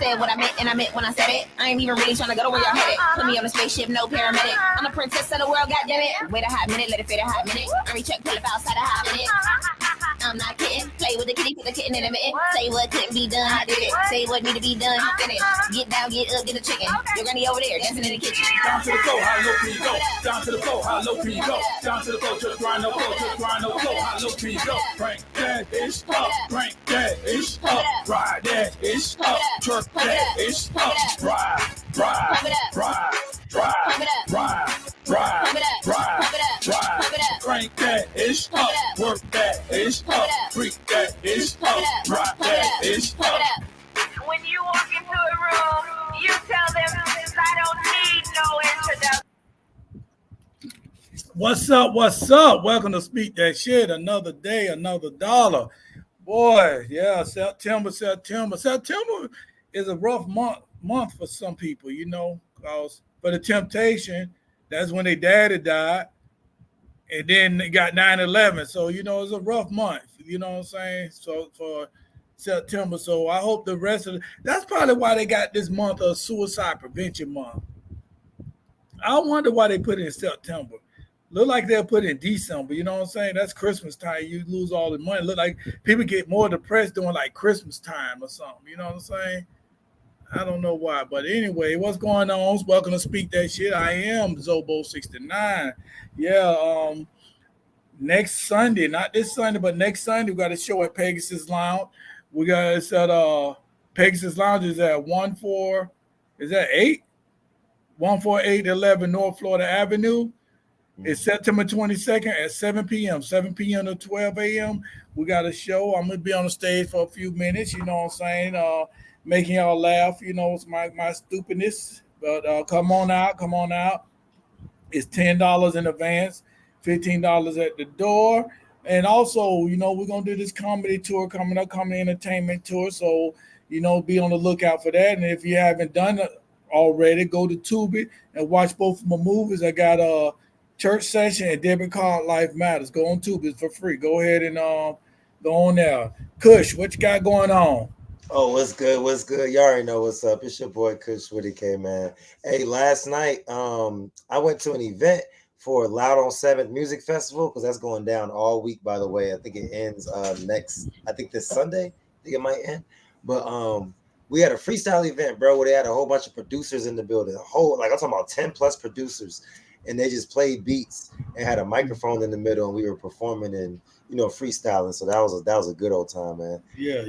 said what I meant, and I meant when I said it. I ain't even really trying to go to where y'all headed. Put me on a spaceship, no paramedic. I'm the princess of the world, goddammit. Wait a hot minute, let it fit a hot minute. Army check, pull up outside a hot minute. I'm not kidding. Play with the kitty, put the kitten in a mitten. Say what couldn't be done, I did it. Say what need to be done, I did it. Get down, get up, get a chicken. Your granny over there dancing in the kitchen. Down to the floor, how low can you go? Down to the floor, how low can you go? Down to the floor, just grind no floor, just grind no floor. How low can you go? Crank that ish up, crank that ish up, ride that ish up, twerk that ish up, ride, crank that ish up, work that ish up, freak that ish up, rock that ish up. When you walk into a room, you tell them I don't need no introduction. What's up? What's up? Welcome to Speak That Shit. Another day, another dollar. Boy, yeah, September is a rough month for some people, you know, because for the Temptation, that's when their daddy died. And then they got 9/11. So, you know, it's a rough month, you know what I'm saying? So for September. So I hope the rest of that's probably why they got this month of Suicide Prevention Month. I wonder why they put it in September. Look like they'll put it in December, you know what I'm saying? That's Christmas time. You lose all the money. Look like people get more depressed during like Christmas time or something, you know what I'm saying? I don't know why, but anyway, what's going on? Welcome to Speak That Shit. I am Zobo69. Yeah, next Sunday, not this Sunday, but next Sunday, we got a show at Pegasus Lounge. We got it's at Pegasus Lounge is at 14811 North Florida Avenue. It's September 22nd at 7 p.m. 7 p.m. to 12 a.m. We got a show. I'm gonna be on the stage for a few minutes, you know what I'm saying? Making y'all laugh, you know, it's my stupidness. But come on out. It's $10 in advance, $15 at the door. And also, you know, we're gonna do this comedy tour coming up, comedy entertainment tour. So, you know, be on the lookout for that. And if you haven't done it already, go to Tubi and watch both of my movies. I got a Church Session and Debit Card Life Matters. Go on Tubi for free. Go ahead and go on there. Kush, what you got going on? Oh, what's good? What's good? Y'all already know what's up. It's your boy Kush Widake, man. Hey, last night I went to an event for Loud on 7th Music Festival because that's going down all week, by the way. I think it ends this Sunday. I think it might end. But we had a freestyle event, bro, where they had a whole bunch of producers in the building. I'm talking about 10 plus producers. And they just played beats and had a microphone in the middle, and we were performing and, you know, freestyling. So that was a good old time, man. Yeah.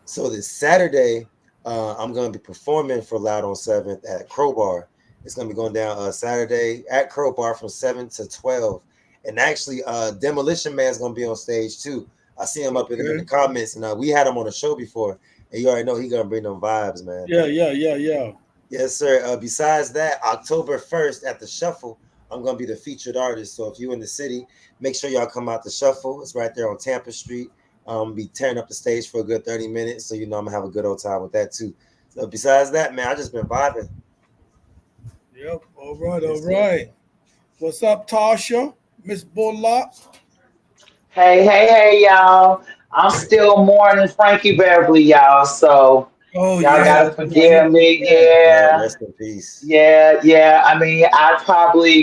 So this Saturday, I'm going to be performing for Loud on 7th at Crowbar. It's going to be going down Saturday at Crowbar from 7 to 12. And actually, Demolition Man's going to be on stage too. I see him up in the comments, and we had him on the show before. And you already know he's going to bring them vibes, man. Yeah. Yes, sir. Besides that, October 1st at the Shuffle, I'm going to be the featured artist. So if you're in the city, make sure y'all come out to Shuffle. It's right there on Tampa Street. Be tearing up the stage for a good 30 minutes. So, you know, I'm going to have a good old time with that, too. So besides that, man, I just been vibing. Yep. All right. What's up, Tasha? Miss Bullock? Hey, y'all. I'm still mourning Frankie Beverly, y'all. So y'all gotta forgive me. Yeah. Rest in peace. Yeah. I mean,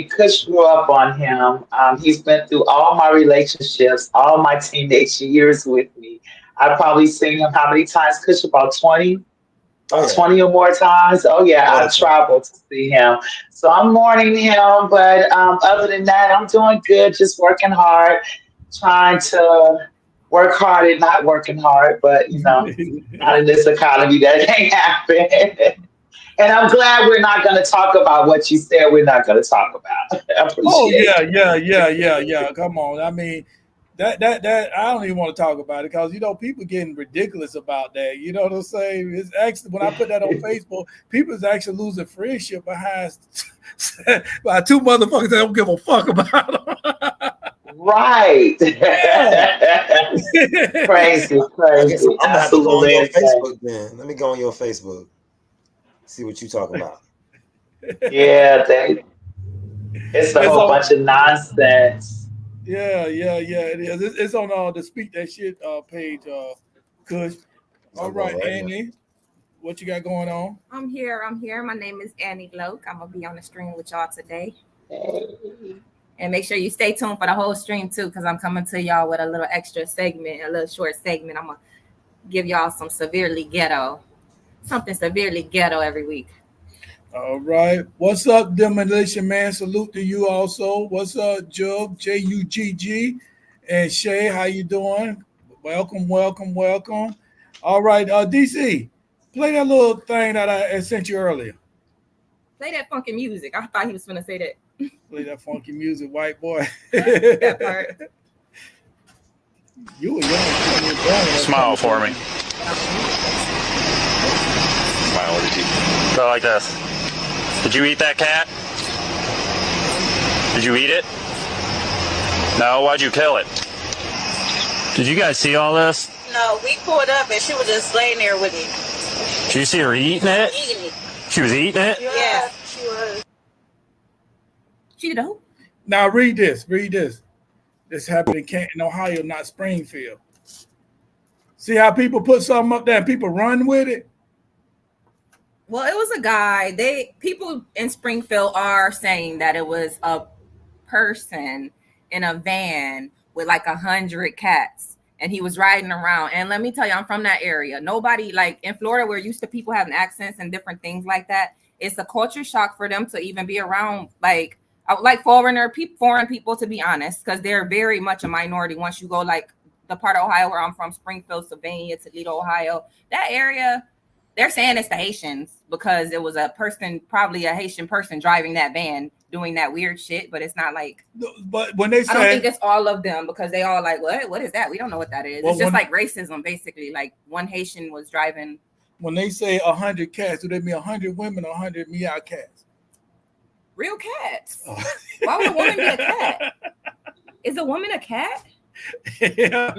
Kush grew up on him. He's been through all my relationships, all my teenage years with me. I've probably seen him how many times, Kush? About 20? 20 or more times. Oh yeah, I've traveled to see him. So I'm mourning him, but other than that, I'm doing good, just working hard, trying to work hard and not working hard, but you know, not in this economy, that ain't happen. And I'm glad we're not going to talk about what you said we're not going to talk about. I appreciate Yeah. Come on. I mean, that I don't even want to talk about it because, you know, people getting ridiculous about that. You know what I'm saying? It's actually, when I put that on Facebook, people is actually losing friendship by two motherfuckers that don't give a fuck about them. Right. Crazy. I'm gonna have to go on your Facebook then. Let me go on your Facebook. See what you talking about. Yeah, it's a whole bunch of nonsense. Yeah, it is. It's on the Speak That Shit page, Kush. All right, Andy. What you got going on? I'm here. My name is Annie Loke. I'm gonna be on the stream with y'all today. And make sure you stay tuned for the whole stream too, because I'm coming to y'all with a little extra segment, a little short segment. I'm gonna give y'all something severely ghetto every week. All right. What's up, Demolition Man? Salute to you also. What's up, Jug, Jugg, and Shay? How you doing? Welcome. All right, DC, play that little thing that I sent you earlier. Play that funky music. I thought he was gonna say that. Play that funky music, white boy. That part. You were young. Smile for me. Smile with your teeth. Go like this. Did you eat that cat? Did you eat it? No, why'd you kill it? Did you guys see all this? No, we pulled up and she was just laying there with it. Did you see her eating it? Eating it. She was eating it? Yeah, she was. She did. Now read this. This happened in Canton, Ohio, not Springfield. See how people put something up there and people run with it? Well, it was a guy. People in Springfield are saying that it was a person in a van with like 100 cats, and he was riding around. And let me tell you, I'm from that area. Nobody, like in Florida, we're used to people having accents and different things like that. It's a culture shock for them to even be around like foreign people, to be honest, because they're very much a minority. Once you go like the part of Ohio where I'm from, Springfield, Sylvania, Toledo, Ohio, that area, they're saying it's the Haitians because it was a person, probably a Haitian person driving that van doing that weird shit, but it's not like. But when they say, I don't think it's all of them because they all like, what is that? We don't know what that is. Well, it's just like racism, basically. Like one Haitian was driving. When they say 100 cats, do they mean 100 women or 100 meow cats? Real cats. Oh. Why would a woman be a cat? Is a woman a cat? Yeah,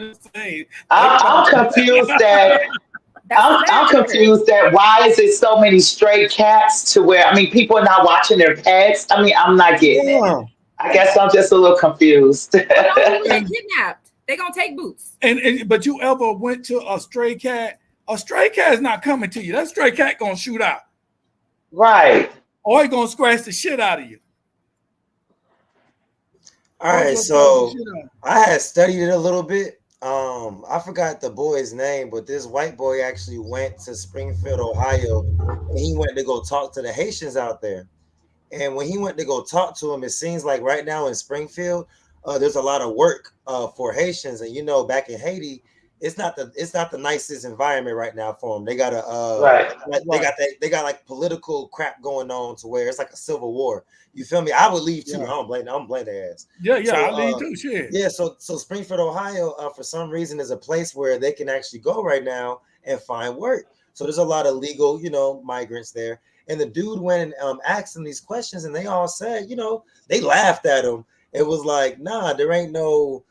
I'm confused that. I'm confused that why is it so many stray cats to where, I mean, people are not watching their pets. I mean, I'm not getting it. I guess I'm just a little confused. They're kidnapped. They're going to take boots. But you ever went to a stray cat? A stray cat is not coming to you. That stray cat going to shoot out. Right. Or he going to scratch the shit out of you. All right, so I had studied it a little bit. I forgot the boy's name, but this white boy actually went to Springfield, Ohio, and he went to go talk to the Haitians out there. And when he went to go talk to them, it seems like right now in Springfield, there's a lot of work for Haitians. And you know, back in Haiti, it's not the nicest environment right now for them. They got they got like political crap going on to where it's like a civil war. You feel me? I would leave too. Yeah. I don't blame their ass. Yeah, so, I leave too. Shit. Yeah, so Springfield, Ohio, for some reason is a place where they can actually go right now and find work. So there's a lot of legal, migrants there. And the dude went and asked them these questions, and they all said, they laughed at him. It was like, nah, there ain't no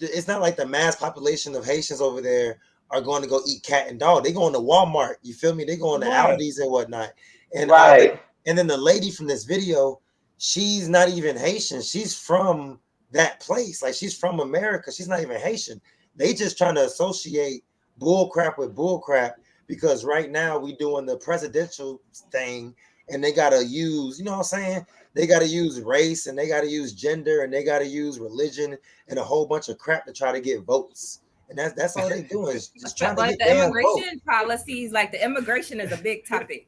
it's not like the mass population of Haitians over there are going to go eat cat and dog. They going to Walmart. You feel me? They going to Aldi's and whatnot. And and then the lady from this video, she's not even Haitian. She's from that place. Like, she's from America. She's not even Haitian. They just trying to associate bull crap with bull crap because right now we doing the presidential thing and they got to use, what I'm saying? They got to use race and they got to use gender and they got to use religion and a whole bunch of crap to try to get votes. And that's all they doing is just trying to get the immigration policies, like the immigration is a big topic.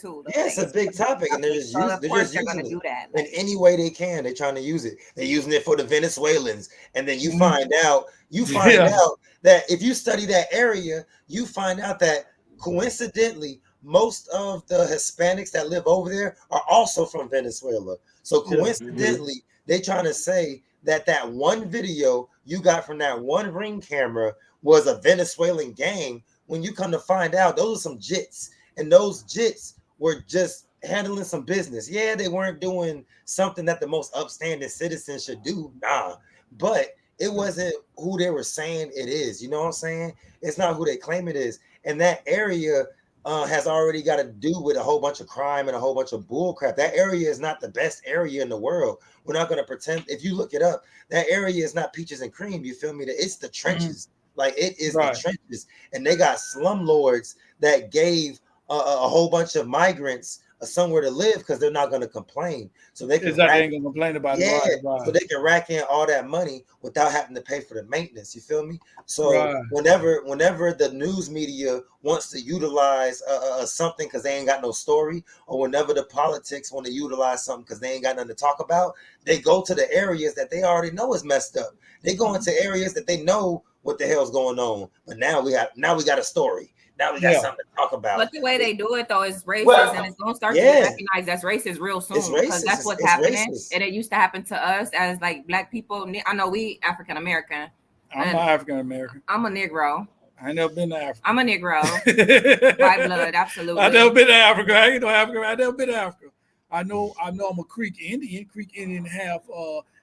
Yeah, it's a big topic, and they're just using it do that. In any way they can. They're trying to use it. They're using it for the Venezuelans, and then you find out that if you study that area, you find out that coincidentally, most of the Hispanics that live over there are also from Venezuela. So coincidentally, they're trying to say that one video you got from that one Ring camera was a Venezuelan gang. When you come to find out, those are some jits, and those jits were just handling some business. Yeah, they weren't doing something that the most upstanding citizens should do. Nah, but it wasn't who they were saying it is. You know what I'm saying? It's not who they claim it is. And that area has already got to do with a whole bunch of crime and a whole bunch of bull crap. That area is not the best area in the world. We're not going to pretend. If you look it up, that area is not peaches and cream. You feel me? It's the trenches. Like it is Right. the trenches, and they got slumlords that gave a whole bunch of migrants somewhere to live because they're not going to complain. So they can Exactly. rack, Ain't gonna complain about yeah, it. Right. so they can rack in all that money without having to pay for the maintenance. You feel me? So Right. whenever the news media wants to utilize something because they ain't got no story, or whenever the politics want to utilize something because they ain't got nothing to talk about, they go to the areas that they already know is messed up. They go into areas that they know what the hell's going on. But now we got a story. Now we got something to talk about. But the way they do it though is racist, Well, and it's gonna start to be recognized as racist real soon. It's Because racist. that's what's It's happening, racist. and it used to happen to us as like Black people. I know we African American. I'm an African American. I'm a Negro. I ain't never been to Africa. I'm a Negro by blood, absolutely. I never been to Africa. I ain't no African. I never been to Africa. I know I'm a Creek Indian half.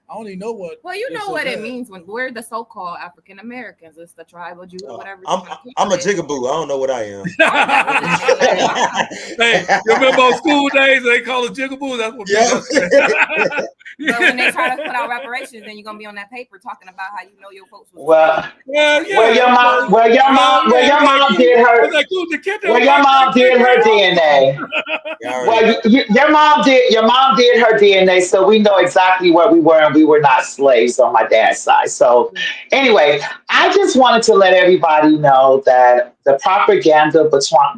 I don't even know what. Well, you know what it means when we're the so-called African Americans. It's the tribal Jew or whatever. I'm a jigaboo. I don't know what I am. Hey, you remember on school days they call us jigaboos? That's what. Yeah. But when they try to put out reparations, then you're gonna be on that paper talking about how you know your folks was. Well, yeah. Where your mom did her DNA. Well, your mom did her DNA, so we know exactly what we were, and we were not slaves on my dad's side. So, anyway, I just wanted to let everybody know that the propaganda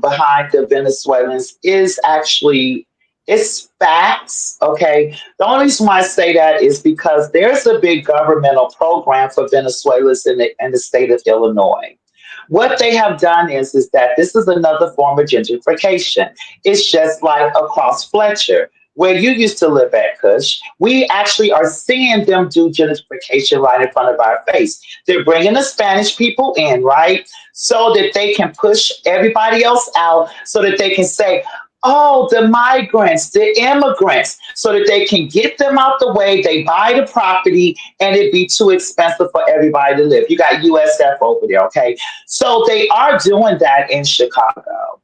behind the Venezuelans is actually it's facts. Okay, the only reason why I say that is because there's a big governmental program for Venezuelans in the state of Illinois. What they have done is that this is another form of gentrification. It's just like across Fletcher, where you used to live at, Kush. We actually are seeing them do gentrification right in front of our face. They're bringing the Spanish people in, right? So that they can push everybody else out, so that they can say, oh, the migrants, the immigrants, so that they can get them out the way. They buy the property and it'd be too expensive for everybody to live. You got USF over there, okay? So they are doing that in Chicago.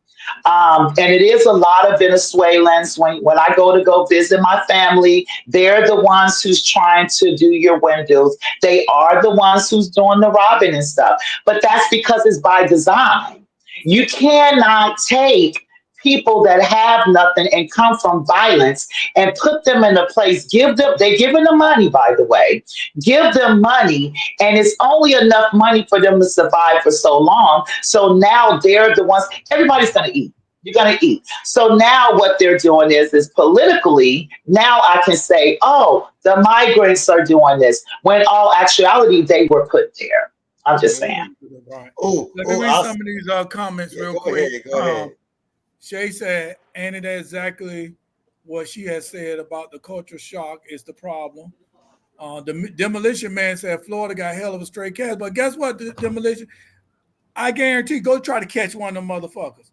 And it is a lot of Venezuelans. When I go visit my family, they're the ones who's trying to do your windows. They are the ones who's doing the robbing and stuff. But that's because it's by design. You cannot take people that have nothing and come from violence and put them in a place, they're giving them money, by the way, give them money, and it's only enough money for them to survive for so long. So now they're the ones, everybody's going to eat. You're going to eat. So now what they're doing is politically, now I can say, oh, the migrants are doing this, when all actuality they were put there. I'm just saying. Let me read some of these comments real quick. Go ahead. Shay said, Annie, that's exactly what she has said about the culture shock is the problem. The demolition man said Florida got hell of a stray cats, but guess what? The demolition, I guarantee, go try to catch one of them motherfuckers.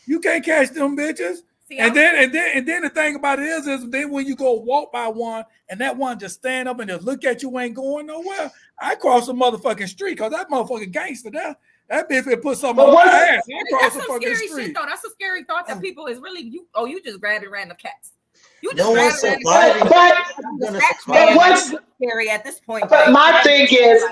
You can't catch them bitches. See, and then the thing about it is then when you go walk by one and that one just stand up and just look at you, ain't going nowhere. I cross the motherfucking street because that motherfucking gangster there. That bitch will put something on my ass. That's some scary shit, though. That's a scary thought that people is really you just grabbed and ran the cats. You just grabbed and ran the cats. But what's scary at this point? But my thing is,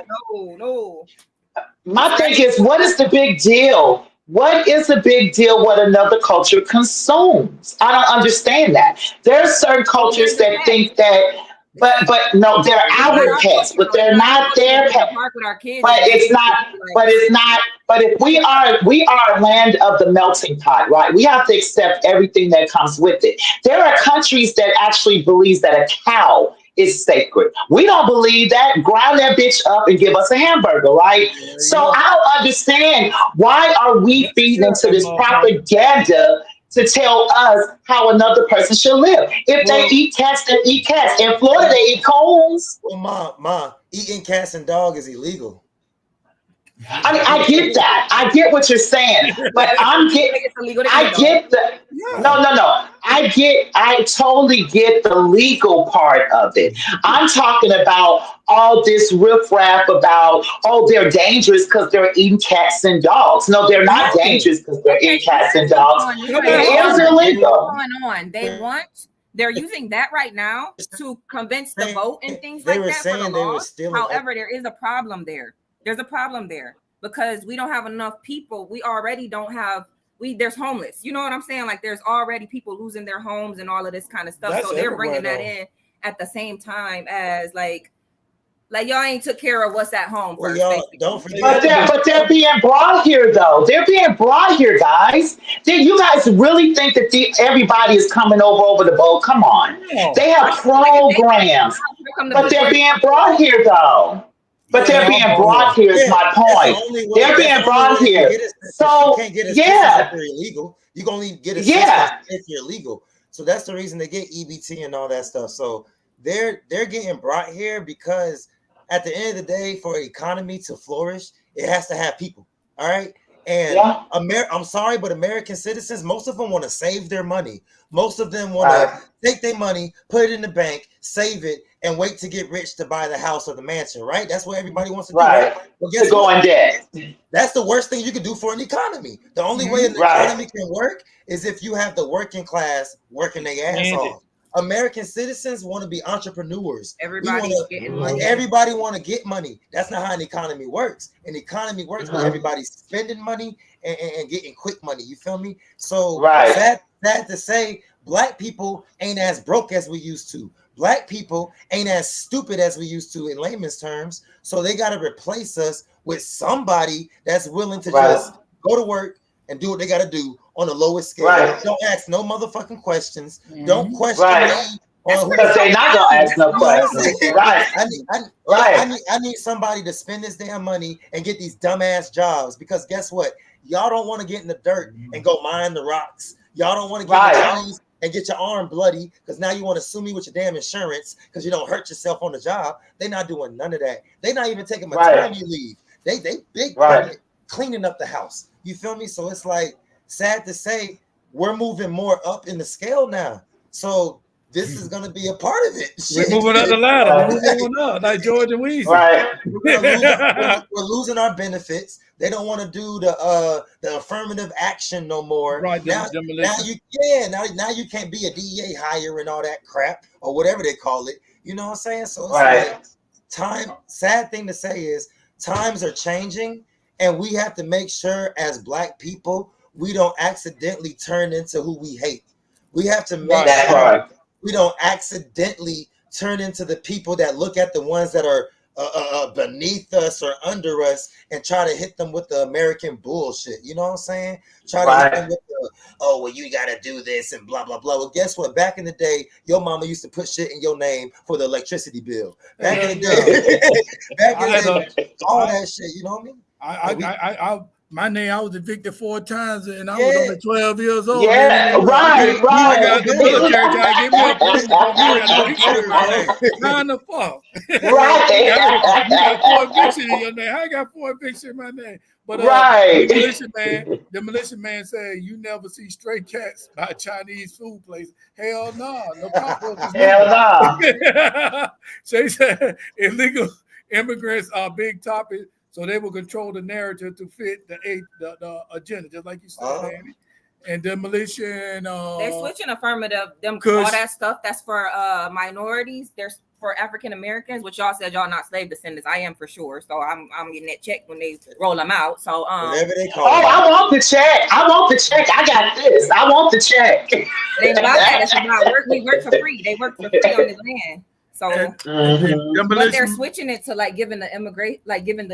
my thing is, what is the big deal? What is the big deal what another culture consumes? I don't understand that. There are certain cultures that think that. But no, they're our pets, but they're not their pets. But it's not. But if we are land of the melting pot, right? We have to accept everything that comes with it. There are countries that actually believe that a cow is sacred. We don't believe that. Ground that bitch up and give us a hamburger, right? So I don't understand, why are we feeding into this propaganda to tell us how another person should live? If they eat cats, then eat cats. In Florida, they eat cones. Well, Ma, eating cats and dogs is illegal. I mean, I get that. I get what you're saying, but I totally get the legal part of it. I'm talking about all this riffraff about, oh, they're dangerous because they're eating cats and dogs. No, they're not dangerous because they're eating cats and dogs. It is illegal. They're using that right now to convince the vote and things like that for the laws. However, there is a problem there. There's a problem there. because we don't have enough people. We already don't have. There's homeless. You know what I'm saying? Like there's already people losing their homes and all of this kind of stuff. That's So they're everywhere, bringing that though. in at the same time as like y'all ain't took care of what's at home Well, first. y'all Basically. don't forget. But they're being brought here though. They're being brought here, guys. You guys really think that everybody is coming over the boat? Come on. No. They have programs, but they're being brought here though. But Yeah, they're being brought here is my That's the point. only way. They're That's being the only brought way you here. get assistance. You So can't get assistance if yeah, you're illegal. You can only get assistance yeah, if you're illegal. So that's the reason they get EBT and all that stuff. So they're getting brought here because at the end of the day, for an economy to flourish, it has to have people. All right. And yeah. I'm sorry, but American citizens, most of them want to save their money. Most of them want Right. to take their money, put it in the bank, save it, and wait to get rich to buy the house or the mansion, right? That's what everybody wants to do, Right. right? Well, guess To go what? in debt. That's the worst thing you can do for an economy. The only way an Right. economy can work is if you have the working class working their ass Expand it. off. American citizens want to be entrepreneurs. Everybody's getting money. Everybody want to get money. That's not how an economy works. An economy works where everybody's spending money and getting quick money. You feel me? So Right. sad to say, Black people ain't as broke as we used to. Black people ain't as stupid as we used to in layman's terms. So they got to replace us with somebody that's willing to Right. just go to work and do what they got to do on the lowest scale. Right. Don't ask no motherfucking questions. Don't question Right. me on who. Because they're not gonna ask no questions. Right. I need somebody to spend this damn money and get these dumbass jobs, because guess what? Y'all don't want to get in the dirt and go mine the rocks. Y'all don't want to get in the trees and get your arm bloody because now you want to sue me with your damn insurance because you don't hurt yourself on the job. They're not doing none of that. They're not even taking maternity leave. They big cleaning up the house. You feel me? So it's like sad to say we're moving more up in the scale now. So this is gonna be a part of it. We're moving up the ladder. We're moving up like George and Weezy. Right. We're losing our benefits. They don't want to do the affirmative action no more. Right. Now you can't be a DEA hire and all that crap or whatever they call it. You know what I'm saying? So it's like sad thing to say is times are changing, and we have to make sure as Black people we don't accidentally turn into who we hate. We have to make sure we don't accidentally turn into the people that look at the ones that are beneath us or under us and try to hit them with the American bullshit. You know what I'm saying? Try to hit them with the, oh, well, you got to do this and blah, blah, blah. Well, guess what? Back in the day, your mama used to put shit in your name for the electricity bill. Back in the day, all that shit, you know what I mean? My name, I was evicted 4 times and I was only 12 years old. Yeah, right. I got the military trying to give me a kind of fuck. Right. You got 4 evictions in your name. I got 4 evictions in my name. But the militia man said, you never see stray cats by Chinese food place. Hell no. No cockroaches. Hell no. So he said illegal immigrants are a big topic. So they will control the narrative to fit the agenda, just like you said, Danny. And demolition. They're switching affirmative. All that stuff that's for minorities. There's for African Americans, which y'all said y'all not slave descendants. I am for sure. So I'm getting that check when they roll them out. So whatever they call it. I want the check. I got this. I want the check. It ain't about that. It's about work. We work for free. They work for free on the land. So, but they're switching it to like giving the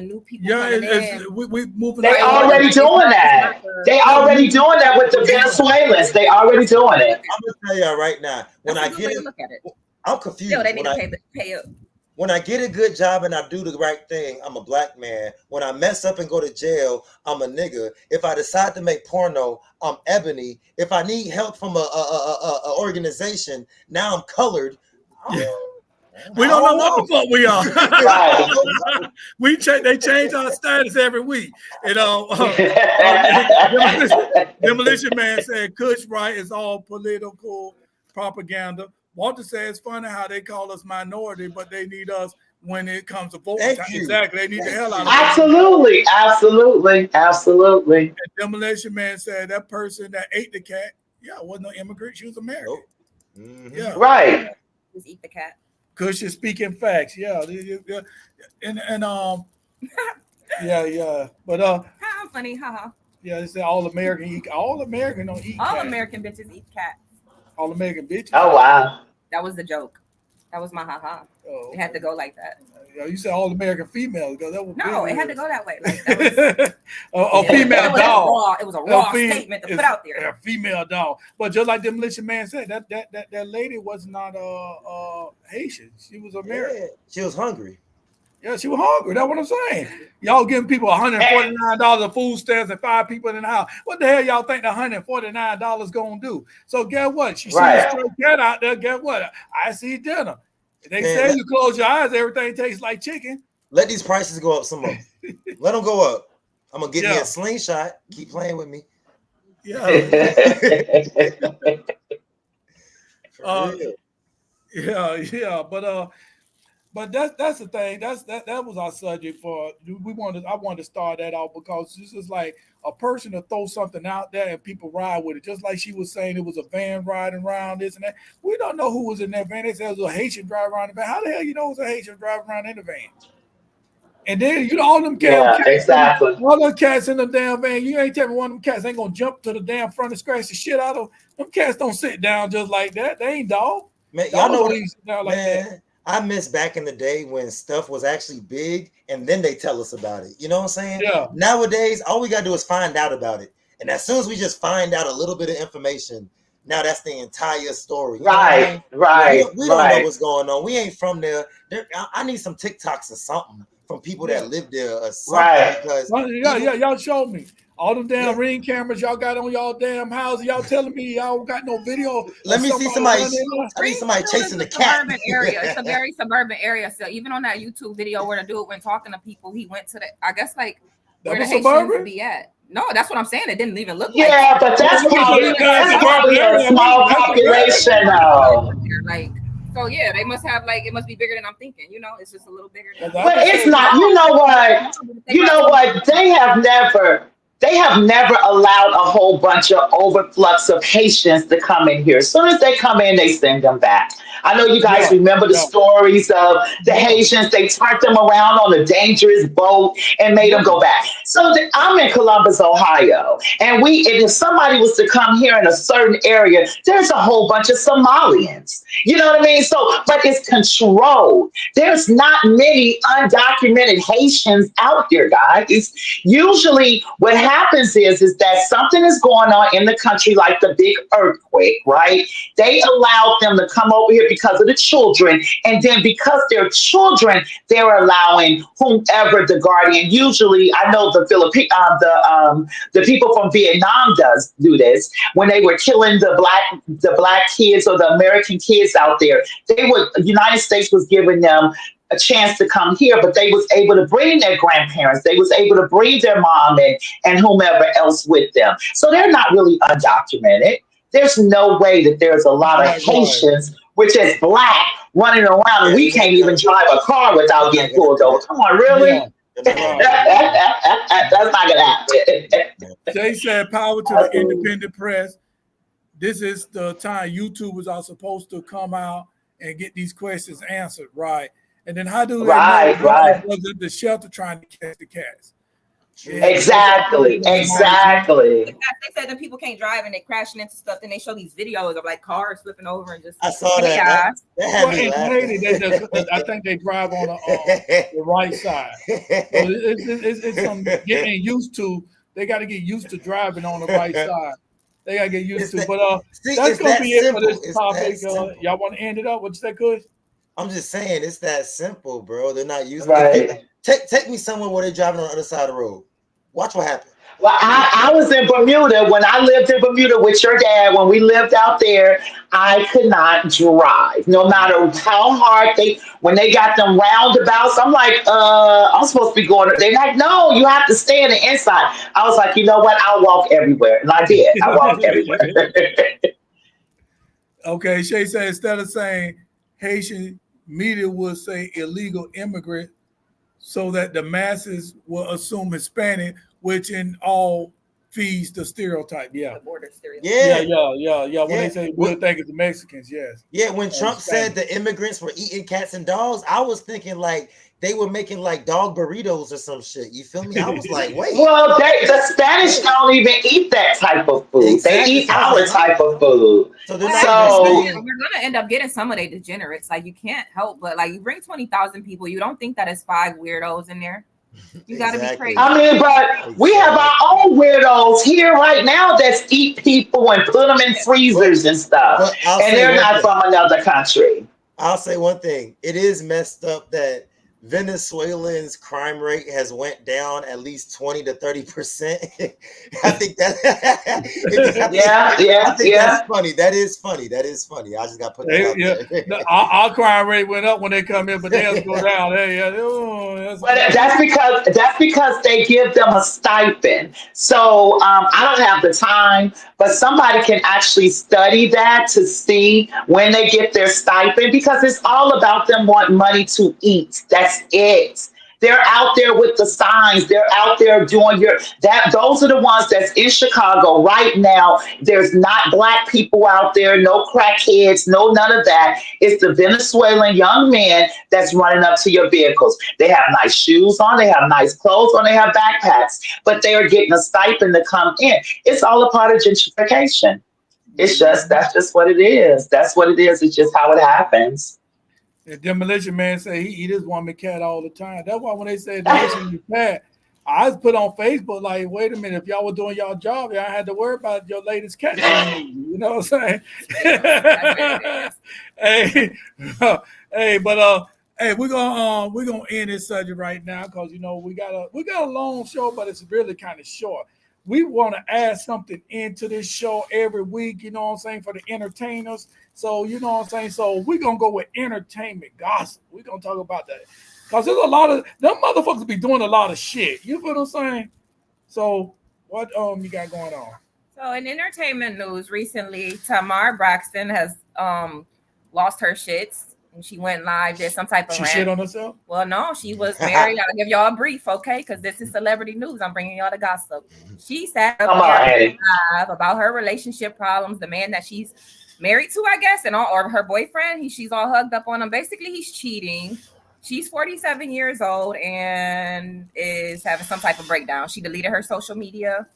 new people. Yeah, we moving. They already doing that. They already doing that with the Venezuelans. They already doing it. I'm gonna tell y'all right now. When I get it, I'm confused. Still, they need to pay up. When I get a good job and I do the right thing, I'm a Black man. When I mess up and go to jail, I'm a nigga. If I decide to make porno, I'm ebony. If I need help from a organization, now I'm colored. We don't know what the fuck we are. They change our status every week. You know, Demolition Man said Kush right is all political propaganda. Walter said it's funny how they call us minority, but they need us when it comes to voting. Exactly. They need the hell out of us. Absolutely. And Demolition Man said that person that ate the cat, wasn't no immigrant. She was American. Nope. Mm-hmm. Yeah. Right. Just eat the cat. Kush is speaking facts, and Yeah. But I'm funny, haha. yeah, they say all American eat. All American don't eat All cat. American bitches eat cats. All American bitches. Oh wow. That was the joke. That was my haha. Oh, It had to go like that. Yeah, you said all American females because that was No, big it had to words. go that way. Like that was A female it was dog. raw. It was a raw statement to put out there. A female dog. But just like the militia man said, that lady was not Haitian. She was American. Yeah, she was hungry. Yeah, she was hungry. That's what I'm saying. Y'all giving people $149 of food stamps and 5 people in the house. What the hell y'all think the $149 gonna do? So guess what? She sees a stray cat out there. Guess what? I see dinner. They say you close your eyes, everything tastes like chicken. Let these prices go up some more. Let them go up. I'm gonna get me a slingshot. Keep playing with me. Yeah. Yeah. But that's the thing. That was our subject for. I wanted to start that out because this is like a person to throw something out there and people ride with it. Just like she was saying, it was a van riding around this and that. We don't know who was in that van. They said it was a Haitian driver around the van. How the hell you know it was a Haitian driver around in the van? And then all them cats, exactly. All them cats in the damn van. You ain't telling me one of them cats ain't gonna jump to the damn front and scratch the shit out of them. Cats don't sit down just like that. They ain't dog. Man, y'all know what like that. I miss back in the day when stuff was actually big and then they tell us about it. You know what I'm saying? Yeah. Nowadays, all we gotta do is find out about it. And as soon as we just find out a little bit of information, now that's the entire story. You right. We don't know what's going on. We ain't from there. I need some TikToks or something from people that live there or something. Because y'all showed me. All them damn ring cameras y'all got on y'all damn houses. Y'all telling me y'all got no video. Let me see somebody. I need somebody chasing the cat. Suburban area. It's a very suburban area. So even on that YouTube video where the dude went talking to people, he went to the. I guess like where the Haitians be at. No, that's what I'm saying. It didn't even look. Yeah, but that's probably a small population though. Like. So yeah, they must have like it must be bigger than I'm thinking. You know, it's just a little bigger. But it's not. You know what? You know what? They have never allowed a whole bunch of overflux of Haitians to come in here. As soon as they come in, they send them back. I know you guys remember the stories of the Haitians. They turned them around on a dangerous boat and made them go back. So I'm in Columbus, Ohio, and if somebody was to come here in a certain area, there's a whole bunch of Somalians. You know what I mean? So, but it's controlled. There's not many undocumented Haitians out there, guys. Usually what happens is that something is going on in the country, like the big earthquake, right? They allowed them to come over here because of the children. And then because they're children, they're allowing whomever the guardian, usually I know the people from Vietnam do this when they were killing the black kids or the American kids out there. The United States was giving them a chance to come here, but they was able to bring their grandparents. They was able to bring their mom and whomever else with them. So they're not really undocumented. There's no way that there's a lot of Haitians, which is black, running around and we can't even drive a car without getting pulled over. Come on, really? Yeah. That's not gonna happen. Jay said, "Power to the independent press. This is the time YouTubers are supposed to come out and get these questions answered, right? And then how do they know was it the shelter trying to catch the cats?" Yeah. Exactly. They said that people can't drive and they're crashing into stuff. Then they show these videos of like cars flipping over and just. I saw that. I think they drive on the right side. So it's some getting used to. They got to get used to driving on the right side. They got to get used to. But that's going to be it for this topic. Y'all want to end it up? What you say, Kush? I'm just saying it's that simple, bro. They're not used to it. Take me somewhere where they're driving on the other side of the road. Watch what happens. Well, I was in Bermuda when I lived in Bermuda with your dad. When we lived out there, I could not drive. No matter how hard when they got them roundabouts, I'm like, I'm supposed to be going. They're like, no, you have to stay in the inside. I was like, you know what? I'll walk everywhere. And I did. I walked everywhere. Okay, Shay said instead of saying Haitian media would say illegal immigrant so that the masses will assume Hispanic, which in all feeds the stereotype. Yeah. The border stereotype. Yeah. When Yeah. they say we'll think it's the Mexicans, yes. Yeah, when Trump said the immigrants were eating cats and dogs, I was thinking like they were making like dog burritos or some shit. You feel me? I was like, wait. Well, the Spanish don't even eat that type of food. Exactly. They eat our type of food. So they're Well, not So- even saying, we're gonna end up getting some of they degenerates. Like you can't help but like you bring 20,000 people. You don't think that it's 5 weirdos in there? You gotta be Exactly. crazy. I mean, but we have our own weirdos here right now that eat people and put them in freezers and stuff. But I'll And say they're one not thing. from another country. I'll say one thing. It is messed up that Venezuelans' crime rate has went down at least 20 to 30%. I think that I think that's funny. That is funny. I just got to put that out there. Our crime rate went up when they come in, but theirs go down. But that's because they give them a stipend. So I don't have the time, but somebody can actually study that to see when they get their stipend because it's all about them wanting money to eat. That's it. They're out there with the signs. They're out there doing those are the ones that's in Chicago right now. There's not black people out there, no crackheads, no none of that. It's the Venezuelan young men that's running up to your vehicles. They have nice shoes on, they have nice clothes on, they have backpacks, but they are getting a stipend to come in. It's all a part of gentrification. That's just what it is. That's what it is. It's just how it happens. The demolition man say he eat his woman cat all the time. That's why when they say demolition cat, I just put on Facebook like, wait a minute, if y'all were doing y'all job, y'all had to worry about your latest cat. You know what I'm saying? Hey, we're gonna end this subject right now because we got a long show, but it's really kind of short. We want to add something into this show every week, you know what I'm saying, for the entertainers. So, you know what I'm saying? So we're going to go with entertainment gossip. We're going to talk about that. Because there's a lot of, them motherfuckers be doing a lot of shit. You feel what I'm saying? So what you got going on? So in entertainment news recently, Tamar Braxton has lost her shits. And she went live, did some type of She rant. shit on herself? Well, no, she was married. I'll give y'all a brief, okay? Because this is celebrity news. I'm bringing y'all the gossip. She sat up there live about her relationship problems, the man that she's married to, I guess, or her boyfriend. She's all hugged up on him. Basically, he's cheating. She's 47 years old and is having some type of breakdown. She deleted her social media.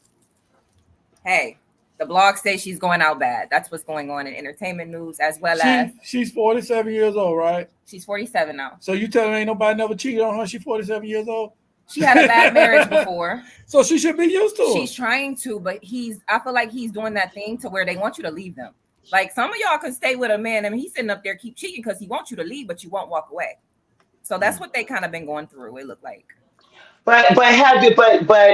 Hey. The blog says she's going out bad. That's what's going on in entertainment news, as well as she's 47 years old, right? She's 47 now. So you telling me ain't nobody never cheated on her? She's 47 years old. She had a bad marriage before, so she should be used to it. She's trying to, but I feel like he's doing that thing to where they want you to leave them. Like some of y'all can stay with a man, and he's sitting up there keep cheating because he wants you to leave, but you won't walk away. So that's what they kind of been going through. It looked like. But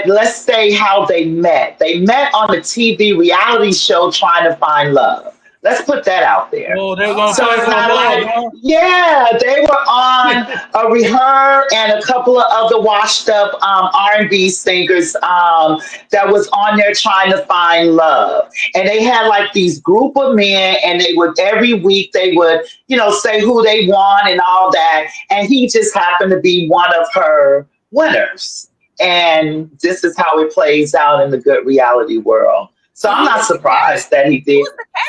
let's say how they met. They met on a TV reality show trying to find love. Let's put that out there. Oh, they're gonna so it's not like, yeah, they were on her and a couple of other washed up R&B singers that was on there trying to find love. And they had like these group of men, and they would every week they would, say who they want and all that. And he just happened to be one of her winners. And this is how it plays out in the good reality world. So I'm not surprised that he did.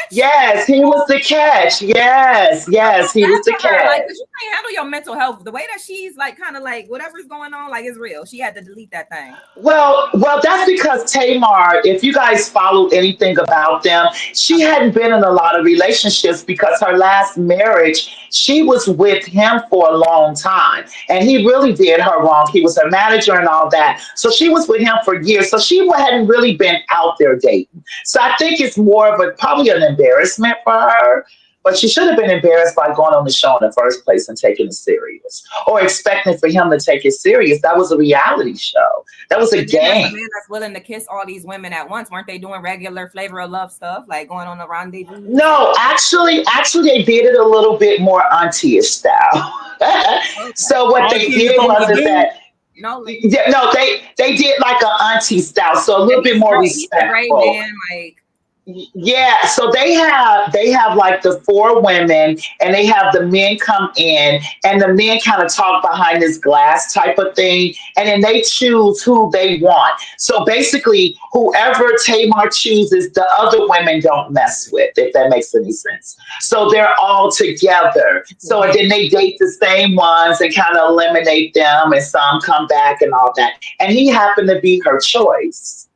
Yes, he was the catch. Yes, he was the catch. Like, you can't handle your mental health. The way that she's like, kind of like whatever's going on, like it's real. She had to delete that thing. Well, that's because Tamar, if you guys followed anything about them, she hadn't been in a lot of relationships because her last marriage, she was with him for a long time. And he really did her wrong. He was her manager and all that. So she was with him for years. So she hadn't really been out there dating. So I think it's more of probably an embarrassment for her, but she should have been embarrassed by going on the show in the first place and taking it serious, or expecting for him to take it serious. That was a reality show. That was a game. A man that's willing to kiss all these women at once. Weren't they doing regular Flavor of Love stuff, like going on a rendezvous? No, actually, they did it a little bit more auntie-ish style. Okay. So what they did was that. They did like an auntie style, so a little bit more respectful. He's a great man, like Yeah, so they have like the four women, and they have the men come in, and the men kind of talk behind this glass type of thing, and then they choose who they want. So basically, whoever Tamar chooses, the other women don't mess with, if that makes any sense. So they're all together. So and then they date the same ones and kind of eliminate them, and some come back and all that. And he happened to be her choice.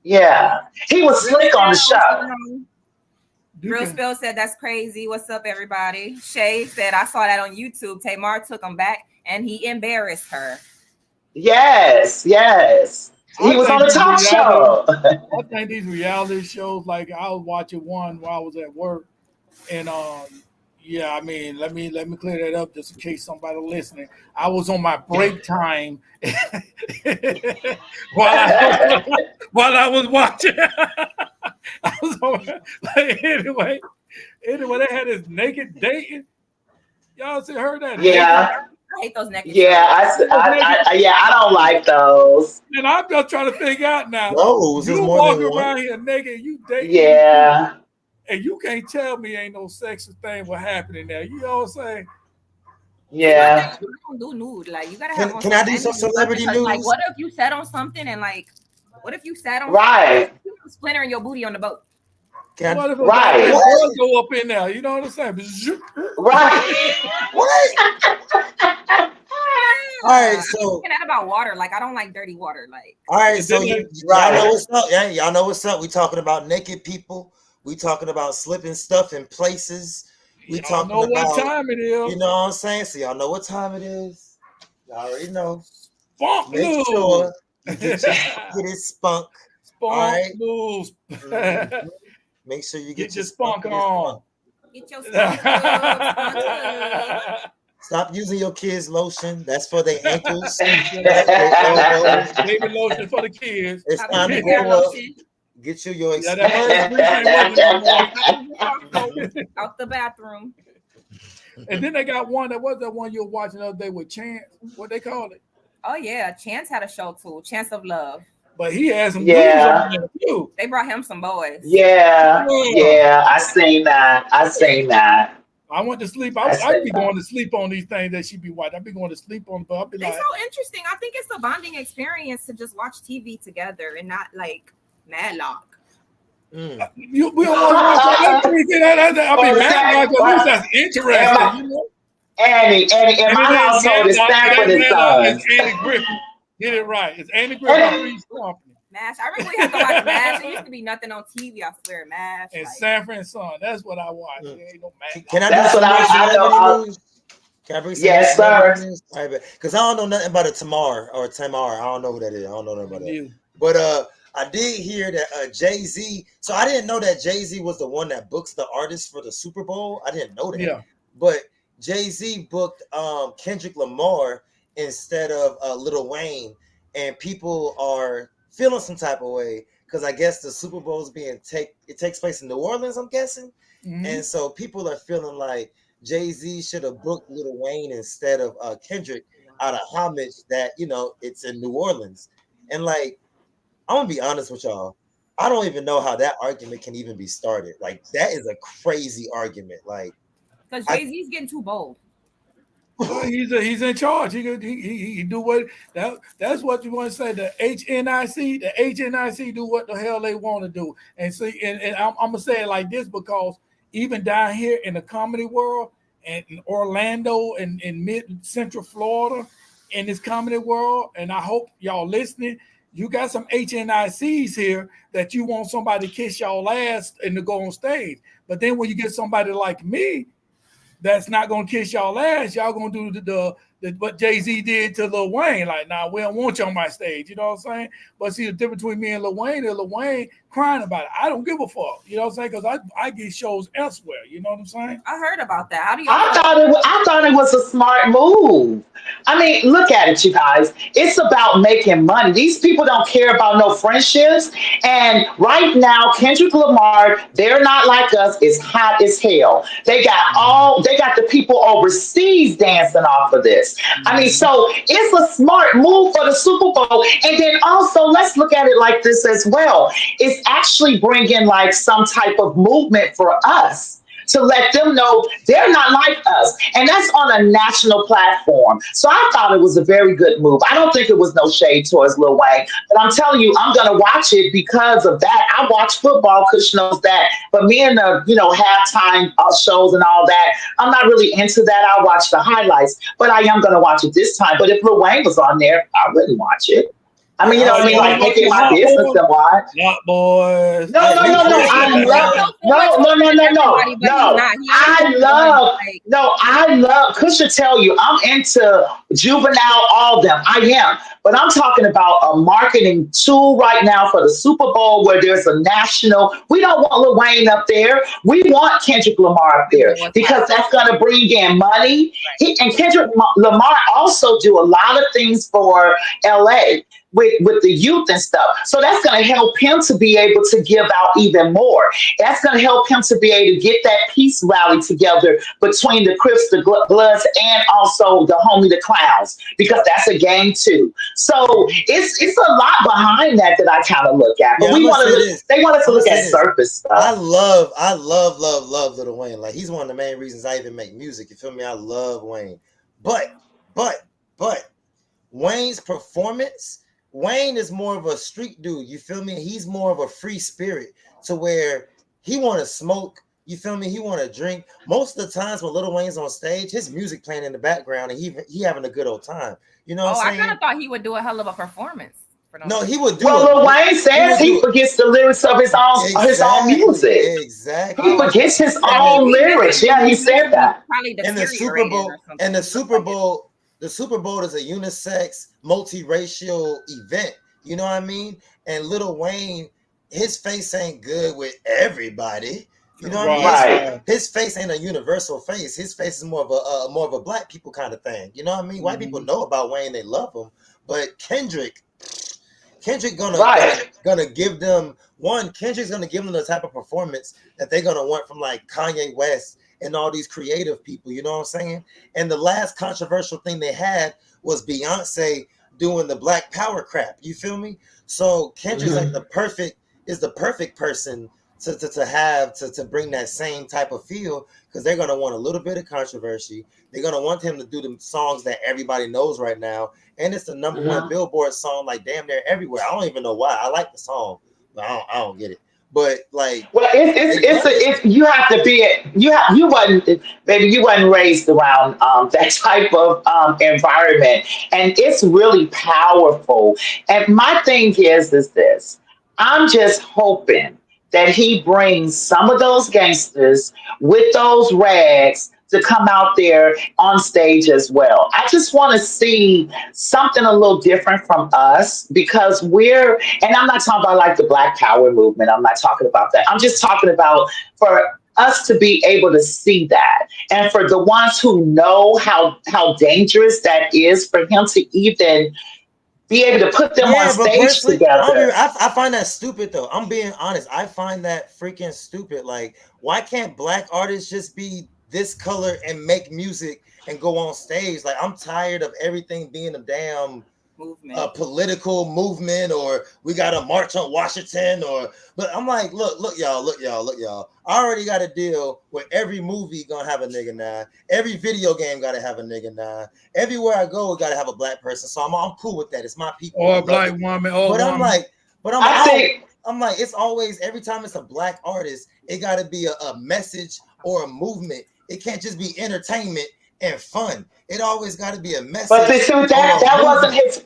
Yeah, he was Real slick on the spells, show. Real Spell said that's crazy. What's up, everybody? Shay said I saw that on YouTube. Tamar took him back and he embarrassed her. Yes, yes. He was on the talk show. I think these reality shows, like I was watching one while I was at work, and yeah, I mean, let me clear that up just in case somebody listening. I was on my break time while I was watching. I was on, anyway, they had this naked dating. Y'all heard that? Yeah. I hate those naked Yeah, shows. I don't like those. And I'm just trying to figure out now. Those is You more walking than one. around here naked, you dating. Yeah. And you can't tell me ain't no sexual thing what happening there. You know what I'm saying? Yeah. You don't do nude. Like you gotta have. Can I do some celebrity news? Like, what if you sat on something and like, what if you sat on Right. splintering your booty on the boat? What if Right. a girl go up in there? You know what I'm saying? Right. What? All right, so I'm that about water. Like I don't like dirty water. Like all right, so y'all know what's up. Yeah, y'all know what's up. We talking about naked people. We talking about slipping stuff in places. We Y'all talking know about what time it is. You know what I'm saying? So y'all know what time it is. Y'all already know. Spunk Make news. sure you get it spunk. Spunk All right. news. Mhm. Make sure you Get your spunk on. get your spunk up. Stop using your kids' lotion. That's for their ankles. Baby lotion for the kids. It's Stop time to using hair grow up. lotion. Get you your Yeah, that Out the bathroom. And then they got one that was that one you were watching the other day with Chance. What they call it? Oh yeah, Chance had a show too. Chance of Love. But he had some Yeah. dudes on there too. They brought him some boys. Yeah. Yeah. I seen that. I went to sleep. I'd be going to sleep on these things that she be watching. I'd be going to sleep on, but I'd be like, It's so interesting. I think it's a bonding experience to just watch TV together and not like Madlock. we don't want to watch that. I mean, Madlock, at least that's interesting, you know? Annie, in my household is Sanford and Sons. It's Andy Griffith. Get it right. It's Andy Griffith Three's Company. MASH. I really have to watch MASH. It used to be nothing on TV. I swear, MASH. And like, Sanford and Son. That's what I watch. There ain't no MASH. Can I That's do what I know. Can I bring some Yes, sir. All right, because I don't know nothing about a Tamar. I don't know who that is. I don't know nothing about that. You. But I did hear that Jay-Z. So I didn't know that Jay-Z was the one that books the artists for the Super Bowl. I didn't know that. Yeah. But Jay-Z booked Kendrick Lamar instead of Lil Wayne, and people are feeling some type of way because I guess the Super Bowl is it takes place in New Orleans, I'm guessing. Mhm. And so people are feeling like Jay-Z should have booked Lil Wayne instead of Kendrick out of homage that, you know, it's in New Orleans. And like, I'm gonna be honest with y'all. I don't even know how that argument can even be started. Like, that is a crazy argument. Like, because Jay-Z's getting too bold. Well, he's in charge. He do what that's what you want to say. The HNIC do what the hell they want to do. And see, and I'm gonna say it like this because even down here in the comedy world and in Orlando and in mid central Florida in this comedy world, and I hope y'all listening, you got some HNICs here that you want somebody to kiss y'all ass and to go on stage. But then when you get somebody like me that's not gonna kiss y'all ass, y'all gonna do the what Jay-Z did to Lil Wayne. Like, nah, we don't want you on my stage. You know what I'm saying? But see, the difference between me and Lil Wayne crying about it. I don't give a fuck. You know what I'm saying? Because I get shows elsewhere. You know what I'm saying? I heard about that. How do you? I thought it was a smart move. I mean, look at it, you guys. It's about making money. These people don't care about no friendships. And right now, Kendrick Lamar, They're Not Like Us is hot as hell. They got the people overseas dancing off of this. this. I mean, so it's a smart move for the Super Bowl. And then also, let's look at it like this as well. It's actually bringing like some type of movement for us to let them know they're not like us. And that's on a national platform. So I thought it was a very good move. I don't think it was no shade towards Lil Wayne, but I'm telling you, I'm going to watch it because of that. I watch football, Kush knows that. But me and the, halftime shows and all that, I'm not really into that. I watch the highlights, but I am going to watch it this time. But if Lil Wayne was on there, I wouldn't watch it. I mean, you know what I mean? Like, make it my business and watch. Hot boys. No. I love, Kush should tell you, I'm into Juvenile, all them. I am. But I'm talking about a marketing tool right now for the Super Bowl where there's a national. We don't want Lil Wayne up there. We want Kendrick Lamar up there because that's going to bring in money. And Kendrick Lamar also do a lot of things for LA. With the youth and stuff. So that's going to help him to be able to give out even more. That's going to help him to be able to get that peace rally together between the Crips, the Bloods, and also the Homie the Clowns, because that's a game too. So it's a lot behind that I kind of look at. But they want us to look at surface stuff. I love Lil Wayne. Like, he's one of the main reasons I even make music. You feel me? I love Wayne. But Wayne's performance, Wayne is more of a street dude, you feel me? He's more of a free spirit to where he want to smoke, you feel me? He want to drink. Most of the times when Lil Wayne's on stage, his music playing in the background and he having a good old time. You know what I'm saying? I kind of thought he would do a hell of a performance. No, he would do Lil Wayne says he forgets the lyrics of his own music. Exactly. He forgets his own lyrics. Yeah, he said that. And the Super Bowl is a unisex, multiracial event. You know what I mean? And Lil Wayne, his face ain't good with everybody. You know what I mean? His face ain't a universal face. His face is more of a black people kind of thing. You know what I mean? White people know about Wayne, they love him, but Kendrick gonna give them Kendrick's gonna give them the type of performance that they're gonna want from like Kanye West and all these creative people, you know what I'm saying? And the last controversial thing they had was Beyonce doing the Black Power crap. You feel me? So Kendrick's like the perfect person to bring that same type of feel, because they're gonna want a little bit of controversy. They're gonna want him to do the songs that everybody knows right now, and it's the number one Billboard song like damn near everywhere. I don't even know why. I like the song, but I don't get it. But like, well, you have to be you wasn't raised around that type of environment, and it's really powerful. And my thing is this: I'm just hoping that he brings some of those gangsters with those rags to come out there on stage as well. I just want to see something a little different from us, because and I'm not talking about like the Black Power movement. I'm not talking about that. I'm just talking about for us to be able to see that. And for the ones who know how dangerous that is for him to even be able to put them on stage together. I find that stupid though. I'm being honest. I find that freaking stupid. Like, why can't black artists just be this color and make music and go on stage? Like, I'm tired of everything being a damn political movement, or we got to march on Washington, but I'm like, look y'all. I already got a deal where every movie gonna have a nigga now. Every video game gotta have a nigga now. Everywhere I go, gotta have a black person. So I'm cool with that. It's my people. Or a black woman. I'm like, it's always, every time it's a black artist, it gotta be a message or a movement. It can't just be entertainment and fun. It always got to be a message. But that wasn't his.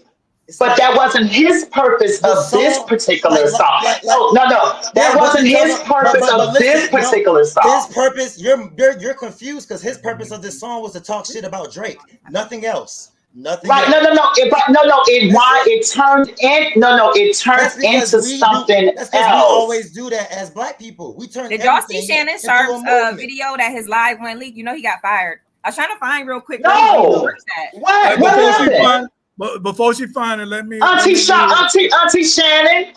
But that wasn't his purpose of this particular song. No. That wasn't his purpose of this particular song. His purpose, you're confused, because his purpose of this song was to talk shit about Drake. Nothing else. Nothing. Right? Else. It turned into something else. We always do that as black people. We turn. Did y'all see Shannon Sharp's video that his live went leaked? You know he got fired. I was trying to find real quick. No. What happened? But before she find it, let me. Auntie Shannon. Yeah, Auntie Shannon.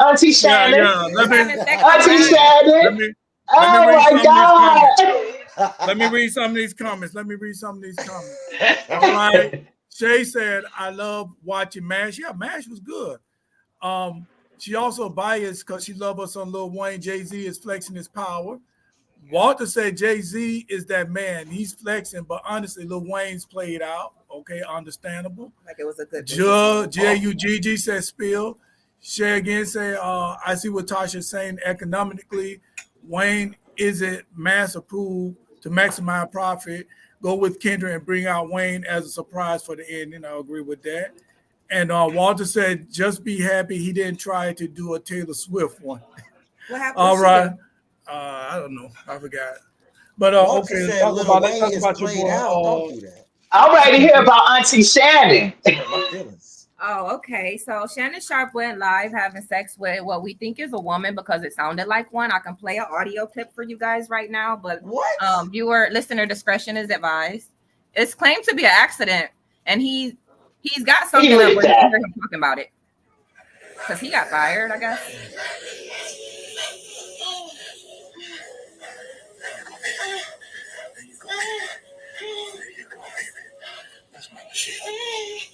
Oh my God. Let me read some of these comments. All right. Shay said, I love watching MASH. Yeah, MASH was good. She also biased because she loves us on Lil Wayne. Jay-Z is flexing his power. Walter said Jay-Z is that man. He's flexing, but honestly, Lil Wayne's played out. Okay, understandable. Like it was a good J-U-G-G said spill. Shay again say, I see what Tasha's saying economically. Wayne isn't mass approved to maximize profit. Go with Kendra and bring out Wayne as a surprise for the end. And I agree with that. And Walter said, just be happy he didn't try to do a Taylor Swift one. What happened? All right. I don't know. I forgot. But Walter okay, said let's Lil Wayne talk is about your played boy. out. Don't do that. I'm ready to hear about Auntie Shannon. My feelings. Oh, okay. So Shannon Sharp went live having sex with what we think is a woman because it sounded like one. I can play an audio clip for you guys right now, but What? listener discretion is advised. It's claimed to be an accident, and he's got something lived up where you that. hear him talking about it because he got fired, I guess.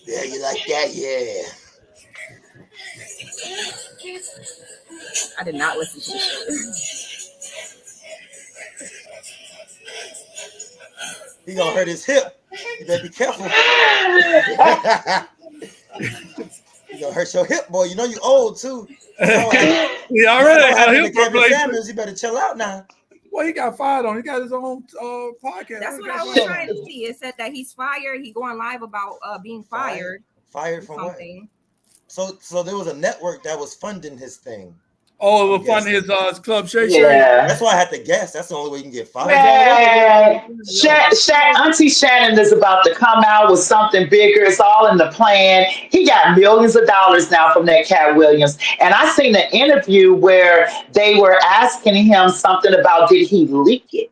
Yeah, you like that? Yeah. I did not listen to this. He gonna hurt his hip. You better be careful. You gonna hurt your hip, boy. You know you old too. He already had a hip Kevin replacement. Samuels, you better chill out now. Well, he got fired on. He got his own podcast. That's what I was trying to see. It said that he's fired. He going live about being fired. Fired from something. What? So there was a network that was funding his thing. Oh, it was funding his club Shay. Yeah. That's why I had to guess. That's the only way you can get fired. Man, Auntie Shannon is about to come out with something bigger. It's all in the plan. He got millions of dollars now from that Cat Williams. And I seen an interview where they were asking him something about did he leak it?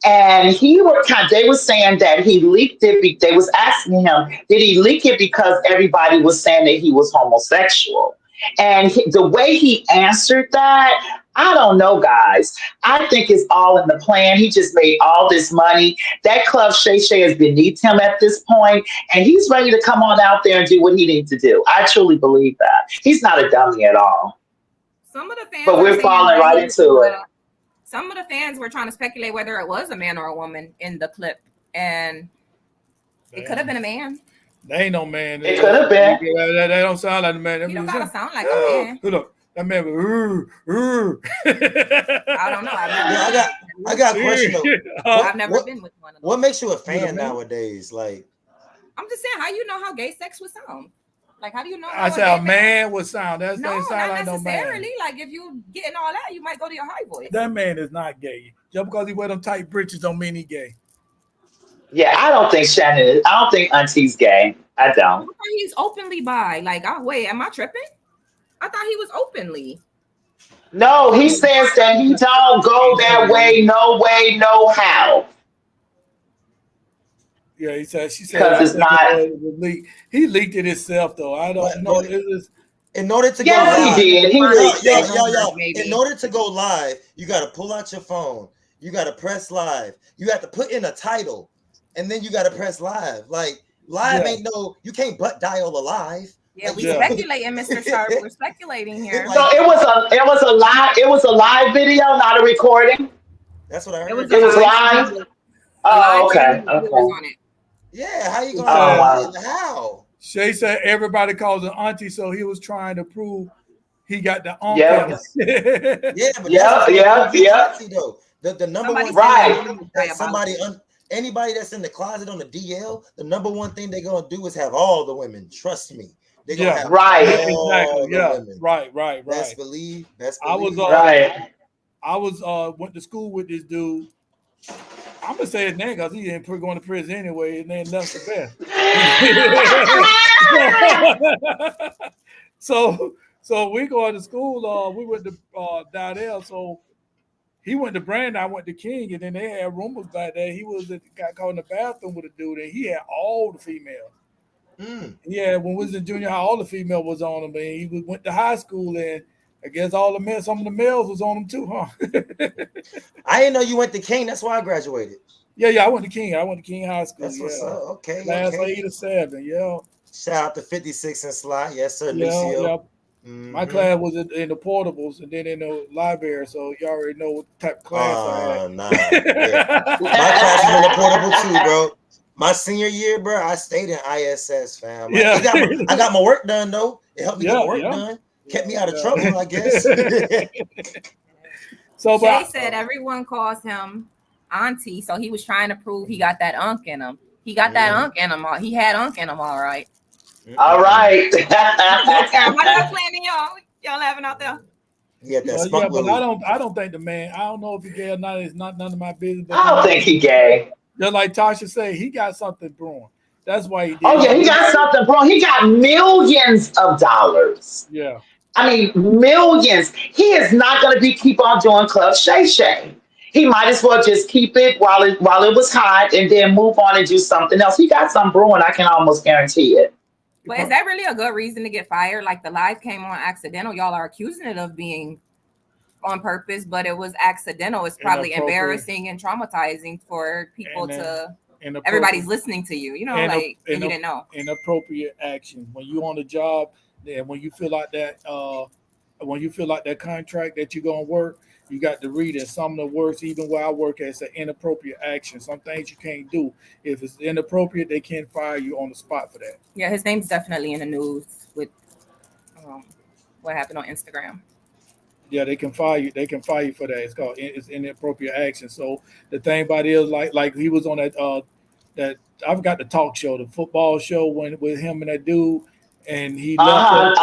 And they were saying that he leaked it. They was asking him, did he leak it because everybody was saying that he was homosexual? And the way he answered that, I don't know, guys. I think it's all in the plan. He just made all this money. That club Shay Shay is beneath him at this point, and he's ready to come on out there and do what he needs to do. I truly believe that. He's not a dummy at all. Some of the fans, but we're falling right into it. Some of the fans were trying to speculate whether it was a man or a woman in the clip, and it could have been a man. They ain't no man. It could have been. They don't sound like a man. You don't gotta sound like a man. Look, that man was. I don't know. I got a question though. I've never been with one of them. What makes you a fan nowadays? Like, I'm just saying, how you know how gay sex would sound? Like, how do you know? I said a man would sound. That no, doesn't sound not like no man. necessarily. Like, if you getting all that, you might go to your high voice. That man is not gay. Just because he wear them tight breeches don't mean he gay. Yeah, I don't think Shannon is. I don't think Auntie's gay. I don't. I thought he's openly bi. Like, wait, am I tripping? I thought he was openly. No, he says that he don't go that way, no how. Yeah, she said because it's not. He leaked it himself, though. I don't know. In order to go live, he did. Yo. In order to go live, you got to pull out your phone. You got to press live. You have to put in a title, and then you got to press live. Like live ain't no. You can't butt dial a live. Yeah, we speculating, Mr. Sharp. We're speculating here. So it was a live video, not a recording. That's what I heard. It was live. Oh, okay. Yeah, how you gonna how? Shay said everybody calls an auntie, so he was trying to prove he got the uncle. Yeah, but yeah. Though. The number one thing that anybody that's in the closet on the DL, the number one thing they're gonna do is have all the women. Trust me. They're gonna have all the women. Right. Best believe. I was went to school with this dude. I'm gonna say his name because he ain't going to prison anyway. His name left the best. So we going to school. We went to Dowdell. So he went to Brandon. I went to King, and then they had rumors back there. He got caught in the bathroom with a dude, and he had all the females. Yeah, when we was in junior high, all the female was on him. And he went to high school, and I guess some of the males was on him too, huh? I didn't know you went to King. That's why I graduated. Yeah. I went to King. High School. That's what's up. Okay, Class okay. 8 or 7. Yeah. Shout out to 56 and Slot. Yes, sir. Yeah. Lucio. My class was in the portables and then in the library, so you already know what type of class I had. Nah. Yeah. My class was in the portable too, bro. My senior year, bro, I stayed in ISS, fam. Yeah. I got my work done though. It helped me get work done. Kept me out of trouble, I guess. So, Shay said everyone calls him auntie, so he was trying to prove he got that unk in him. He got that unk in him. He had unk in him, all right. All right. What am I playing y'all? Y'all laughing out there? Yeah, but I don't think the man. I don't know if he gay or not. It's not none of my business. But I don't think he gay. Just like Tasha said, he got something brewing. That's why he did. Oh yeah, he got something brewing. He got millions of dollars. Yeah. I mean, millions. He is not going to keep on doing Club Shay Shay. He might as well just keep it while it was hot and then move on and do something else. He got some brewing. I can almost guarantee it. But is that really a good reason to get fired? Like the live came on accidental. Y'all are accusing it of being on purpose, but it was accidental. It's probably embarrassing and traumatizing for people everybody's listening to you. You know, and you didn't know. Inappropriate action when you on the job, and when you feel like that, contract that you're gonna work, you got to read it. Some of the words, even where I work at, it's an inappropriate action. Some things you can't do. If it's inappropriate, they can't fire you on the spot for that. Yeah, his name's definitely in the news with what happened on Instagram. Yeah, they can fire you. They can fire you for that. It's inappropriate action. So the thing about it is, like he was on that I forgot the talk show, the football show with him and that dude, and he left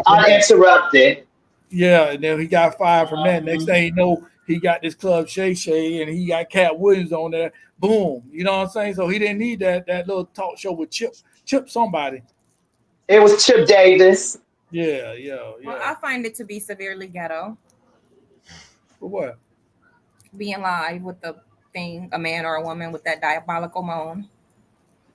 uninterrupted. Yeah, and then he got fired from that. Next thing you know, he got this Club Shay Shay, and he got Cat Williams on there. Boom, you know what I'm saying? So he didn't need that little talk show with Chip somebody. It was Chip Davis. Yeah. Well, I find it to be severely ghetto. For what? Being live with a man or a woman with that diabolical moan.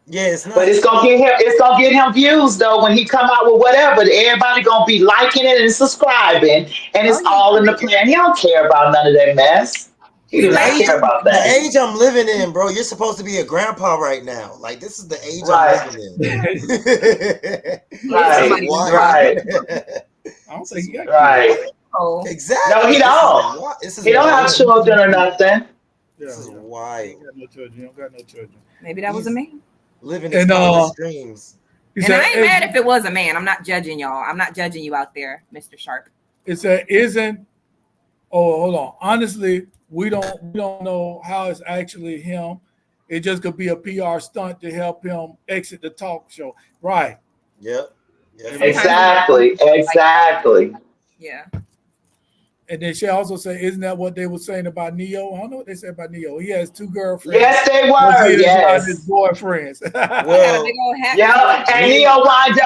Yeah, it's not. But it's gonna get him views though when he come out with whatever. Everybody gonna be liking it and subscribing, and it's all in the plan. He don't care about none of that mess. He does not care about that. The age I'm living in, bro. You're supposed to be a grandpa right now. Like this is the age I'm living in. Right. I don't think he got right. Oh. Exactly. No, he don't. He don't have children or nothing. This is wild. He don't got no children. Maybe that was a man. Living his dreams. And I ain't mad if it was a man. I'm not judging y'all. I'm not judging you out there, Mr. Sharp. Hold on. Honestly, we don't know how it's actually him. It just could be a PR stunt to help him exit the talk show. Right. Yep. Exactly. Yeah. And then she also said, isn't that what they were saying about Neo? I don't know what they said about Neo. He has 2 girlfriends. Yes, they were. Yes. His boyfriends. Well, and Neo wound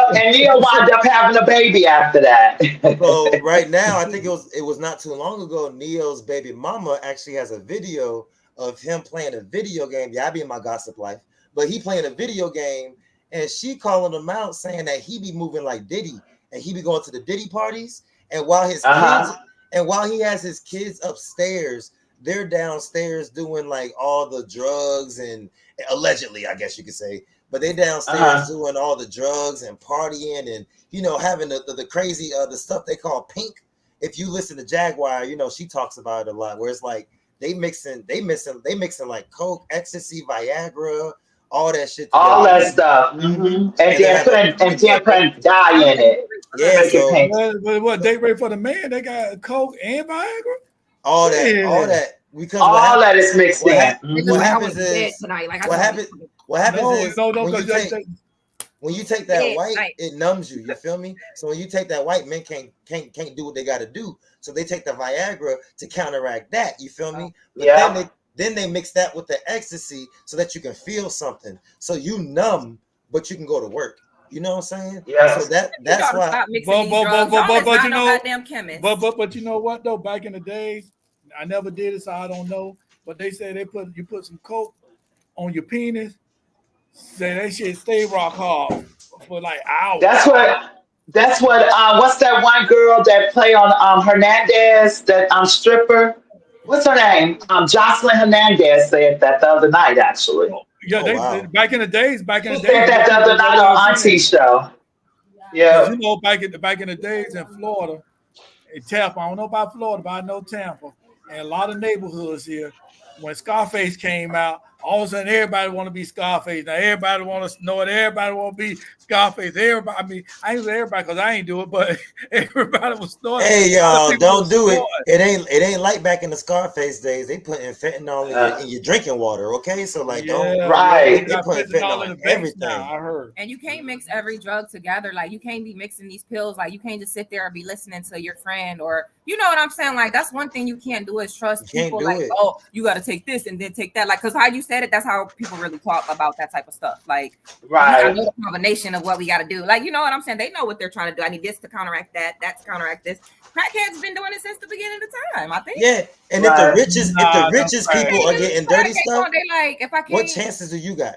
up having a baby after that. So right now, I think it was not too long ago, Neo's baby mama actually has a video of him playing a video game. Yeah, I be in my gossip life. But he playing a video game, and she calling him out saying that he be moving like Diddy, and he be going to the Diddy parties. And while his kids... And while he has his kids upstairs, they're downstairs doing like all the drugs and allegedly, I guess you could say, but they downstairs doing all the drugs and partying and, having the crazy, the stuff they call pink. If you listen to Jaguar, she talks about it a lot, where it's like they mixing like coke, ecstasy, Viagra, all that shit. All that stuff. Mm-hmm. And then putting dye in it. Yeah, so what date rate for the man? They got coke and Viagra. All that because all that is mixed in. What happens is when you take that white, it numbs you. You feel me? So when you take that white, men can't do what they got to do. So they take the Viagra to counteract that. You feel me? But then they mix that with the ecstasy so that you can feel something. So you numb, but you can go to work. You know what I'm saying? Yeah. So that's why. But you know what though? Back in the days, I never did it, so I don't know. But they say you put some coke on your penis. Say that shit stay rock hard for like hours. That's what. What's that one girl that play on Hernandez? That stripper. What's her name? Jocelyn Hernandez said that the other night, actually. Yeah, Oh wow. back in the days, She said that the other night on Auntie's show. because Yeah. you know back in the days in Florida, in Tampa, I don't know about Florida, but I know Tampa, and a lot of neighborhoods here. When Scarface came out, all of a sudden everybody want to be Scarface. Now everybody want to know it. Everybody want to be Scarface. Everybody, I mean, I ain't say everybody because I ain't do it, but everybody was snorting. Hey A lot of y'all, people don't was do it. snorting. It ain't like back in the Scarface days. They putting fentanyl Uh, in your drinking water. Okay, so like don't Yeah, right. they they got putting fentanyl fentanyl in in the vapes now. everything. I heard. And you can't mix every drug together. Like you can't be mixing these pills. Like you can't just sit there and be listening to your friend or you know what I'm saying. Like that's one thing you can't do is You trust can't people. do Like it. oh, you got to take this and then take that. Like because how you said it, that's how people really talk about that type of stuff. Like I Right. know the combination of what we got to do. Like you know what I'm saying. They know what they're trying to do. I need this to counteract that. That to counteract this. Crackheads been doing it since the beginning of time. I think. Yeah, and Right. if the Nah, no richest crack. people are getting dirty Crackheads stuff, on they like if I what can't. chances do you got?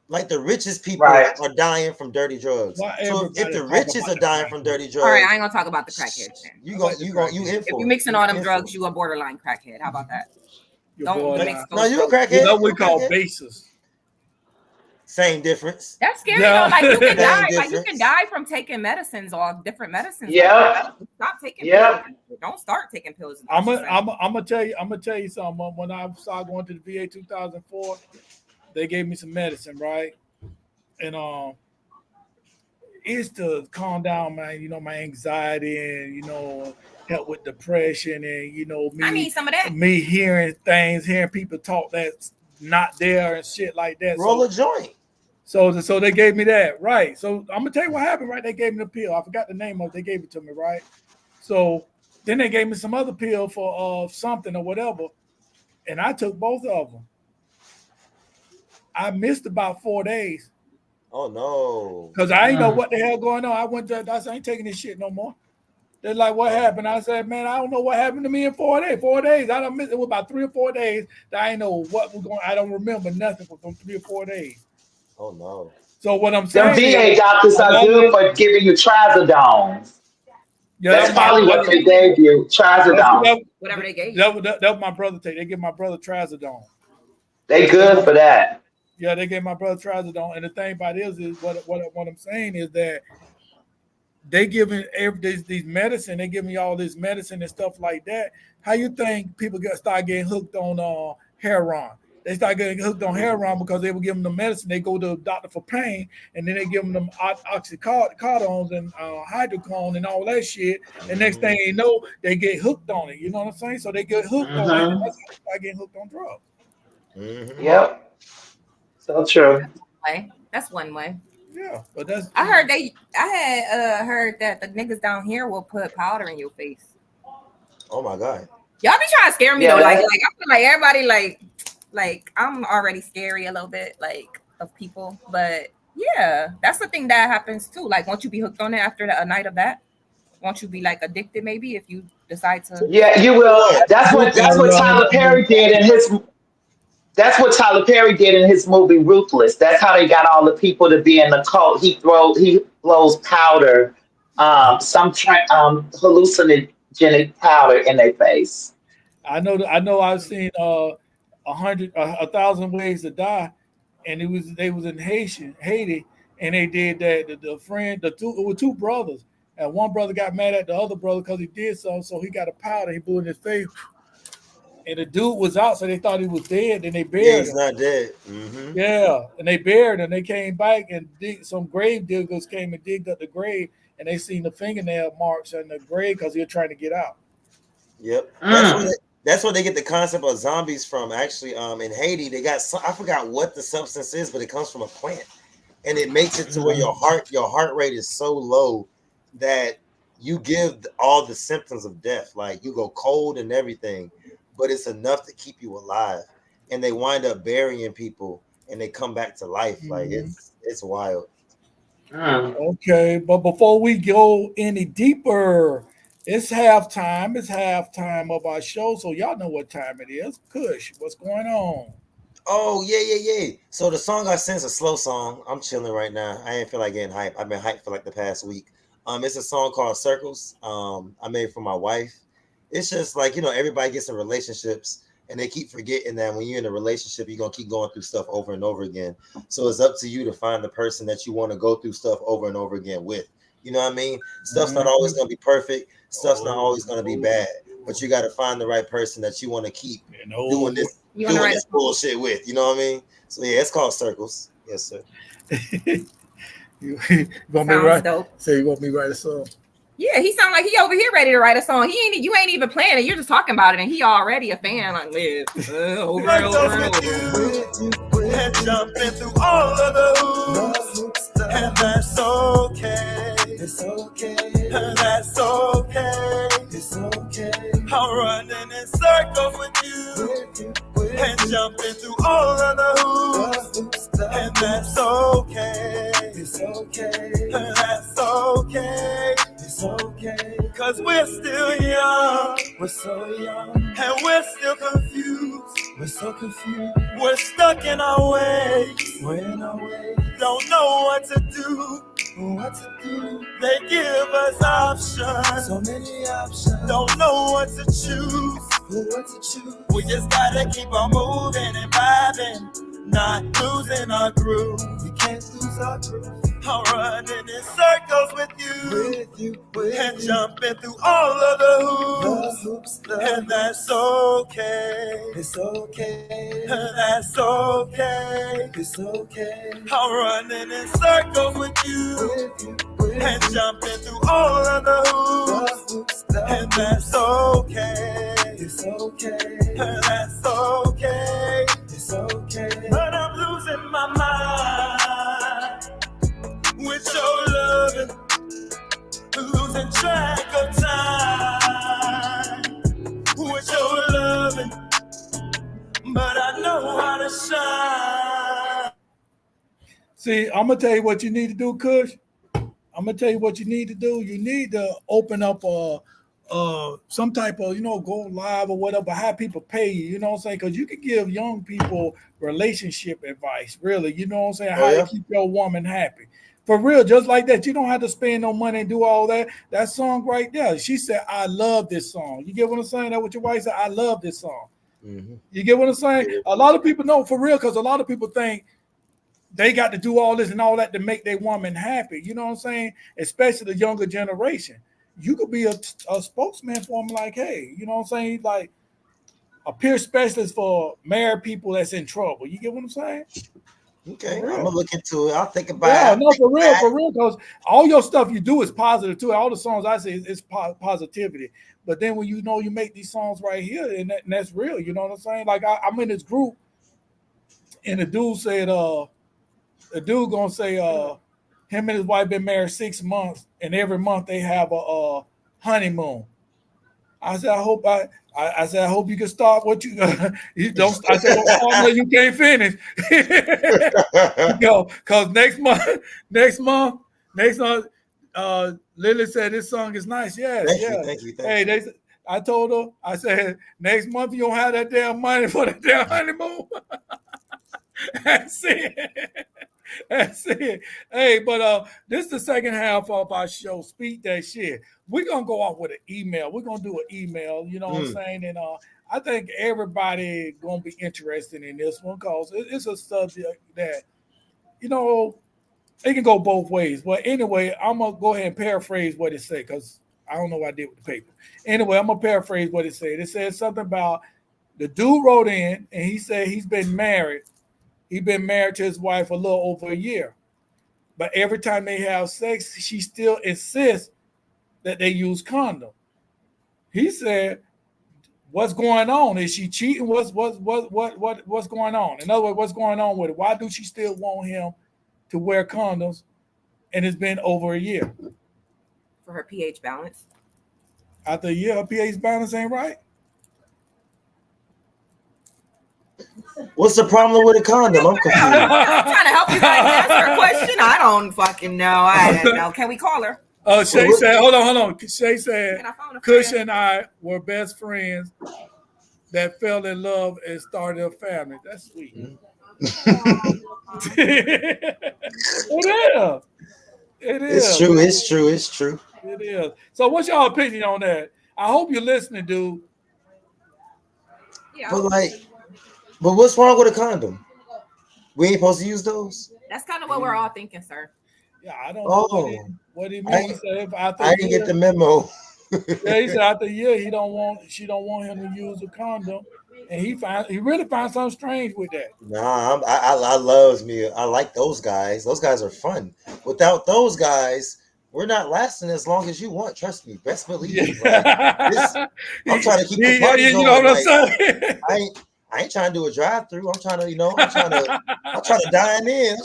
Like the richest people Right. are dying from dirty drugs. Why So if everybody the talk richest about are the dying from crackhead? dirty All right, I drugs, ain't gonna talk about the crackheads then. How about the you crackhead? in If you for it. mixing You all them in for drugs, it. you a borderline crackhead. How about that? Your Don't boy, mix No, those you a drugs. you know crackhead. You we a call crackhead. bases. Same difference. That's scary though. Yeah. Like you can Same die. Like you can difference. die from taking medicines or different medicines like that. Yep. Stop taking pills. Yep. Don't start taking pills. I I'm should gonna say. I'm gonna tell you something. When I started going to the VA 2004, they gave me some medicine, right? And it's to calm down my my anxiety and help with depression and I need some of that. me hearing people talk that's not there and shit like that. Roll So a joint. so they gave me that, right? So I'm gonna tell you what happened, right? They gave me the pill. I forgot the name of it. They gave it to me, right? So then they gave me some other pill for something or whatever, and I took both of them. I missed about 4 days Oh no. because I ain't know Mm. what the hell going on. I said, I ain't taking this shit no more. They're like, what Oh, happened? I said, man, I don't know what happened to me in 4 days. 4 days. I don't miss it was about 3 or 4 days that I ain't know what was going. I don't remember nothing for them 3 or 4 days. oh no. So what I'm Them saying is, VA doctors are along good with for giving you trazodone. yeah, That's probably what they Whatever gave you, trazodone. they gave you. that was my brother take. They give my brother trazodone. They They gave good for that. Yeah, they gave my brother trazodone. And the thing about it is what I'm saying is that they giving these medicine, they giving you all this medicine and stuff like that. How you think people start getting hooked on heroin? They start getting hooked on heroin because they were giving them medicine. They go to the doctor for pain, and then they give them oxycodones and hydrocone and all that shit. And next Hmm. thing you know, they get hooked on it. You know what I'm saying? So they get hooked on it, and Hmm. that's how they start getting hooked on drugs. Hmm. Yep. So true. Way. That's one way. Yeah, but that's I heard they. I had heard that the niggas down here will put powder in your face. Oh my god. Y'all be trying to scare me Yeah, though. Like that, I feel like everybody like I'm already scary a little bit like of people, but yeah, that's the thing that happens too. Like, won't you be hooked on it after a night of that? Won't you be like addicted maybe if you decide to? yeah, you For will. what? That's what Tyler Perry did in his that's what Tyler Perry did in his movie Ruthless. That's how they got all the people to be in the cult. He blows powder, hallucinogenic powder in their face. I know I've seen 1,000 ways to die, and they was in Haiti, and they did that. It were two brothers, and one brother got mad at the other brother because he did something, so he got a powder he blew in his face, and the dude was out, so they thought he was dead, and they Yeah, buried he's him. not dead. Hmm. Yeah, and they buried him. They came back and some grave diggers came and digged up the grave, and they seen the fingernail marks in the grave because he was trying to get out. Yep. Mm. That's where they get the concept of zombies from. Actually, in Haiti, they got I forgot what the substance is, but it comes from a plant, and it makes it to where Mm. your heart rate is so low that you give all the symptoms of death. Like you go cold and everything, but it's enough to keep you alive. And they wind up burying people, and they come back to life. Like Mhm. it's wild. Mm. Okay, but before we go any deeper, it's halftime. It's halftime of our show, so y'all know what time it is. Kush, what's going on? Oh yeah. So the song I sent is a slow song. I'm chilling right now. I ain't feel like getting hype. I've been hyped for like the past week. It's a song called Circles. I made for my wife, it's just like, you know, everybody gets in relationships and they keep forgetting that when you're in a relationship, you're going to keep going through stuff over and over again. So it's up to you to find the person that you want to go through stuff over and over again with. You know what I mean? Stuff's not always going to be perfect. Stuff's not always going to be bad. But you got to find the right person that you want to keep doing this bullshit with. You know what I mean? So yeah, it's called circles. Yes, sir. You want me to write? Say you want me to write a song? Yeah, he sound like he over here ready to write a song. You ain't even playing it. You're just talking about it, and he already a fan. Like, over and over and over. And jumping through all of the hoops, and that's okay. It's okay. That's okay. It's okay. I'm running in circles with you, and jumping through all of the hoops, and that's okay. It's okay. That's okay. It's okay. 'Cause we're still young. We're so young. And we're still confused. We're so confused. We're stuck in our ways. We're in our ways. Don't know what to do. What to do? They give us options. So many options. Don't know what to choose. What to choose? We just gotta keep on moving and vibing. Not losing our groove. We can't lose our groove. I'm running in circles with you, and jumping through all of the hoops, and that's okay. It's okay. That's okay. It's okay. I'm running in circles with you, and jumping through all of the hoops, and that's okay. It's okay. That's okay. It's okay. But I'm losing my mind with your loving, losing track of time with your loving, but I know how to shine. See, I'm gonna tell you what you need to do, Kush. I'm gonna tell you what you need to do. You need to open up some type of, go live or whatever, have people pay you, you know what I'm saying? Because you can give young people relationship advice, really, you know what I'm saying? How to keep your woman happy. For real, just like that. You don't have to spend no money and do all that. That song right there, she said, I love this song. You get what I'm saying? That what your wife said, I love this song. Mm-hmm. You get what I'm saying? A lot of people know, for real, because a lot of people think they got to do all this and all that to make their woman happy. You know what I'm saying? Especially the younger generation. You could be a spokesman for them, like, hey, you know what I'm saying? Like a peer specialist for married people that's in trouble. You get what I'm saying? Okay, I'm gonna look into it. I'll think about it. No, for real, because all your stuff you do is positive too. All the songs I say is positivity. But then when you make these songs right here, and that's real, you know what I'm saying? Like I'm in this group, and the dude said, the dude gonna say, him and his wife been married 6 months, and every month they have a honeymoon. I said, I said, I hope you can start what you don't. I said, don't start until you can't finish. Because next month, Lily said this song is nice. Yeah, Thank you. Hey, I told her, I said, next month you don't have that damn money for the damn honeymoon. That's it. That's it. Hey, but this is the second half of our show, Speak That Shit. We're going to go off with an email. We're going to do an email, you know what I'm saying? And I think everybody going to be interested in this one because it's a subject that, it can go both ways. But anyway, I'm going to go ahead and paraphrase what it said because I don't know what I did with the paper. Anyway, I'm going to paraphrase what it said. It said something about the dude wrote in and he said he's been married. He's been married to his wife a little over a year. But every time they have sex, she still insists that they use condom. He said, what's going on? Is she cheating? What's going on? In other words, what's going on with it? Why do she still want him to wear condoms? And it's been over a year. For her pH balance. After a year, her pH balance ain't right. What's the problem with a condom? I'm confused. I'm trying to help you guys answer a question. I don't fucking know. I don't know. Can we call her? Shay said, hold on. Shay said, Kush and I were best friends that fell in love and started a family. That's sweet. It is. It's true. It is. So what's your opinion on that? I hope you're listening, dude. Yeah, But but what's wrong with a condom? We ain't supposed to use those. that's kind of what we're all thinking, sir. Yeah, I don't know Oh, what he I means. He said if after I a didn't get the year, memo. yeah, he said after a year she don't want him to use a condom, and he really found something strange with that. Nah, I loves me. I like those guys. Those guys are fun. Without those guys, we're not lasting as long as you want. Trust me. Best believe. Like this, Yeah, I'm trying to keep the party you know going. what I'm Like saying? I ain't trying to do a drive through. I'm trying to, I'm trying to dine in.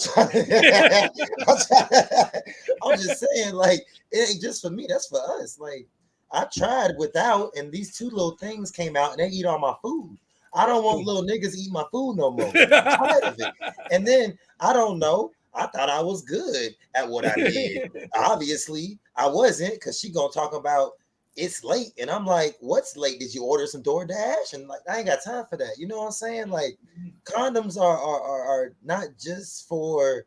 I'm just saying, like, it ain't just for me. That's for us. Like, I tried without, and these two little things came out, and they eat all my food. I don't want little niggas eat my food no more. I'm tired of it. And then I don't know. I thought I was good at what I did. Obviously, I wasn't, because she gonna talk about it's late, and I'm like, what's late? Did you order some DoorDash? And like, I ain't got time for that. You know what I'm saying? Like, condoms are not just for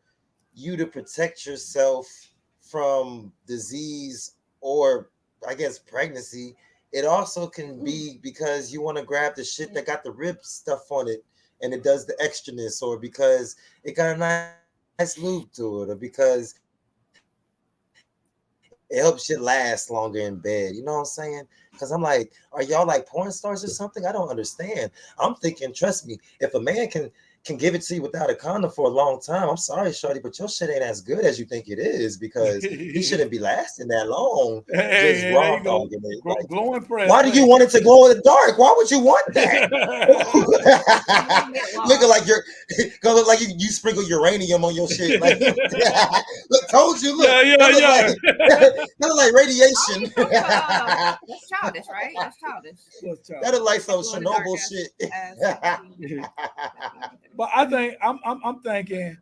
you to protect yourself from disease or, I guess, pregnancy. It also can be because you want to grab the shit that got the rib stuff on it and it does the extraness, or because it got a nice lube to it, or because it helps you last longer in bed. You know what I'm saying? Because I'm like, are y'all like porn stars or something? I don't understand. I'm thinking, trust me, if a man can give it to you without a condom for a long time, I'm sorry, shorty, but your shit ain't as good as you think it is, because he shouldn't be lasting that long. Just Hey, there raw you go. dogging it. Like, Glowing press. why do you want it to glow in the dark? Why would you want that? Looking like you're gonna look like you sprinkle uranium on your shit. Like, look, told you, look, Yeah. that look like radiation. That's childish, right? That's childish. That look like some Chernobyl shit. But I think I'm thinking,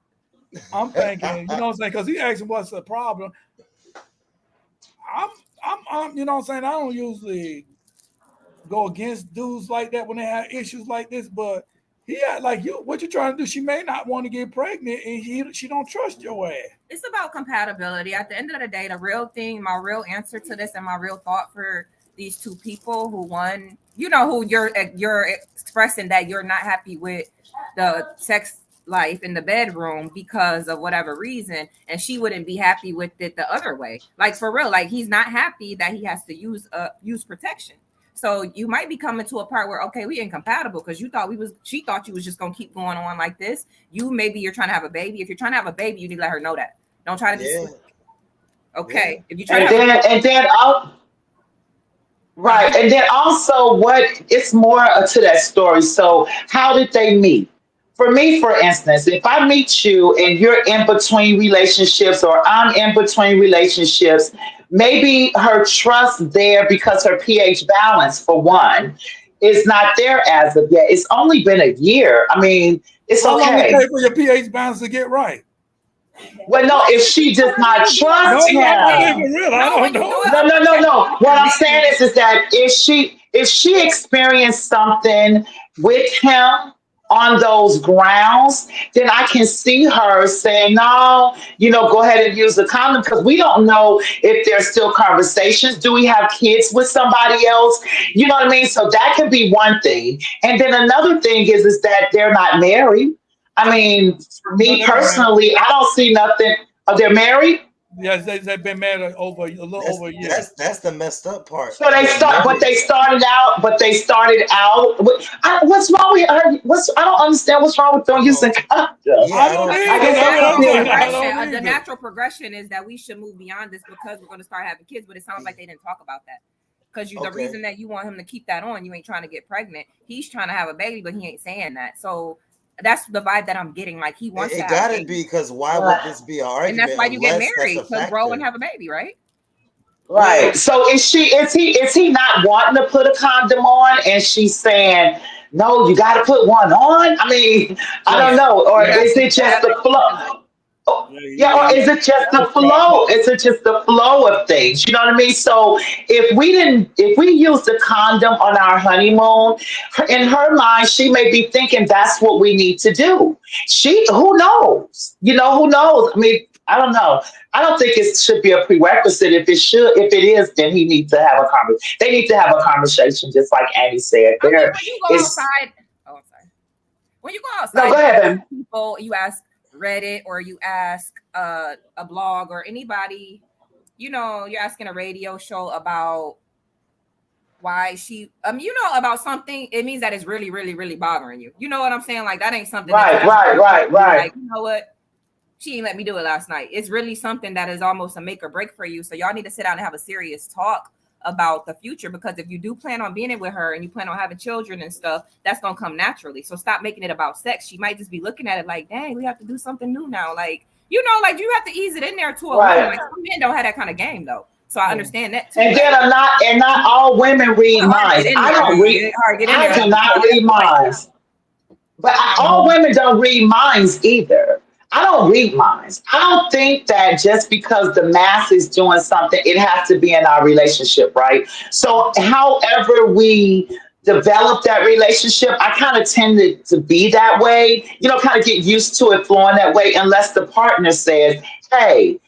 you know what I'm saying? Because he asked him what's the problem. I'm you know what I'm saying? I don't usually go against dudes like that when they have issues like this, but he had like you. What you trying to do? She may not want to get pregnant, and she don't trust your ass. It's about compatibility. At the end of the day, the real thing, my real answer to this, and my real thought for these two people who who you're expressing that you're not happy with the sex life in the bedroom because of whatever reason, and she wouldn't be happy with it the other way. Like, for real, like, he's not happy that he has to use protection. So you might be coming to a part where, okay, we incompatible because she thought you was just gonna keep going on like this. Maybe you're trying to have a baby. If you're trying to have a baby, you need to let her know that. Don't try to be slick. Okay. Yeah. If you try right. And then also it's more to that story. So how did they meet? For me, for instance, if I meet you and you're in between relationships or I'm in between relationships, maybe her trust there, because her pH balance, for one, is not there as of yet. It's only been a year. I mean, it's How long okay. it take for your pH balance to get right? Well, no, if she does not trust him. I'm for real. I don't know. No. What I'm saying is that if she experienced something with him on those grounds, then I can see her saying, no, go ahead and use the condom, because we don't know if there's still conversations. Do we have kids with somebody else? You know what I mean? So that could be one thing. And then another thing is that they're not married. I mean, for me personally, I don't see nothing. Oh, they're married? Yes, they've been married over a year. That's the messed up part. So they started out. What's wrong with her? I don't understand what's wrong with them using condoms. I don't either. The natural progression is that we should move beyond this because we're going to start having kids. But it sounds like they didn't talk about that. Because the reason that you want him to keep that on, you ain't trying to get pregnant. He's trying to have a baby, but he ain't saying that. So that's the vibe that I'm getting. Like, he wants to have gotta be, because why would this be an argument? And that's why you get married, to grow and have a baby, right? Right. So is he not wanting to put a condom on, and she's saying, no, you got to put one on? I mean, I don't know. Or is it just the flow? Yeah, or is it just the flow? Is it just the flow of things? You know what I mean? So if we use the condom on our honeymoon, in her mind, she may be thinking that's what we need to do. Who knows? Who knows? I mean, I don't know. I don't think it should be a prerequisite. If it is, then he needs to have a conversation. They need to have a conversation, just like Annie said. I mean, There when you go is outside, oh, I'm sorry. When you go no. outside, Go ahead, baby. people, you ask Reddit or you ask a blog or anybody, you know, you're asking a radio show about why she, about something, it means that it's really, really, really bothering you. You know what I'm saying? Like, that ain't something Right. like, you know what? She ain't let me do it last night. It's really something that is almost a make or break for you. So y'all need to sit down and have a serious talk about the future, because if you do plan on being with her and you plan on having children and stuff, that's gonna come naturally. So stop making it about sex. She might just be looking at it like, dang, we have to do something new now. Like, you know, like you have to ease it in there to a woman. Like, some men don't have that kind of game though. So I understand that too. And then not all women read minds. I don't read. I do not read minds. But all women don't read minds either. I don't read minds. I don't think that just because the mass is doing something, it has to be in our relationship, right? So however we develop that relationship, I kind of tended to be that way, kind of get used to it flowing that way, unless the partner says, hey,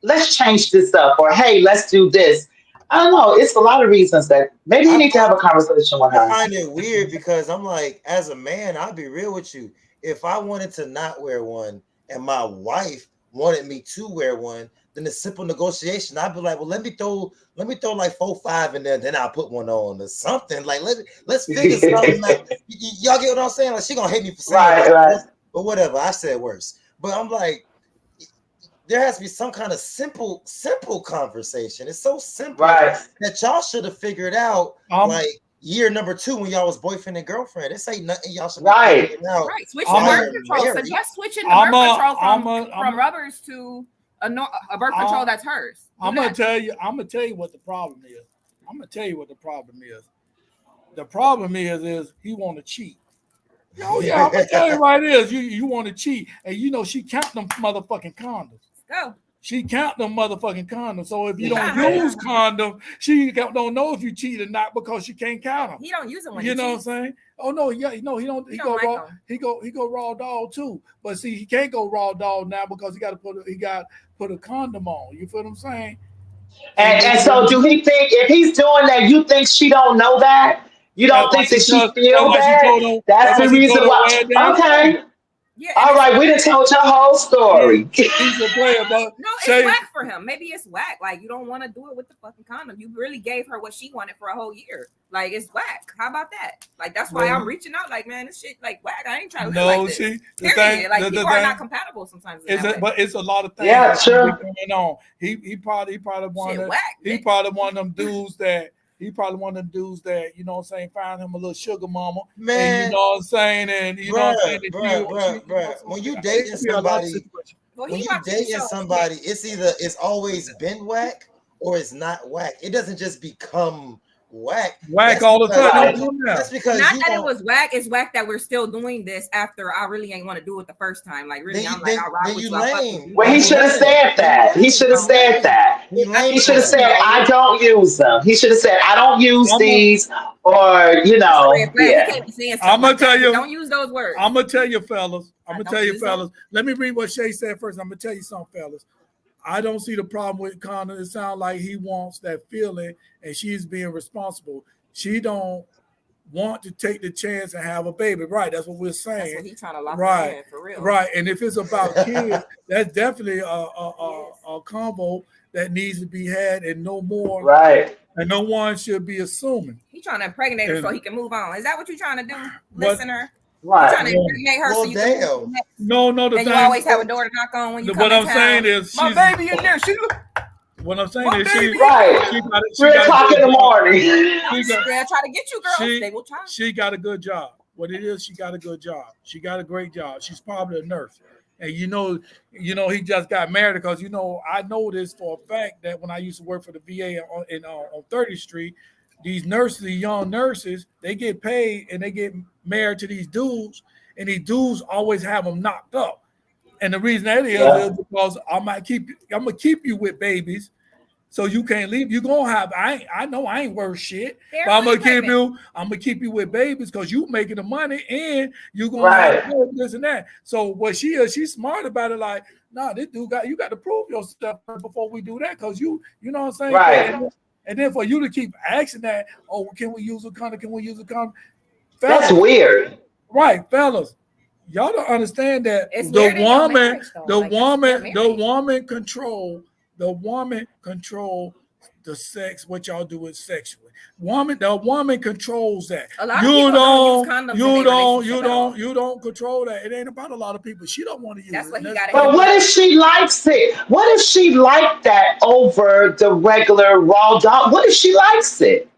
let's change this up, or hey, let's do this. I don't know. It's a lot of reasons that maybe you need to have a conversation with her. I find it weird because I'm like, as a man, I'll be real with you. If I wanted to not wear one and my wife wanted me to wear one, then a simple negotiation, I'd be like, well, let me throw like 4-5 in there, then I'll put one on or something. Like, let's figure something out. Y'all get what I'm saying? Like, she gonna hate me for saying right. But whatever, I said worse. But I'm like, there has to be some kind of simple conversation. It's so simple that y'all should have figured out like year number 2 when y'all was boyfriend and girlfriend. This ain't nothing y'all should be figuring out. Right, switch the birth control. So just switching the birth control from rubbers to a birth control that's hers. I'm gonna tell you what the problem is. The problem is he want to cheat. Oh yeah, I'm gonna tell you right is you want to cheat, and she count them motherfucking condoms. Go. She count them motherfucking condoms. So if you don't use condom, she don't know if you cheat or not because she can't count them. He don't use them when you he know cheats. what I'm saying? Oh no, yeah, no, he don't. He go like raw. He go raw dog too. But see, he can't go raw dog now because he got to put a condom on. You feel what I'm saying? And so, do he think if he's doing that, you think she don't know that? You don't think that she feel that? That's the reason why. Okay. Yeah, all right, we done told your whole story. He's a player, but no, it's whack for him. Maybe it's whack. Like, you don't want to do it with the fucking condom. You really gave her what she wanted for a whole year. Like, it's whack. How about that? Like, that's why I'm reaching out. Like, man, this shit like whack. I ain't trying to live like this. Period. Like, people are not compatible sometimes. But it's a lot of things. Yeah, sure. Going on. He probably one of them dudes that. He probably one of them dudes that, you know what I'm saying, find him a little sugar mama. Man. And you know what I'm saying? And you know what I'm saying? Bruh. When you dating somebody, it's always been whack or it's not whack. It doesn't just become whack. Whack all the time. That's because not that it was whack. It's whack that we're still doing this after I really ain't want to do it the first time. Like, really, I'm like, all right, you lame. Well, he should have said that. He should have said that. He should have said, I don't use them. He should have said, I don't use these, or, yeah. I'm going to tell you. Don't use those words. I'm going to tell you, fellas. Let me read what Shay said first. I'm going to tell you something, fellas. I don't see the problem with Connor. It sounds like he wants that feeling and she's being responsible. She don't want to take the chance and have a baby. Right. That's what we're saying. That's what he's trying to lock in for real. Right. And if it's about kids, that's definitely a combo that needs to be had and no more. Right. And no one should be assuming. He's trying to impregnate her so he can move on. Is that what you're trying to do, listener? Right. You're trying to impregnate her so you can move next. No. And you always have a door to knock on when you come in town. What I'm saying is, my baby in there. What I'm saying is, she 3 o'clock in the morning. They'll try to get you, girls. They will try. She got a good job. What it is, she got a good job. She got a great job. She's probably a nurse. And he just got married because I know this for a fact that when I used to work for the VA on 30th Street, these nurses, these young nurses, they get paid and they get married to these dudes, and these dudes always have them knocked up. And the reason that is because I'm gonna keep you with babies. So you can't leave. You gonna have. I know I ain't worth shit. They're But I'm gonna keep pregnant. you. I'm gonna keep you with babies because you making the money and you gonna have this and that. So what she is, she's smart about it. Like, nah, this dude you got to prove yourself before we do that. Cause you know what I'm saying. Right. And then for you to keep asking that, oh, can we use a condom? Can we use a condom? That's weird. Right, fellas. Y'all don't understand that It's weird in your marriage, though. the Like, woman control the sex, what y'all do is sexually. The woman controls that. A lot of people don't use condoms in their relationship. You don't control that. It ain't about a lot of people. She don't want to use That's it. what he got. But what if she likes it? What if she liked that over the regular raw dog? What if she likes it?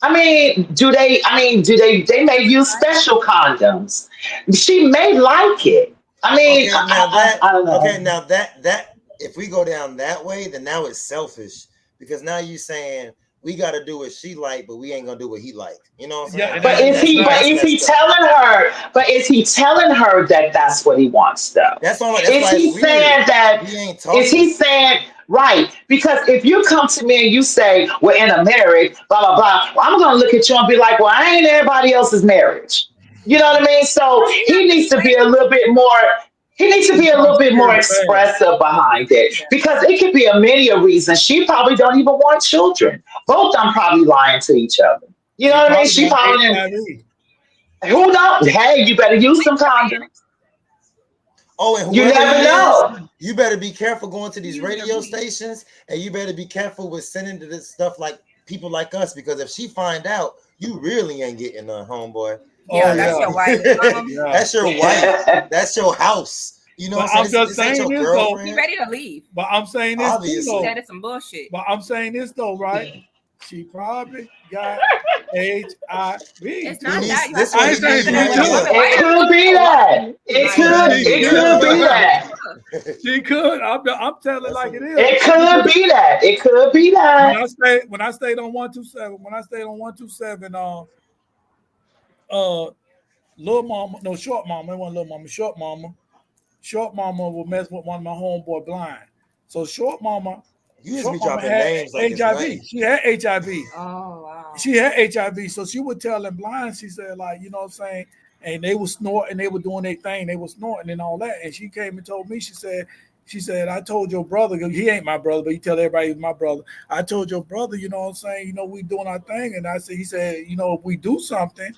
I mean, they may use special condoms. She may like it. I mean, I don't know. Okay, now that if we go down that way, then now it's selfish because now you saying we got to do what she like, but we ain't gonna do what he like. You know what I'm saying? Yeah, But is he telling her? But is he telling her that that's what he wants, though? That's all. Is he saying that? Is he saying? Right, because if you come to me and you say we're in a marriage, blah blah blah, well, I'm gonna look at you and be like, well, I ain't everybody else's marriage. You know what I mean? So he needs to be a little bit more. He needs to be a little bit more expressive behind it because it could be a many a reason. She probably don't even want children. Both of them probably lying to each other. You know what I mean? She probably. Who knows? Hey, you better use some condoms. Oh, and you never know. You better be careful going to these radio stations, and you better be careful with sending to this stuff like people like us, because if she find out, you really ain't getting a homeboy. Yeah, that's your wife. That's your wife. That's your house. You know, I'm just saying this though. He ready to leave. But I'm saying this obviously. That is some bullshit. But I'm saying this though, right? She probably got HIV. It's not that. It could be that. It could be that. She could. I'm telling like it is. It could be that. It could be that. When I stayed on 127, little mama, no, short mama, it wasn't little mama, short mama would mess with one of my homeboy blind. So short mama. You used to be dropping names like HIV. She had HIV. Oh, wow. She had HIV. So she would tell them blind, she said, like, you know what I'm saying? And they were snorting, they were doing their thing, they were snorting and all that. And she came and told me, she said, I told your brother, he ain't my brother, but he tell everybody he's my brother. I told your brother, you know what I'm saying? You know, we doing our thing. And he said, you know, if we do something,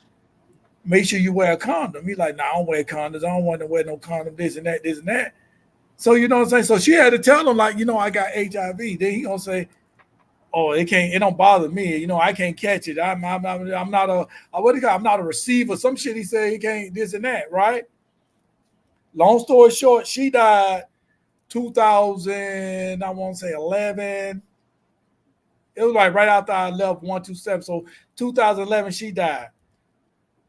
make sure you wear a condom. He's like, nah, I don't wear condoms. I don't want to wear no condom, this and that. So, you know what I'm saying? So she had to tell him, like, you know, I got HIV. Then he gonna say, oh, it don't bother me. You know, I can't catch it. I'm not I'm not a receiver. Some shit he said he can't, this and that, right? Long story short, she died 2000, I want to say 11. It was like right after I left 127. So 2011, she died.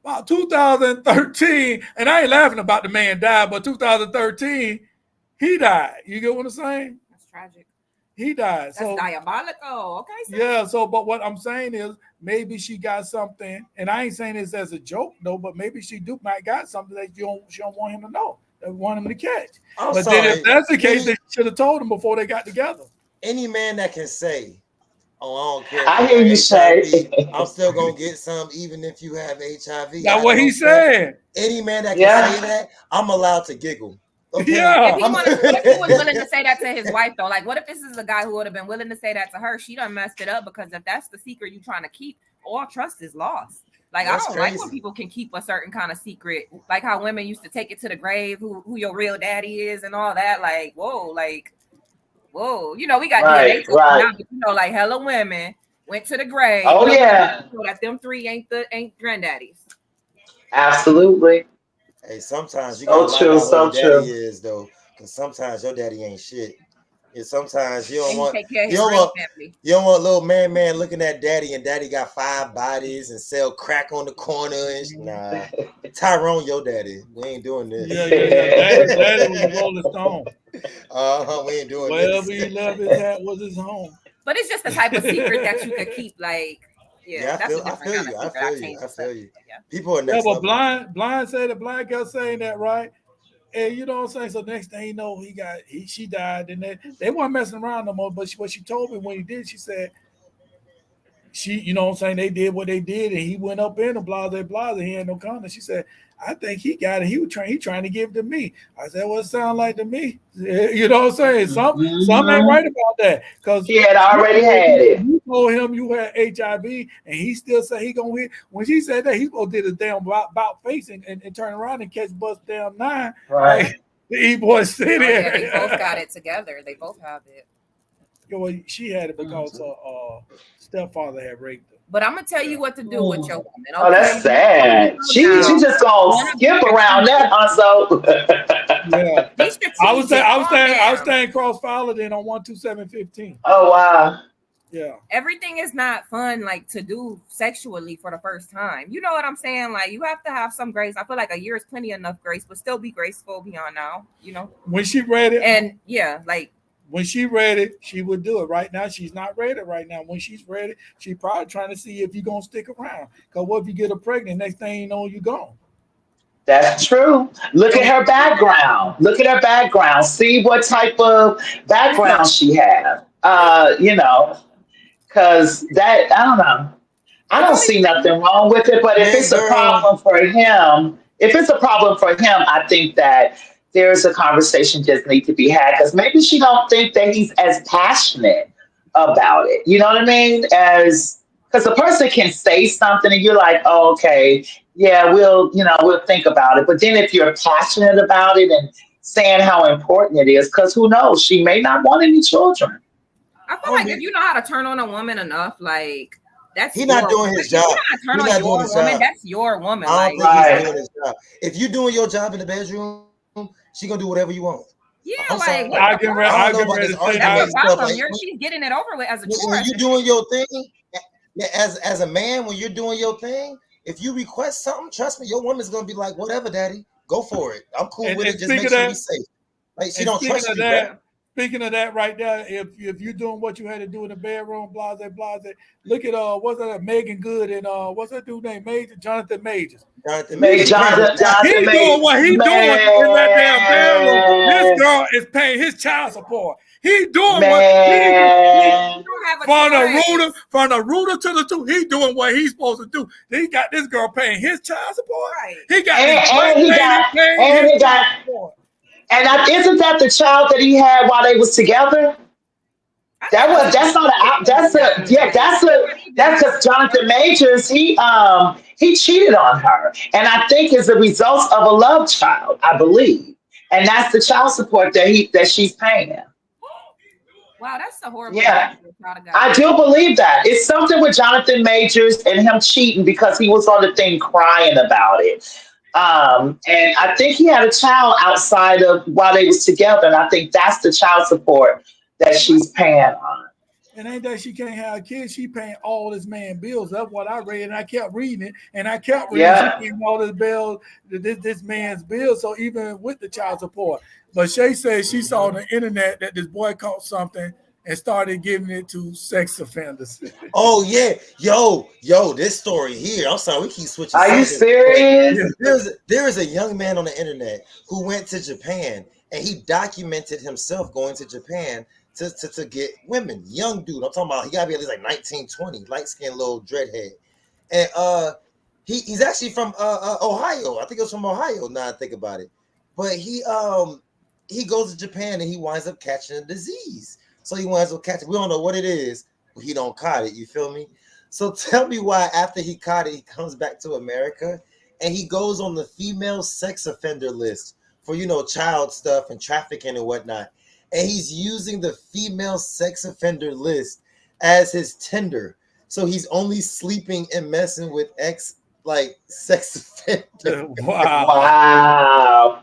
About 2013, and I ain't laughing about the man died, but 2013, he died. You get what I'm saying? That's tragic. He died. That's diabolical. Okay. So. Yeah. So, but what I'm saying is, maybe she got something, and I ain't saying this as a joke though, but maybe she might got something that she don't want him to know, that want him to catch. Then if that's the case, they should have told him before they got together. Any man that can say, "Oh, I don't care," I hear you say, I'm still gonna get some, even if you have HIV. That's what he said. Any man that can say that, I'm allowed to giggle. Okay. Yeah. If he was willing to say that to his wife, though, like, what if this is a guy who would have been willing to say that to her? She done messed it up, because if that's the secret you're trying to keep, all trust is lost. Like, that's I don't crazy. Like when people can keep a certain kind of secret, like how women used to take it to the grave, who your real daddy is and all that. Like, whoa, you know, we got DNA now, but you know, like hella women went to the grave. Oh yeah, so that them three ain't granddaddies. Absolutely. Hey, sometimes you gotta learn who your daddy is though, because sometimes your daddy ain't shit. And sometimes you don't want little man looking at daddy, and daddy got 5 bodies and sell crack on the corner and nah. Tyrone, your daddy. We ain't doing this. Yeah. Daddy was a Rolling Stone. We ain't doing Wherever this. he left his hat was his home. But it's just the type of secret that you could keep, like. Yeah, I feel you. People are next level. Blind said the black girl saying that, right? And you know what I'm saying? So next thing you know, she died, and they weren't messing around no more. But what she told me when he did, she said you know what I'm saying, they did what they did, and he went up in the blah, he had no comment. She said, I think he got it. He trying to give it to me. I said, well, it sound like to me. You know what I'm saying? Some ain't right about that. Because he had already had it. You told him you had HIV, and he still said he gonna hit. When she said that, he supposed to did a damn about face and turn around and catch bus damn 9. Right. Like, the E-boy sit there. Yeah, they both got it together. They both have it. Yeah, well, she had it because her stepfather had raped her. But I'm gonna tell you what to do with your woman. Okay? Oh, that's sad. She just gonna skip around that, Alonzo. Yeah, I was staying cross followed in on 12715. Oh wow. Yeah. Everything is not fun, like to do sexually for the first time. You know what I'm saying? Like you have to have some grace. I feel like a year is plenty enough grace, but still be graceful beyond now. You know. When she read it, and yeah, like. When she read it, she would do it. Right now, she's not ready right now. When she's ready, she probably trying to see if you're going to stick around. Because what if you get her pregnant? Next thing you know, you're gone. That's true. Look at her background. See what type of background she has. You know, because that, I don't know. I don't see nothing wrong with it. But if it's a problem for him, I think that there's a conversation just need to be had, because maybe she don't think that he's as passionate about it. You know what I mean? Because a person can say something and you're like, oh, okay, yeah, we'll think about it. But then if you're passionate about it and saying how important it is, because who knows, she may not want any children. I feel like if you know how to turn on a woman enough, like that's he's not doing his job. Turn on your woman. That's your woman. I don't think he's doing his job. If you're doing your job in the bedroom, she gonna do whatever you want. Yeah, like I get ready to say that's a problem. She's getting it over with as a chore. When you're doing your thing, as a man, when you're doing your thing, if you request something, trust me, your woman's gonna be like, whatever, daddy, go for it. I'm cool with it. Just make sure he's safe. Like she don't trust you, bro. Speaking of that right there, if you're doing what you had to do in the bedroom, blase, look at what's that, Megan Good and what's that dude named Jonathan Majors. Jonathan Majors. He's doing what he's doing in that damn bedroom. This girl is paying his child support. He's doing what from the rooter to the two. He's doing what he's supposed to do. He got this girl paying his child support. Right. He got paying his child support. And isn't that the child that he had while they was together? That's because Jonathan Majors, he cheated on her. And I think is the result of a love child, I believe. And that's the child support that she's paying. Wow, that's a horrible. Yeah, I do believe that. It's something with Jonathan Majors and him cheating because he was on the thing crying about it. And I think he had a child outside of while they was together, and I think that's the child support that she's paying on. And ain't that she can't have kids? She paying all this man bills. That's what I read, and I kept reading it, and I kept reading she paying all this bill, this man's bills. So even with the child support, but Shay says she saw on the internet that this boy caught something and started giving it to sex offenders. Oh yeah, yo, this story here. I'm sorry, we keep switching. Are you serious? There is a young man on the internet who went to Japan and he documented himself going to Japan to get women. Young dude, I'm talking about. He gotta be at least like 19, 20, light skinned little dreadhead, and he's actually from Ohio. I think it was from Ohio. Now I think about it, but he goes to Japan and he winds up catching a disease. So he winds up catching. We don't know what it is, but he don't caught it. You feel me? So tell me why after he caught it, he comes back to America and he goes on the female sex offender list for child stuff and trafficking and whatnot. And he's using the female sex offender list as his Tinder. So he's only sleeping and messing with sex offender. Wow.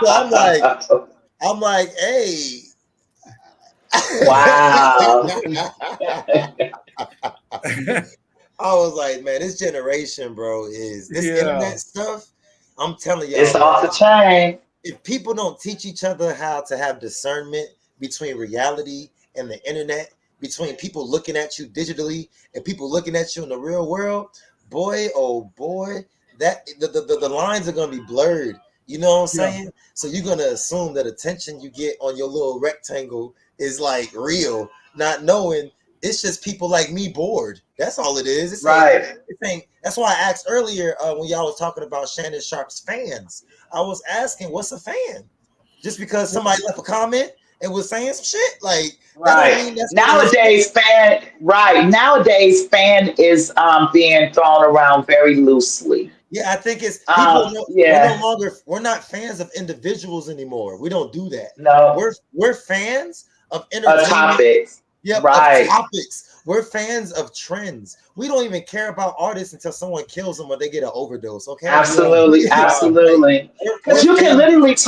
So I'm like, hey. Wow. I was like, man, this generation, bro, is this internet stuff. I'm telling you, it's off the chain. If people don't teach each other how to have discernment between reality and the internet, between people looking at you digitally and people looking at you in the real world, boy, oh boy, that the lines are gonna be blurred. You know what I'm Yeah. saying? So you're gonna assume that attention you get on your little rectangle is like real, not knowing it's just people like me bored. That's all it is. Right. That's why I asked earlier when y'all was talking about Shannon Sharp's fans. I was asking, what's a fan? Just because somebody left a comment and was saying some shit, like that don't mean Right. that's what it is. Nowadays fan is being thrown around very loosely. Yeah, I think it's people. Yeah. We're not fans of individuals anymore. We don't do that. No. We're fans of A entertainment. topic. Yep, Right. of topics. We're fans of trends. We don't even care about artists until someone kills them or they get an overdose. Okay. Absolutely. Absolutely. Because We're fans.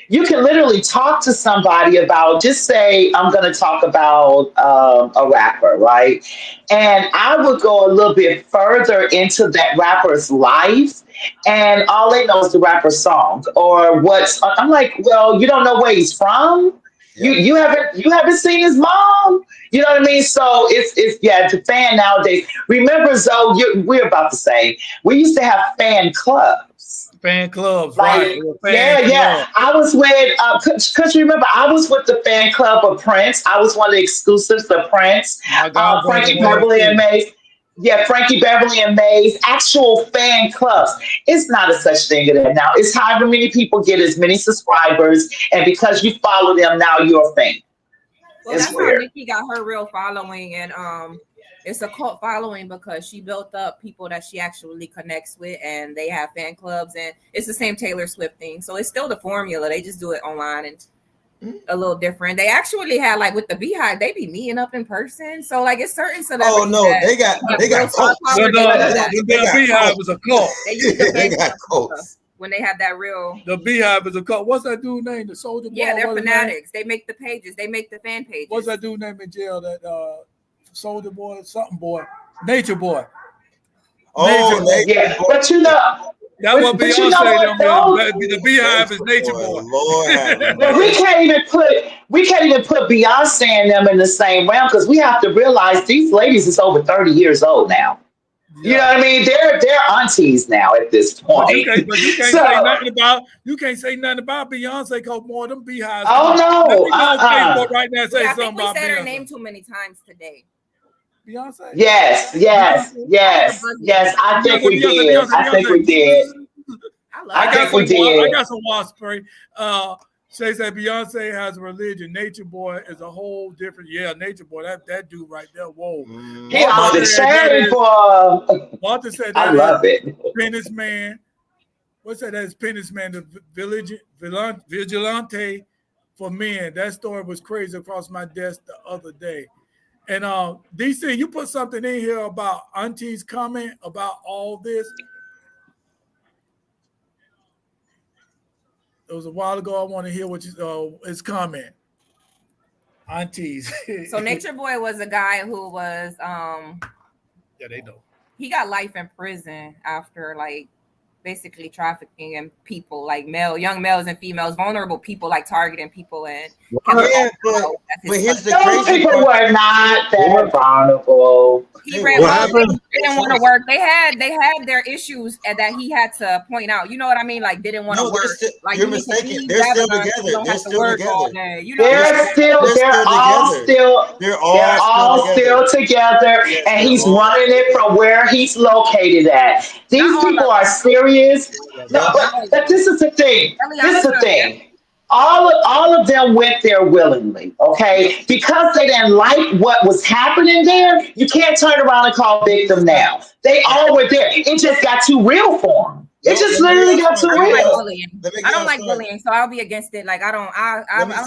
you can literally talk to somebody about, just say I'm going to talk about a rapper, right? And I would go a little bit further into that rapper's life, and all they know is the rapper's song or what's. I'm like, well, you don't know where he's from. You haven't seen his mom. You know what I mean? So it's yeah, the fan nowadays. Remember, Zoe, we're about the same. We used to have fan clubs. Fan clubs, Like, right? Fan yeah. I was with, cause remember, I was with the fan club of Prince. I was one of the exclusives of Prince. My God, Frankie Beverly and Maze. Yeah, Frankie Beverly and Maze, actual fan clubs. It's not a such thing as that now. It's however many people get as many subscribers, and because you follow them, now you're a fan. Well, It's that's weird. how Nikki got her real following, and it's a cult following because she built up people that she actually connects with, and they have fan clubs, and it's the same Taylor Swift thing. So it's still the formula. They just do it online and a little different. They actually had, like, with the Beehive, they be meeting up in person. So, like, it's certain celebrities. Oh no, they got cults. The Beehive is a cult. They got cults. When they have that real. The Beehive is a cult. What's that dude named? The Soldier Boy? Yeah, they're What's his fanatics. They make the pages. They make the fan pages. What's that dude named in jail? That Soldier Boy, something boy, Nature Boy. Oh, yeah, but you know. That what Beyonce you know what, them is. The Beehive is Nature Boy. Lord, but we can't even put Beyonce and them in the same realm, because we have to realize these ladies is over 30 years old now. You know what I mean? They're aunties now at this point. But you can't say nothing about Beyonce because more of them Beehives. Oh no! Let me go on Facebook right now and say I something think we about said Beyonce. her name too many times today. Beyonce? Yes. I think we did. I think we did. I got some wasp spray. Shay said Beyonce has a religion. Nature Boy is a whole different. Yeah, Nature Boy. That dude right there. Whoa. He on the chain, boy. Martha said I love it. Penis Man. What's that? That's Penis Man, the vigilante for men. That story was crazy across my desk the other day. And DC, you put something in here about Auntie's comment about all this. It was a while ago. I want to hear what his comment. Aunties. So Nature Boy was a guy who was yeah, they know. He got life in prison after, like, basically trafficking in people, like young males and females, vulnerable people, like targeting people. And but here's the those crazy people part. were not that vulnerable. He ran well, they didn't want to work. They had their issues that he had to point out. You know what I mean? Like, didn't want to work. Like, you're mistaken. They're still together. They're still together. You know, they're all still together, and he's running it from where he's located at. These people are serious. No, but this is the thing. All of them went there willingly, okay? Because they didn't like what was happening there, you can't turn around and call victim now. They all were there. It just got too real for them. It just literally got too real. I don't like bullying, so I'll be against it. Like, I don't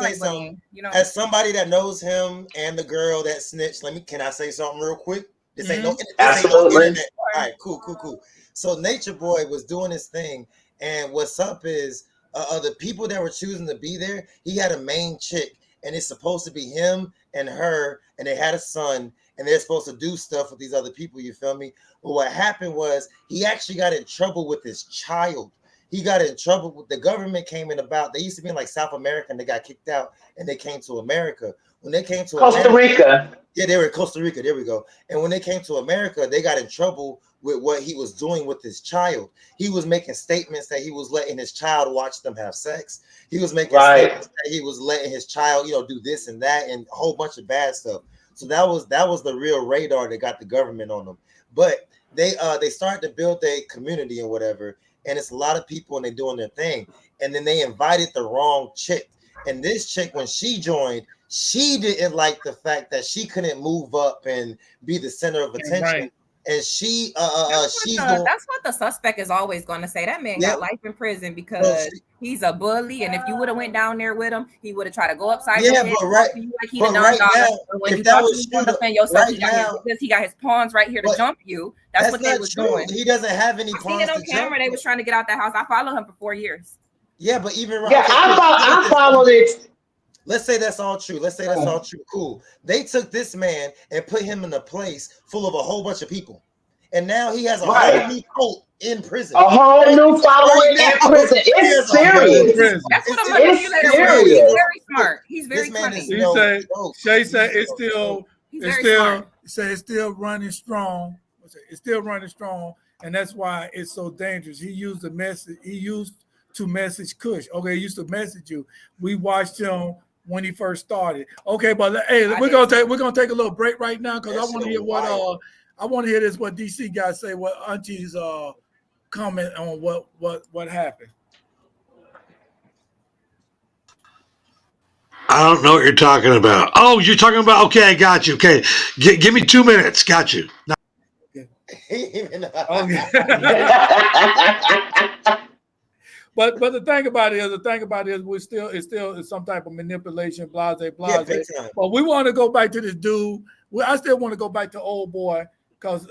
like bullying. You know, as somebody that knows him and the girl that snitched, can I say something real quick? This ain't no internet. All right, cool. So Nature Boy was doing his thing, and what's up is the people that were choosing to be there, he had a main chick, and it's supposed to be him and her, and they had a son, and they're supposed to do stuff with these other people, you feel me? But what happened was he actually got in trouble with his child. he got in trouble with the government. Came in about, they used to be in like South America and they got kicked out and they came to America. When they came to Costa Rica. Yeah, they were in Costa Rica. There we go. And when they came to America, they got in trouble with what he was doing with his child. He was making statements that he was letting his child watch them have sex. He was making statements that he was letting his child, do this and that and a whole bunch of bad stuff. So that was the real radar that got the government on them. But they started to build a community and whatever, and it's a lot of people and they're doing their thing. And then they invited the wrong chick. And this chick, when she joined, she didn't like the fact that she couldn't move up and be the center of attention. Right. And that's what the suspect is always going to say. That man got life in prison because he's a bully, and if you would have went down there with him, he would have tried to go upside your head. When you thought you were defend yourself, because he got his pawns right here to jump you. That's what they was doing. He doesn't have any pawns. I seen it on camera. They was trying to get out the house. I followed him for 4 years. Yeah, but even I followed it. Let's say that's all true. Cool. They took this man and put him in a place full of a whole bunch of people. And now he has a whole new cult in prison. A whole new following in prison. It's serious. That's what I'm looking at you later. He's very smart. He's very funny. Shay said it's still running strong. It's still running strong. And that's why it's so dangerous. He used to message Kush. Okay, he used to message you. We watched him when he first started. Okay, but hey, we're gonna take a little break right now because I want to hear what DC guys say, what Auntie's comment on what happened. I don't know what you're talking about. Oh, you're talking about, okay, I got you. Okay, give me 2 minutes. Got you. Okay. But the thing about it is, it's still some type of manipulation, blase. But we want to go back to this dude. I still want to go back to old boy because,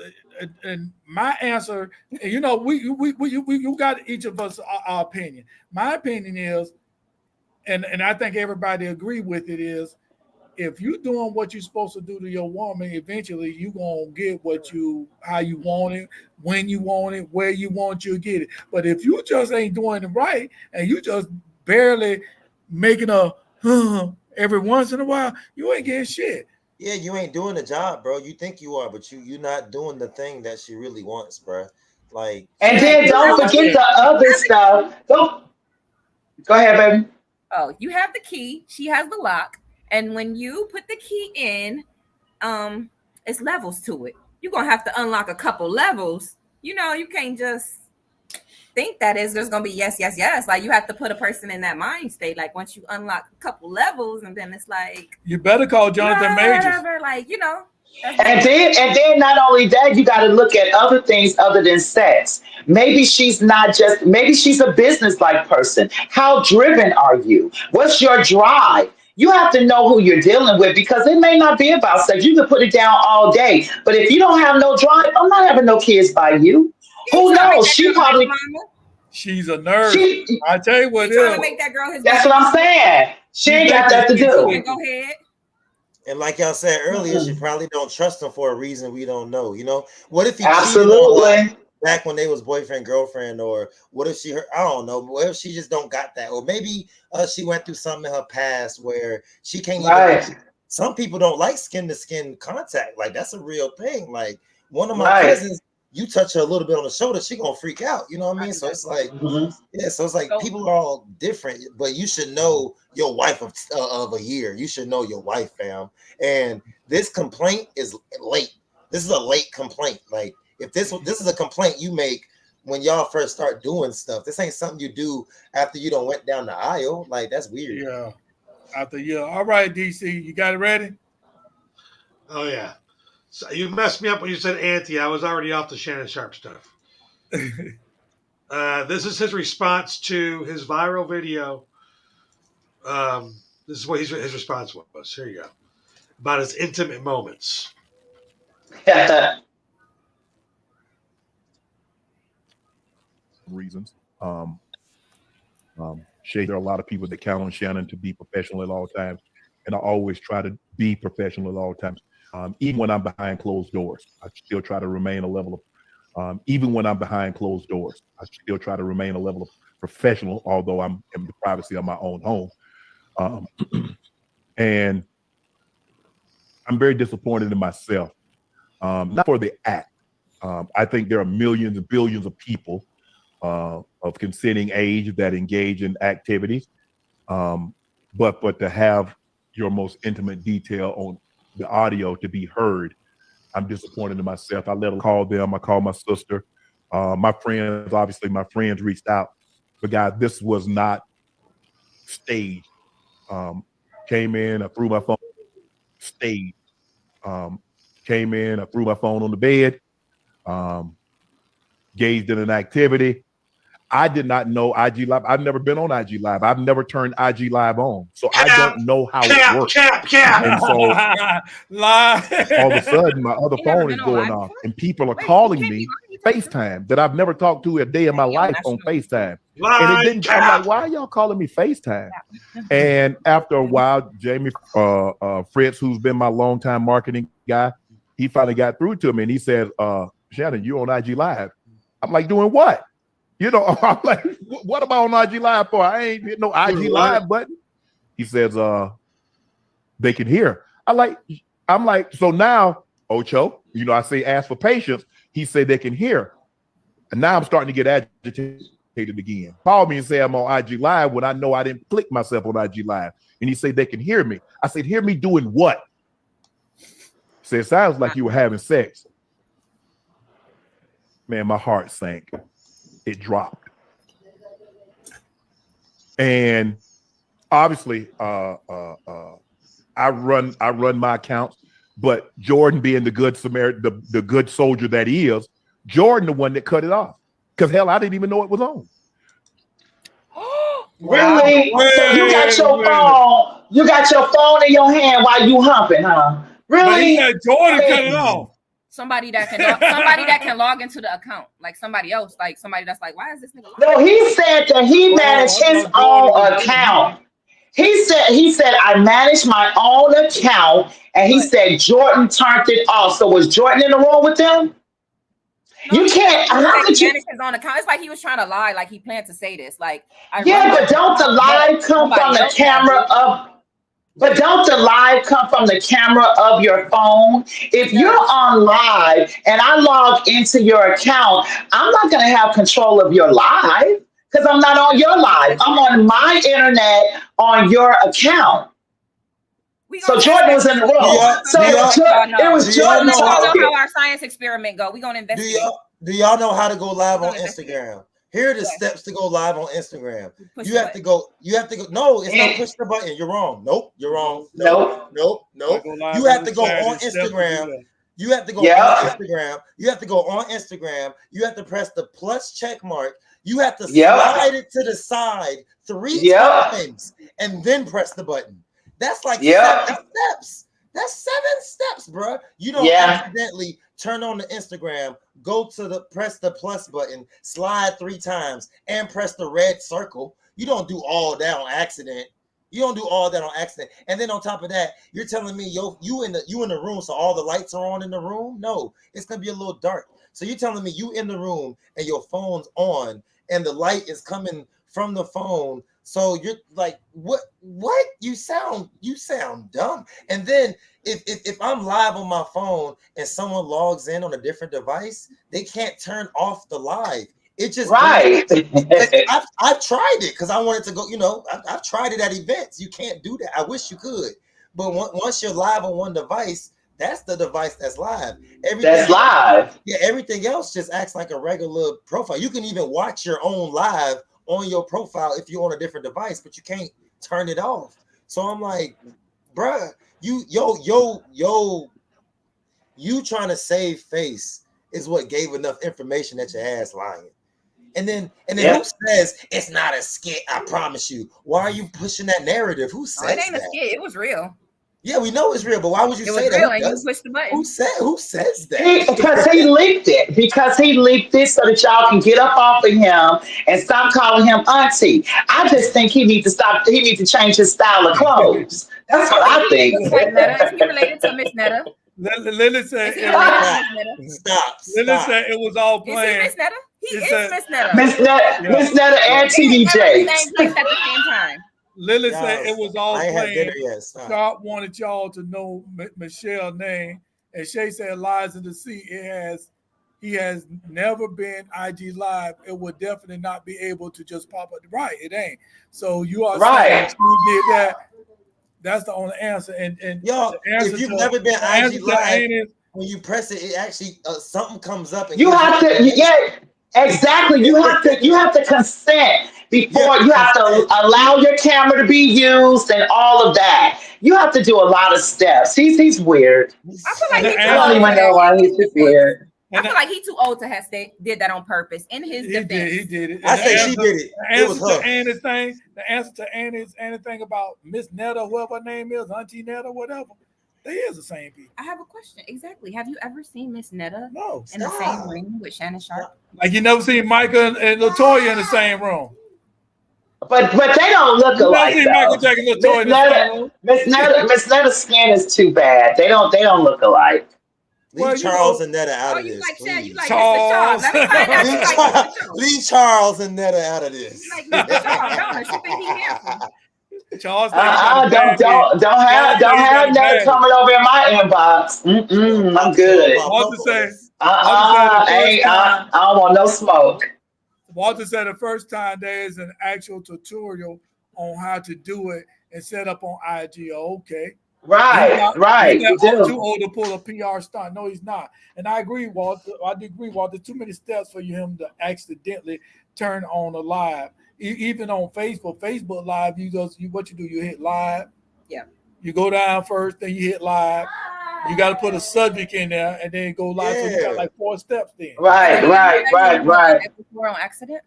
and my answer, we got each of us our opinion. My opinion is, and I think everybody agree with it, is if you're doing what you're supposed to do to your woman, eventually you're gonna get how you want it, when you want it, where you want you to get it. But if you just ain't doing it right and you just barely making every once in a while, you ain't getting shit. Yeah, you ain't doing the job, bro. You think you are, but you're not doing the thing that she really wants, bro. Like, and then don't forget the other stuff. Go ahead, baby. Oh, you have the key. She has the lock. And when you put the key in, it's levels to it. You're going to have to unlock a couple levels. You can't just think that there's going to be yes, yes, yes. Like, you have to put a person in that mind state. Like, once you unlock a couple levels, and then it's like... You better call Jonathan Majors. Whatever, like, And then not only that, you got to look at other things other than sex. Maybe she's a business-like person. How driven are you? What's your drive? You have to know who you're dealing with because it may not be about sex. You can put it down all day. But if you don't have no drive, I'm not having no kids by you. Who knows? She's a nerd. I tell you what it is. That's what I'm saying. She ain't got that to do. Go ahead. And like y'all said earlier, she probably don't trust him for a reason we don't know. What if he absolutely back when they was boyfriend girlfriend, or what if she I don't know. What if she just don't got that, or maybe she went through something in her past where she can't even. Some people don't like skin to skin contact. Like that's a real thing. Like one of my cousins, you touch her a little bit on the shoulder, she gonna freak out. You know what I mean? So it's like, so it's like people are all different, but you should know your wife of a year. You should know your wife, fam. And this complaint is late. This is a late complaint. Like if this is a complaint you make when y'all first start doing stuff. This ain't something you do after you done went down the aisle. Like that's weird. Yeah. All right, DC, you got it ready? Oh yeah. So you messed me up when you said Auntie. I was already off the Shannon Sharp stuff. This is his response to his viral video. This is what his response was. Here you go. About his intimate moments. Reasons. Shay, there are a lot of people that count on Shannon to be professional at all times, and I always try to be professional at all times. Even when I'm behind closed doors, I still try to remain a level Even when I'm behind closed doors, I still try to remain a level of professional, although I'm in the privacy of my own home. And I'm very disappointed in myself, not for the act. I think there are millions and billions of people of consenting age that engage in activities, but to have your most intimate detail on the audio to be heard, I'm disappointed in myself. I let them call them. I called my sister. My friends, obviously, my friends reached out. But guys, this was not staged. Came in, I threw my phone, staged. Came in, I threw my phone on the bed, engaged in an activity. I did not know IG Live. I've never been on IG Live. I've never turned IG Live on. So I don't know how it works. And so all of a sudden, my other phone is going off and people are calling me FaceTime that I've never talked to a day in my life on FaceTime. And it didn't, I'm like, why are y'all calling me FaceTime? And after a while, Jamie Fritz, who's been my longtime marketing guy, he finally got through to me and he says, Shannon, you on IG Live. I'm like, doing what? You know, I'm like, what am I on IG Live for? I ain't hit no IG Live button. He says, they can hear. I'm like, so now, Ocho, you know, I say ask for patience. He said they can hear. And now I'm starting to get agitated again. Call me and say I'm on IG Live when I know I didn't click myself on IG Live. And he said they can hear me. I said, hear me doing what? He said, it sounds like you were having sex. Man, my heart sank. It dropped. And obviously, I run my accounts, but Jordan being the good Samaritan, the good soldier that he is, Jordan the one that cut it off. Because hell, I didn't even know it was on. Really? So you got your phone, in your hand while you humping, huh? Really? But he said Jordan cut it off. Somebody that can log into the account, like somebody else, like somebody that's like, why is this nigga? No, he said that he managed his own account. He said I managed my own account, and he said Jordan turned it off. So was Jordan in the room with them? No, you can't. How could he you? managed his own account. It's like he was trying to lie, like he planned to say this. Like, But don't the lie come from the camera of? But don't the live come from the camera of your phone? If you're on live and I log into your account, I'm not going to have control of your live because I'm not on your live. I'm on my internet on your account. So Jordan was in the room. It was Jordan. We don't know how our science experiment go. We're going to investigate. Do y'all know how to go live on Instagram? Here are the steps to go live on Instagram. You have to go. No, it's not push the button. You're wrong. Nope, you're wrong. Nope. You have to go on Instagram. You have to go on Instagram. You have to go on Instagram. You have to press the plus check mark. You have to slide it to the side 3 times and then press the button. That's like 7 steps. That's 7 steps, bro. You don't accidentally turn on the Instagram, go to press the plus button, slide 3 times, and press the red circle. You don't do all that on accident. And then on top of that, you're telling me you in the room, so all the lights are on in the room? No, it's gonna be a little dark. So you're telling me you in the room and your phone's on and the light is coming from the phone. So you're like, what? You sound dumb. And then if I'm live on my phone and someone logs in on a different device, they can't turn off the live. It just right. I've tried it because I wanted to go. You know, I've tried it at events. You can't do that. I wish you could, but once you're live on one device, that's the device that's live. Everything else just acts like a regular profile. You can even watch your own live on your profile if you're on a different device, but you can't turn it off. So I'm like, bruh, you trying to save face is what gave enough information that your ass lying. And then who says it's not a skit? I promise you. Why are you pushing that narrative? Who says it ain't a skit? It was real. Yeah, we know it's real, but why would you say that? Real and you pushed the button. Who says that? Because he leaked it. Because he leaked it so that y'all can get up off of him and stop calling him auntie. I just think he needs to stop. He needs to change his style of clothes. That's what I think. Like Netta. Is he related to Miss Netta? Lily said Stop. Lily said it was all Is he planned. Miss Netta? He is said- Miss Netta. Miss Netta and They TD never in the Jakes. same place at the same time. Lily Y'all, said it was all I ain't had planned. dinner yet. Stop. Sharp wanted y'all to know Michelle's name, and Shay said lies in the sea. He has never been IG Live. It would definitely not be able to just pop up. Right, it ain't. So you are saying she did that. That's the only answer. And y'all, if you've never been IG Live, when you press it, it actually something comes up. And You have to, exactly. You have to consent before you have to allow your camera to be used and all of that. You have to do a lot of steps. He's weird. I feel like I don't even know why he's just weird. I feel like he's too old to have did that on purpose. In his defense, he did it. I say she did it. It was her. The answer to Annie's thing about Miss Netta, whoever her name is, Auntie Netta, whatever. They is the same people. I have a question. Exactly. Have you ever seen Miss Netta in Stop. the same room with Shannon Sharp? Like you never seen Micah and LaToya in the same room. But they don't look alike. Michael Jackson, LaToya Miss Netta's skin is too bad. They don't look alike. Leave Charles and Netta out of this. You like Charles. Let me find out. Leave Charles and Netta out of this. You like Mr. Charles, don't you? She think he handsome. Charles, don't have that coming over in my inbox. I'm good. Walter said, I don't want no smoke. Walter said the first time there is an actual tutorial on how to do it and set up on IG. Okay. Right. He's too old to pull a PR stunt. No, he's not. And I agree, Walter. Too many steps for him to accidentally turn on a live. Even on Facebook Live, you hit live. Yeah. You go down first, then you hit live. You got to put a subject in there and then go live. So you got like 4 steps then. Right. Before on accident?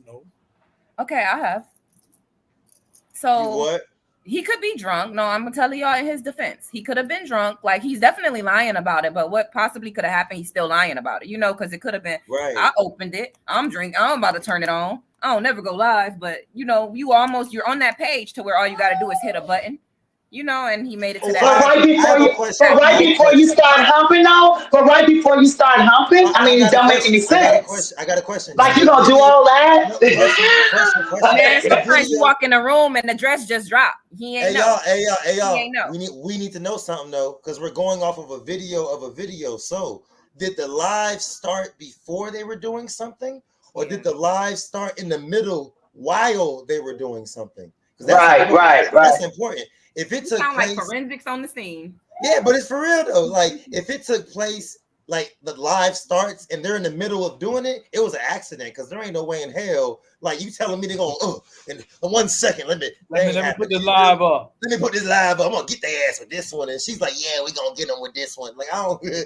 No. Okay, I have. So what? He could be drunk. No, I'm gonna tell y'all in his defense. He could have been drunk. Like he's definitely lying about it. But what possibly could have happened? He's still lying about it. Because it could have been. Right. I opened it. I'm drinking. I'm about to turn it on. I don't never go live, but you're on that page to where all you got to do is hit a button. And he made it to that. But right before you start humping, though. But right before you start humping, it don't make any sense. I got a question. Like you gonna do all that? Question. Sometimes you walk in the room and the dress just dropped. He ain't know. Hey y'all. He ain't know. We need to know something though, because we're going off of a video. So did the live start before they were doing something, or did the live start in the middle while they were doing something? Right. That's important. If it took place, like forensics on the scene. Yeah, but it's for real though. Like if it took place, like the live starts and they're in the middle of doing it, it was an accident because there ain't no way in hell. Like you telling me they're going, in 1 second, let me put this live up. Let me put this live up. I'm gonna get their ass with this one, and she's like, "Yeah, we gonna get them with this one." Like I don't. Okay,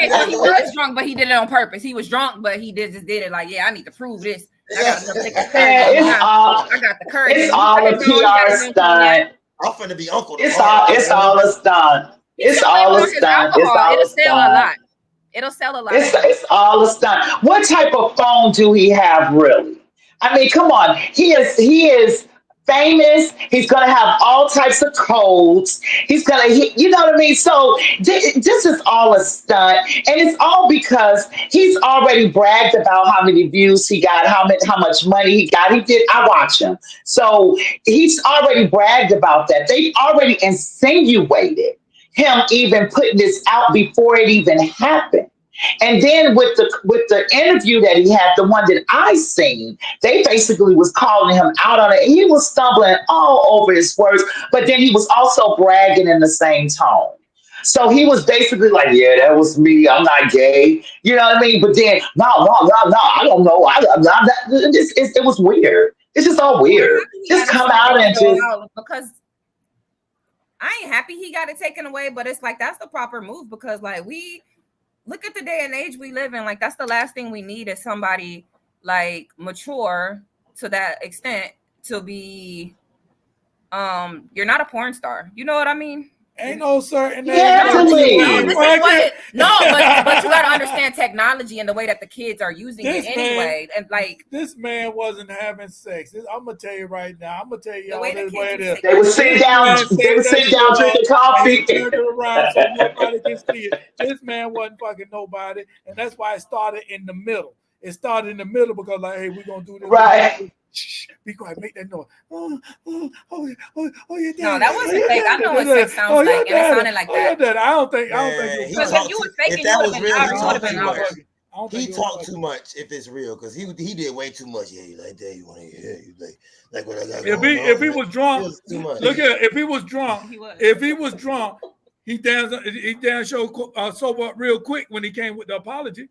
so he was drunk, but he did it on purpose. He was drunk, but he just did it like, I need to prove this. I got the courage. It's all a PR stunt. I'm finna be uncle. It's all a stunt. It's all a stunt. It'll sell a lot. It'll sell a lot. It's all a stunt. What type of phone do he have, really? Come on. He is famous. He's gonna have all types of codes. He's gonna, you know what I mean? So this is all a stunt, and it's all because he's already bragged about how many views he got, how much money he got. I watch him, so he's already bragged about that. They've already insinuated him even putting this out before it even happened. And then with the interview that he had, the one that I seen, they basically was calling him out on it. He was stumbling all over his words, but then he was also bragging in the same tone. So he was basically like, "Yeah, that was me. I'm not gay." You know what I mean? But then, no, I don't know. It was weird. It's just all weird. Just come out and just. Because I ain't happy he got it taken away, but it's like that's the proper move because like we. Look at the day and age we live in. Like that's the last thing we need is somebody like mature to that extent to be. You're not a porn star. You know what I mean? Ain't no certain You have to leave. No, this is what but you gotta understand technology and the way that the kids are using it anyway. And like this man wasn't having sex. I'm gonna tell you right now. I'm gonna tell you all this way it is. They would sit down. They would sit down drinking coffee. Turn it around so nobody can see it. This man wasn't fucking nobody, and that's why it started in the middle. It started in the middle because like, hey, we're gonna do this. Right. Shh, be quiet, make that noise. Oh, no, that wasn't fake. I know what sex sounds like, and it sounded like that. I don't think because if you were faking, you would have been out. You would have been out. He talked too much if it's real because he did way too much. Yeah, you like that? You want to hear? You like what I got? If he was drunk, look at if he was drunk. He damn sure sober up real quick when he came with the apology.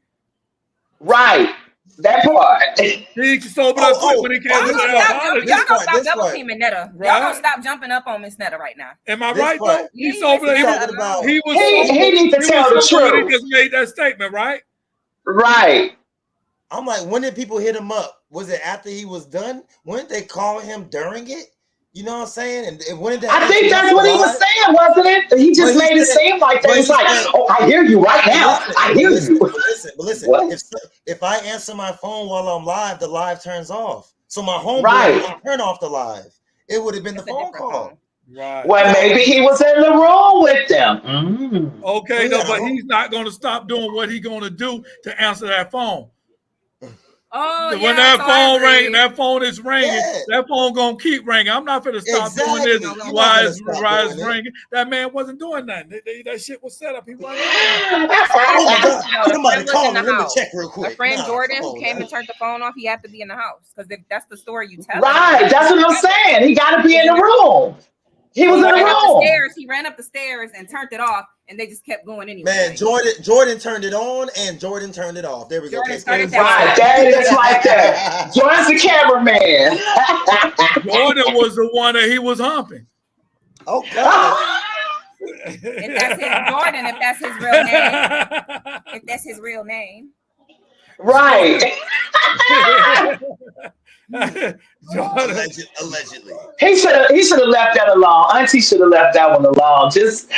Right. That part. He sobered up quick when he came with the apology. Y'all gonna stop double teaming Netta. Y'all gonna stop jumping up on Miss Netta right now. Am I right though? He sobered. He needs to tell the truth. He just made that statement, right? Right. I'm like, when did people hit him up? Was it after he was done? When did they call him during it? You know what I'm saying? And when did that? I think that's what he was saying, wasn't it? He just made it seem like that. It's like, oh, I hear you right now. I hear you. But listen. If I answer my phone while I'm live, the live turns off. So my home will turn off the live. It would have been the phone call. Right. Well, maybe he was in the room with them. Okay, no, but he's not going to stop doing what he's going to do to answer that phone. Oh, when that phone ring, that phone is ringing. That phone gonna keep ringing. I'm not gonna stop doing this while it's ringing. That man wasn't doing nothing. That shit was set up. He wasn't. Somebody call me. Let me check real quick. A friend Jordan who came and turned the phone off. He had to be in the house because that's the story you tell. Right, that's what I'm saying. He got to be in the room. He was in the room. He ran up the stairs and turned it off, and they just kept going anyway. Man, Jordan turned it on, and Jordan turned it off. There we go. Right, that is like that. Jordan's the cameraman. Jordan was the one that he was humping. Oh God. If that's his Jordan, if that's his real name, if that's his real name, right. Allegedly. He should have left that alone. Auntie should have left that one alone. Just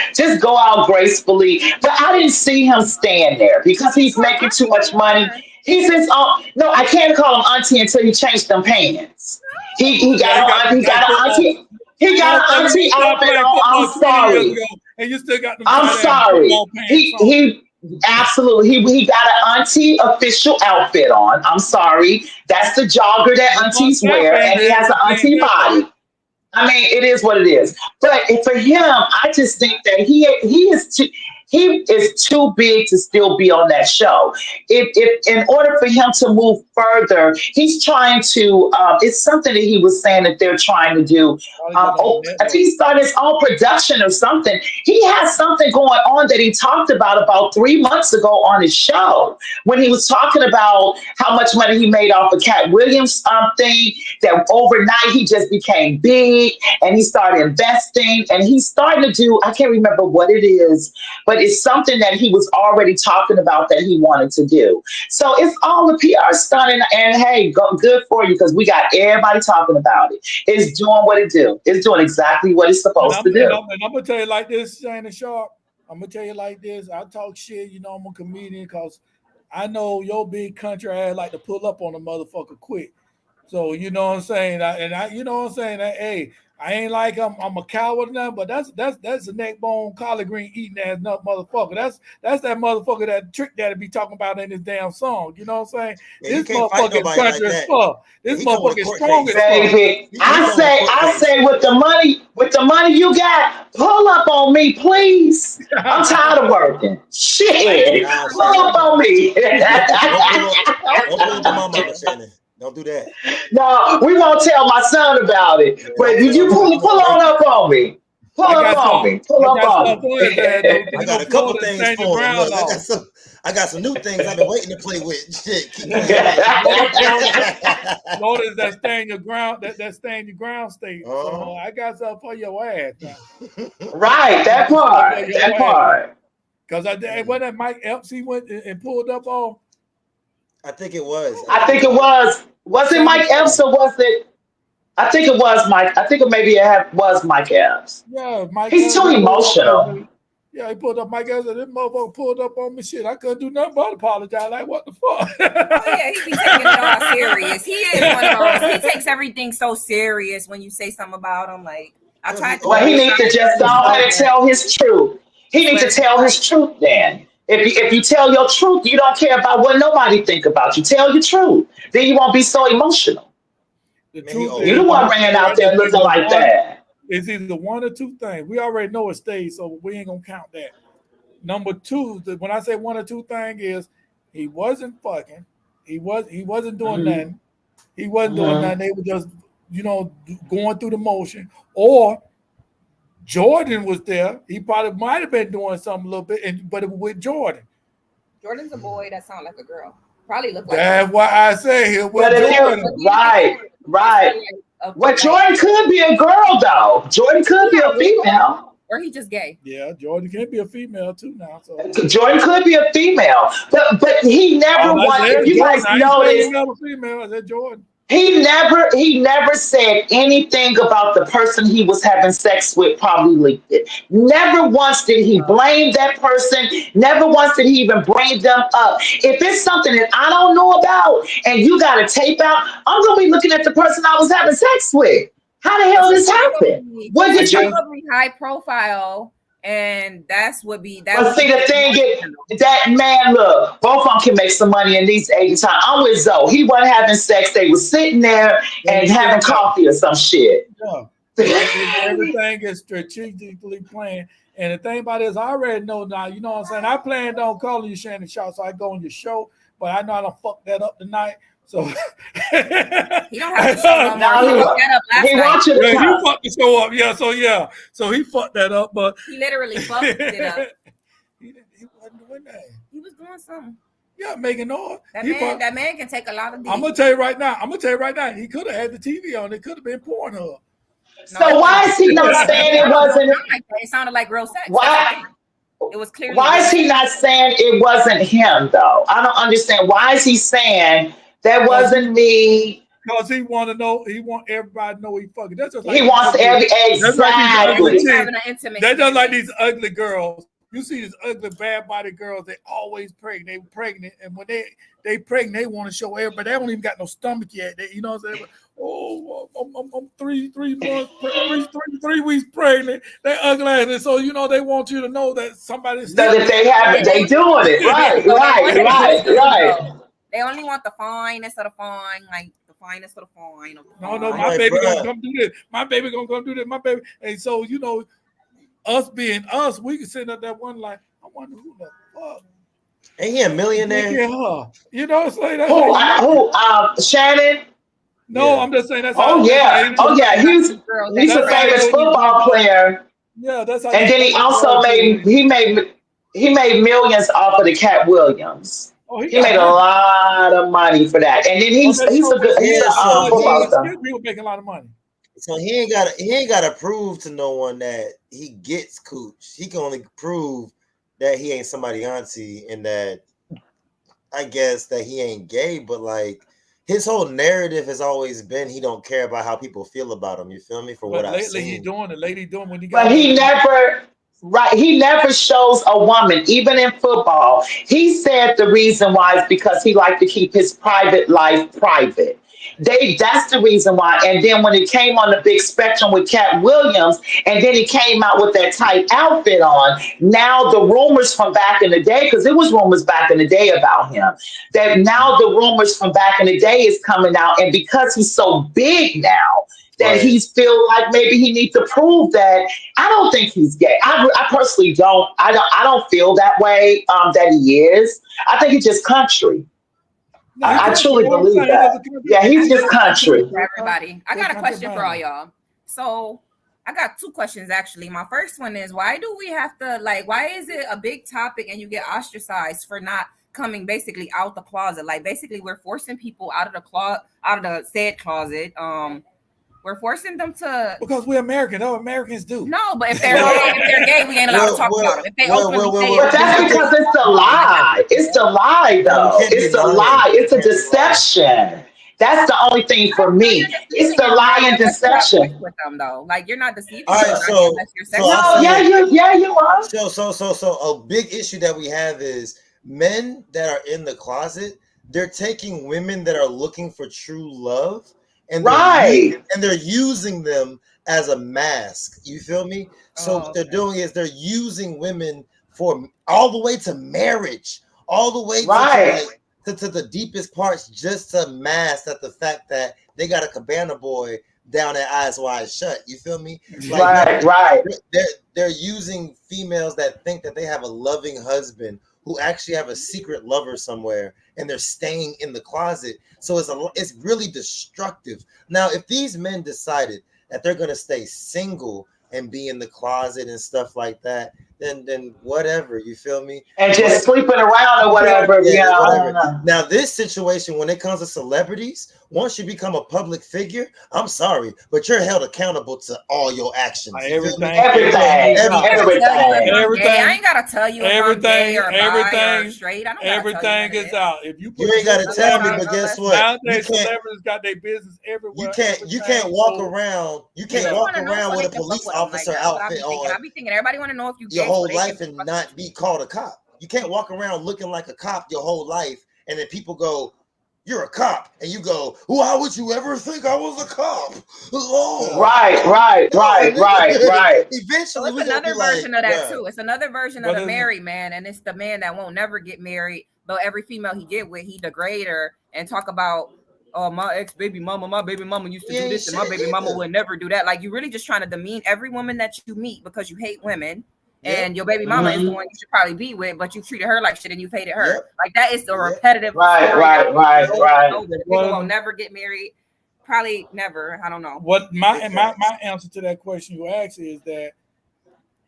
go out gracefully. But I didn't see him stand there because he's making too much money. He's his own. No, I can't call him auntie until he changed them pants. He got an auntie. He got an auntie outfit on. I'm sorry. And you still got them. I'm sorry. He absolutely. He got an auntie official outfit on. I'm sorry. That's the jogger that aunties wear, and he has an auntie body. I mean, it is what it is. But for him, I just think that he is too big to still be on that show. If in order for him to move further, he's trying to. It's something that he was saying that they're trying to do. I think he started his own production or something. He has something going on that he talked about 3 months ago on his show when he was talking about how much money he made off of Cat Williams thing. That overnight he just became big and he started investing and he's starting to do. I can't remember what it is, but it's something that he was already talking about that he wanted to do. So it's all the PR stunt, and hey, good for you because we got everybody talking about it. It's doing what it do. It's doing exactly what it's supposed to do. And I'm gonna tell you like this, Shannon Sharp. I'm gonna tell you like this. I talk shit, you know. I'm a comedian because I know your big country ass like to pull up on a motherfucker quick. So you know what I'm saying. You know what I'm saying. Hey. I ain't like I'm a coward now, but that's a neck bone collard green eating ass motherfucker. That's that motherfucker that Trick Daddy be talking about in his damn song. You know what I'm saying? Yeah, this motherfucker is country as fuck. This motherfucker is strong as fuck. I say with the money you got, pull up on me, please. I'm tired of working. Shit, pull up on me. Don't pull into my mama, Shannon. Don't do that. No, we won't tell my son about it. But did you pull on up on me? Pull up on me. I got a couple things for him. Look, I got some new things I've been waiting to play with. Shit. Notice that stay in your ground. That stay in your ground state. So I got something for your ass. Right, that part. Because when that Mike Epps he went and pulled up on. I think it was. Was it Mike Epps or was it? I think it was Mike. I think was Mike Epps. Yeah, Mike He's too Evans pulled up on emotional. me. Yeah, he pulled up Mike Evans. This motherfucker pulled up on me. Shit, I couldn't do nothing but apologize. Like, what the fuck? Oh yeah, he be taking it all serious. He is one of those. He takes everything so serious when you say something about him. Like I tried to. Well, he needs to just go ahead and tell his truth. He needs to tell his truth then. If you tell your truth, you don't care about what nobody think about you. Tell your truth. Then you won't be so emotional. The truth You the one ran out there looking like that. It's either one or two things. We already know it stays, so we ain't gonna count that. Number two, when I say one or two thing is he wasn't fucking. He wasn't doing nothing. He wasn't doing nothing. They were just, going through the motion. Or Jordan was there. He probably might have been doing something a little bit, but it was with Jordan. Jordan's a boy that sounds like a girl. Probably look like. That's why I say here with Jordan. Right. Well, Jordan could be a girl though. Jordan could be a female. Or he just gay. Yeah, Jordan can be a female too now. So Jordan could be a female, but he never wanted. If you guys notice, female. I said Jordan. He never said anything about the person he was having sex with probably leaked it. Never once did he blame that person. Never once did he even bring them up. If it's something that I don't know about and you got to tape out, I'm going to be looking at the person I was having sex with. How the hell this happened? What did you? High profile. And that's what be that. But see, the thing is, that man, look, both of them can make some money in these 80 times. I'm with Zoe. He wasn't having sex. They were sitting there and having coffee or some shit. Yeah. Everything is strategically planned. And the thing about it is, I already know now, you know what I'm saying? I planned on calling you Shannon Shaw, so I go on your show, but I know I don't fuck that up tonight. So you don't have to show no more. He fucked that up last night. You fucked the show up, so he fucked that up, but he literally fucked it up. He wasn't doing that. He was doing something. Yeah, making noise. That man can take a lot of. I'm gonna tell you right now. He could have had the TV on. It could have been Pornhub. So why is he not saying it wasn't? It sounded like real sex. Why? It was clearly. Why is he not saying it wasn't him though? I don't understand. Why is he saying? That wasn't me. Because he want to know. He want everybody to know he fucking. That's just like he wants exactly. That's just like these ugly girls. You see these ugly, bad body girls. They always pregnant. They were pregnant, and when they pregnant, they want to show everybody. They don't even got no stomach yet. You know what I'm saying? Oh, I'm 3 months, 3 weeks pregnant. They ugly, and so they want you to know that somebody's. So that they doing it right. They only want the finest of the fine, like the finest of the fine. No, my baby gonna come do this. My baby gonna come do this. My baby, and so us being us, we can sit up that one like, I wonder who the fuck. Ain't he a millionaire? Yeah, you know what I'm saying? Who? Shannon? No, yeah. I'm just saying that's. Yeah. He's a famous football player. Yeah, that's how. And then he also made millions off of the Cat Williams. Oh, he made a lot of money for that, and then he's a football star. He was making a lot of money. So he ain't got to prove to no one that he gets Kush. He can only prove that he ain't somebody auntie, and that I guess that he ain't gay. But like his whole narrative has always been he don't care about how people feel about him. You feel me? What I've seen. The lady doing when he got. But he never. Right, he never shows a woman, even in football. He said the reason why is because he liked to keep his private life private. That's the reason why. And then when it came on the big spectrum with Cat Williams, and then he came out with that tight outfit on, now the rumors from back in the day, because it was rumors back in the day about him, that now the rumors from back in the day is coming out. And because he's so big now, that he's feel like maybe he needs to prove that. I don't think he's gay. I personally don't. I don't feel that way. That he is. I think he's just country. No, I truly believe that. Yeah, he's just country. Everybody, I got a question for all y'all. So I got 2 questions actually. My first one is, why do we have to why is it a big topic and you get ostracized for not coming basically out the closet? Like basically we're forcing people out of the said closet. We're forcing them to because we're American. No, Americans do. No, but if they're gay, we ain't allowed to talk about them. If they but that's because it's a lie. It's the lie, though. It's the lie. It's a deception. That's the only thing for me. It's the lie and deception. With them though, like you're not deceiving. All right, so no, yeah, you are. So a big issue that we have is men that are in the closet. They're taking women that are looking for true love, and they're using them as a mask. You feel me? So what they're doing is they're using women for all the way to marriage, all the way to the deepest parts, just to mask that the fact that they got a cabana boy down at Eyes Wide Shut. You feel me? Like, they're using females that think that they have a loving husband who actually have a secret lover somewhere, and they're staying in the closet. So it's really destructive. Now, if these men decided that they're gonna stay single and be in the closet and stuff like that, then whatever, you feel me? And just sleeping around or whatever. Whatever. Now, this situation, when it comes to celebrities, once you become a public figure, I'm sorry, but you're held accountable to all your actions. Everything. I ain't gotta tell you everything or bi or straight. I don't everything is out. If you ain't gotta tell me, but guess what? Nowadays, celebrities got their business everywhere. You can't walk around. You can't walk around with a police officer outfit on. I be thinking everybody want to know if you your whole life and not be called a cop. You can't walk around looking like a cop your whole life, and then people go, "You're a cop," and you go, "Why would you ever think I was a cop?" Oh. Right. Eventually, it's another version of that too. It's another version of the married man, and it's the man that won't never get married. But every female he get with, he degrade her and talk about, "Oh, my ex baby mama, used to do this, and my baby mama would never do that." Like, you really just trying to demean every woman that you meet because you hate women. And your baby mama is the one you should probably be with, but you treated her like shit and you hated her. Like, that is the repetitive. Right. People will never get married. Probably never. I don't know. What my answer to that question you asked is that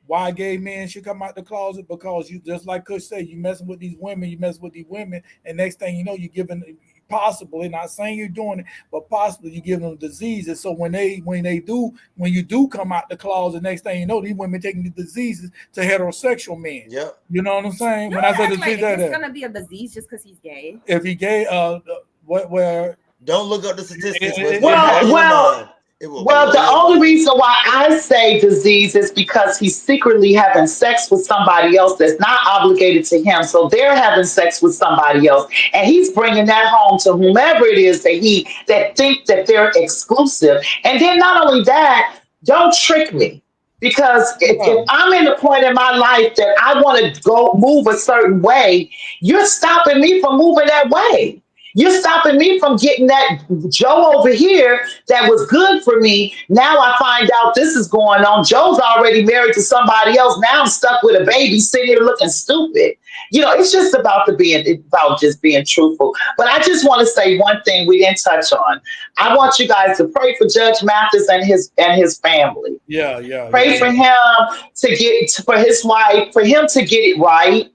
why gay men should come out the closet, because you, just like Kush said, you messing with these women, and next thing you know, you're giving, possibly, not saying you're doing it, but possibly you give them diseases. So when you do come out the closet, next thing you know, these women taking the diseases to heterosexual men. Yep. You know what I'm saying? When I say disease, it's gonna be a disease just because he's gay. If he gay, where don't look up the statistics. Well, the only reason why I say disease is because he's secretly having sex with somebody else that's not obligated to him. So they're having sex with somebody else, and he's bringing that home to whomever it is that think that they're exclusive. And then not only that, don't trick me. Because if I'm in the point in my life that I want to go move a certain way, you're stopping me from moving that way. You're stopping me from getting that Joe over here that was good for me. Now I find out this is going on. Joe's already married to somebody else. Now I'm stuck with a baby sitting here looking stupid. You know, it's just about just being truthful. But I just want to say one thing we didn't touch on. I want you guys to pray for Judge Mathis and his family. Pray for him for his wife, for him to get it right,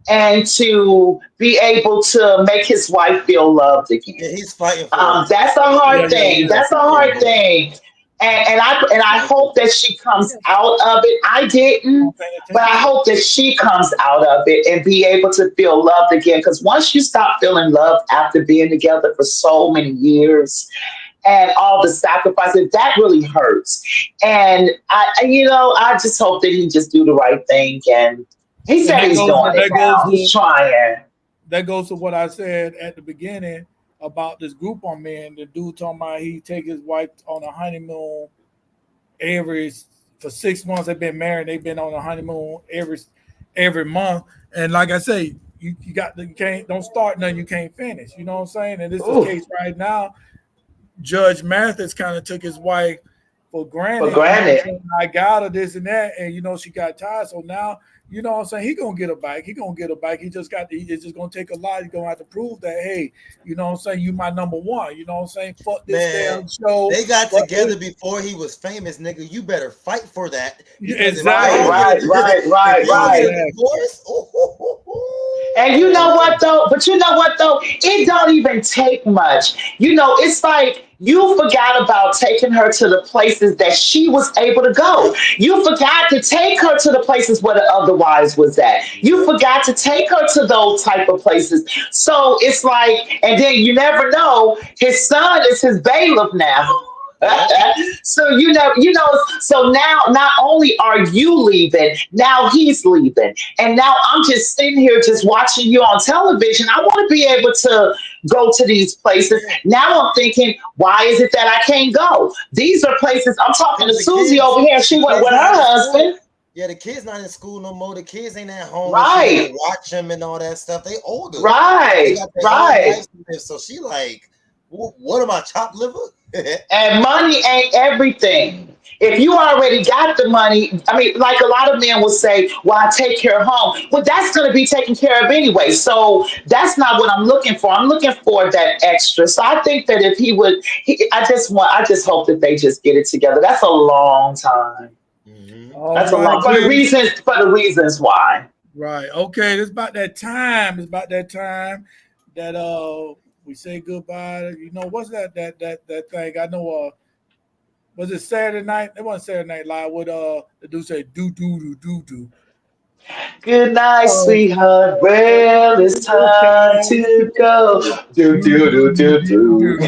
and to be able to make his wife feel loved again. Yeah, he's fighting for that's a hard thing. That's a hard thing. And I hope that she comes out of it. I didn't, but I hope that she comes out of it and be able to feel loved again. Because once you stop feeling loved after being together for so many years and all the sacrifices, that really hurts. And I just hope that he just do the right thing. And he said he's doing it now. He's trying. That goes to what I said at the beginning about this group I'm in. The dude talking about he take his wife on a honeymoon for 6 months. They've been married. They've been on a honeymoon every month. And like I say, you don't start nothing you can't finish. You know what I'm saying? And this is the case right now. Judge Mathis kind of took his wife for granted. I got her this and that, and she got tired. So now, you know what I'm saying, he gonna get a bike. It's just gonna take a lot. He's gonna have to prove that, hey, you know what I'm saying, you my number one. You know what I'm saying? Fuck this damn show. They got together before he was famous, nigga. You better fight for that. Exactly. Right. And you know what though? But you know what though? It don't even take much. It's like you forgot about taking her to the places that she was able to go. Yep. You forgot to take her to the places where the otherwise was at. You Yep. forgot to take her to those type of places. So it's like, and then you never know, his son is his bailiff now. Yep. So so now not only are you leaving, now he's leaving. And now I'm just sitting here just watching you on television. I want to be able to go to these places. Now I'm thinking, why is it that I can't go? These are places. I'm talking to Because Susie over here. She the went kids with her not in school. husband. Yeah, the kids not in school no more. The kids ain't at home where she got to Right, watch them and all that stuff. They older. They right, got their own right. life to live. So she like, what am I, chopped liver? And money ain't everything. If you already got the money, I mean, like a lot of men will say, well, I take care of home. Well, that's going to be taken care of anyway. So that's not what I'm looking for. I'm looking for that extra. So I think that if he would, I just hope that they just get it together. That's a long time. All That's a right, long, for the kids. reasons why. Right. Okay. It's about that time. It's about that time that we say goodbye. You know, what's that thing? I know was it Saturday night? It wasn't Saturday Night Live. What the dude say do. Good night, sweetheart. Well, it's time to go. Do, do, do, do, do.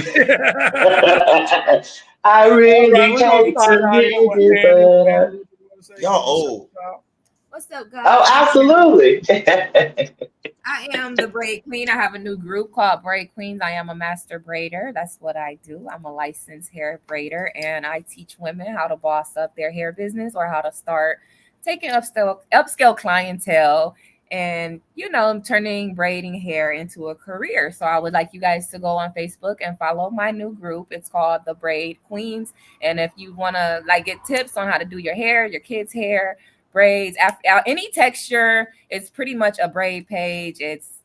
I All right, really we're gonna hate start to out here leave with you, Andy. but Andy, you want to say Y'all old. What's up, oh, guys? absolutely. I am the braid queen. I have a new group called Braid Queens. I am a master braider. That's what I do. I'm a licensed hair braider, and I teach women how to boss up their hair business or how to start taking upscale clientele and turning braiding hair into a career. So I would like you guys to go on Facebook and follow my new group. It's called the Braid Queens. And if you want to get tips on how to do your hair, your kids' hair, braids, any texture, it's pretty much a braid page. It's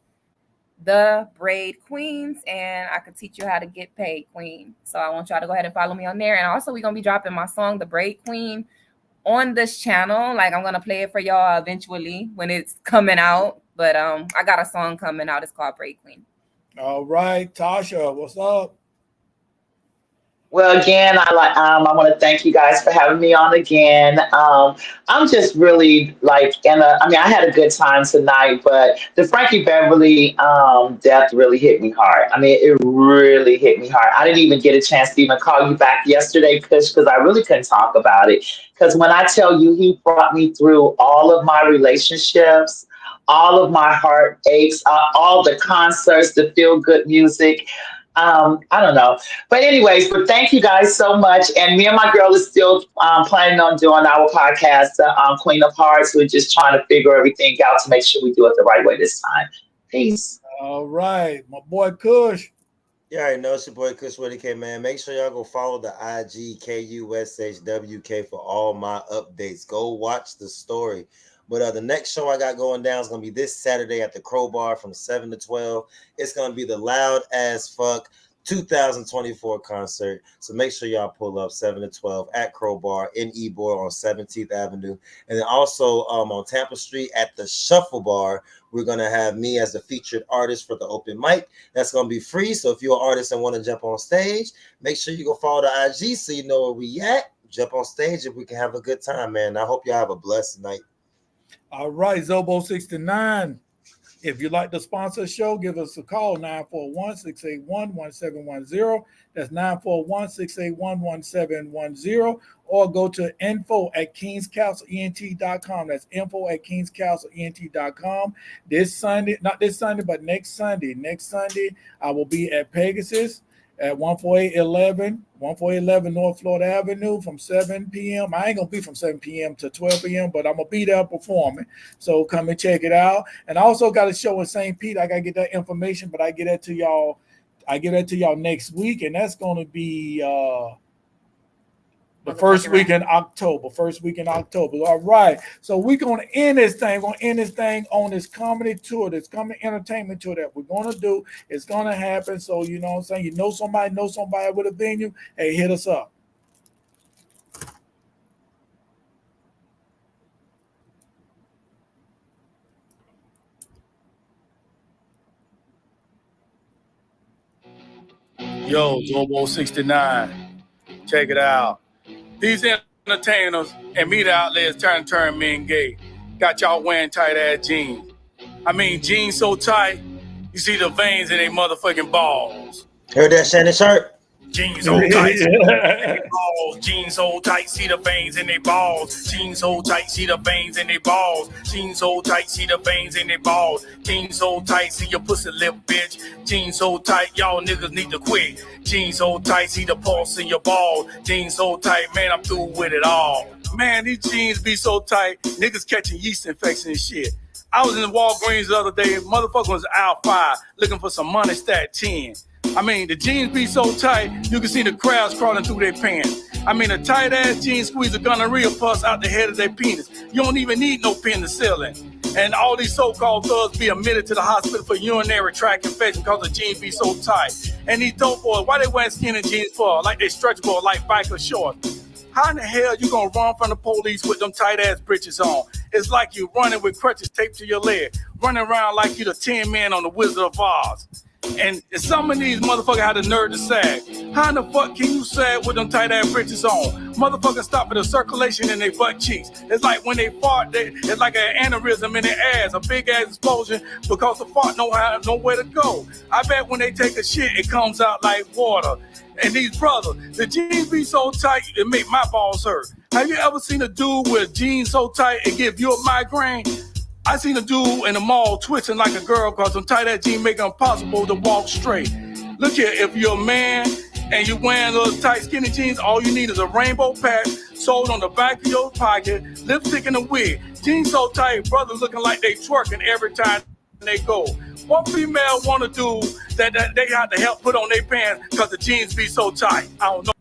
the Braid Queens, and I could teach you how to get paid, queen. So I want y'all to go ahead and follow me on there. And also, we're gonna be dropping my song, The Braid Queen, on this channel. Like, I'm gonna play it for y'all eventually when it's coming out. But I got a song coming out. It's called Braid Queen. All right, Tasha, what's up? Well, again, I want to thank you guys for having me on again. I'm just really I had a good time tonight, but the Frankie Beverly death really hit me hard. I mean, it really hit me hard. I didn't even get a chance to even call you back yesterday, Kush, because I really couldn't talk about it. Because when I tell you, he brought me through all of my relationships, all of my heartaches, all the concerts, the feel good music. I don't know. But anyways, but thank you guys so much. And me and my girl is still planning on doing our podcast, Queen of Hearts. We're just trying to figure everything out to make sure we do it the right way this time. Peace. All right, my boy Kush. You already know it's your boy Kush Widake, man. Make sure y'all go follow the IG KUSHWK for all my updates. Go watch the story. But the next show I got going down is going to be this Saturday at the Crowbar from 7 to 12. It's going to be the Loud as Fuck 2024 concert. So make sure y'all pull up 7 to 12 at Crowbar in Ybor on 17th Avenue. And then also on Tampa Street at the Shuffle Bar, we're going to have me as the featured artist for the open mic. That's going to be free. So if you're an artist and want to jump on stage, make sure you go follow the IG so you know where we at. Jump on stage if we can have a good time, man. I hope y'all have a blessed night. All right, Zobo69. If you'd like to sponsor a show, give us a call, 941-681-1710. That's 941-681-1710. Or go to info@kingscastleent.com. That's info@kingscastleent.com. This Sunday, not this Sunday, but next Sunday. Next Sunday, I will be at Pegasus at 14811 North Florida Avenue from 7 p.m. I ain't going to be from 7 p.m. to 12 p.m., but I'm going to be there performing. So come and check it out. And I also got a show in St. Pete. I got to get that information, but I get that to y'all next week, and that's going to be the first week in October. All right. So we're going to end this thing. We're going to end this thing on this comedy tour, this comedy entertainment tour that we're going to do. It's going to happen. So, you know what I'm saying? You know somebody with a venue. Hey, hit us up. Yo, Zobo 69. Check it out. These entertainers and media outlets turn men gay. Got y'all wearing tight ass jeans. I mean, jeans so tight, you see the veins in their motherfucking balls. Heard that, Shannon Sharp? Jeans so tight, see the veins in their balls. Jeans so tight, see the veins in their balls. Jeans so tight, see the veins in their balls. Jeans so tight, see the veins in their balls. Jeans so tight, see your pussy lip, bitch. Jeans so tight, y'all niggas need to quit. Jeans so tight, see the pulse in your balls. Jeans so tight, man, I'm through with it all. Man, these jeans be so tight, niggas catching yeast infection and shit. I was in the Walgreens the other day, motherfucker was aisle 5 looking for some money stat 10. I mean, the jeans be so tight, you can see the crabs crawling through their pants. I mean, a tight-ass jeans squeeze a gonorrhea pus out the head of their penis. You don't even need no penicillin. And all these so-called thugs be admitted to the hospital for urinary tract infection because the jeans be so tight. And these dope boys, why they wearing skinny jeans for? Like they stretchable, like biker shorts. How in the hell you gonna run from the police with them tight-ass britches on? It's like you running with crutches taped to your leg, running around like you the 10 men on the Wizard of Oz. And some of these motherfuckers had the nerve to sag. How in the fuck can you sag with them tight-ass britches on? Motherfuckers stop at the circulation in their butt cheeks. It's like when they fart, it's like an aneurysm in their ass, a big-ass explosion because the fart nowhere to go. I bet when they take a shit, it comes out like water. And these brothers, the jeans be so tight, it make my balls hurt. Have you ever seen a dude with jeans so tight it give you a migraine? I seen a dude in the mall twitching like a girl because them tight-ass jeans make it impossible to walk straight. Look here, if you're a man and you're wearing those tight skinny jeans, all you need is a rainbow patch sold on the back of your pocket, lipstick and a wig. Jeans so tight, brothers looking like they twerking every time they go. What female want to do that they have to help put on their pants because the jeans be so tight? I don't know.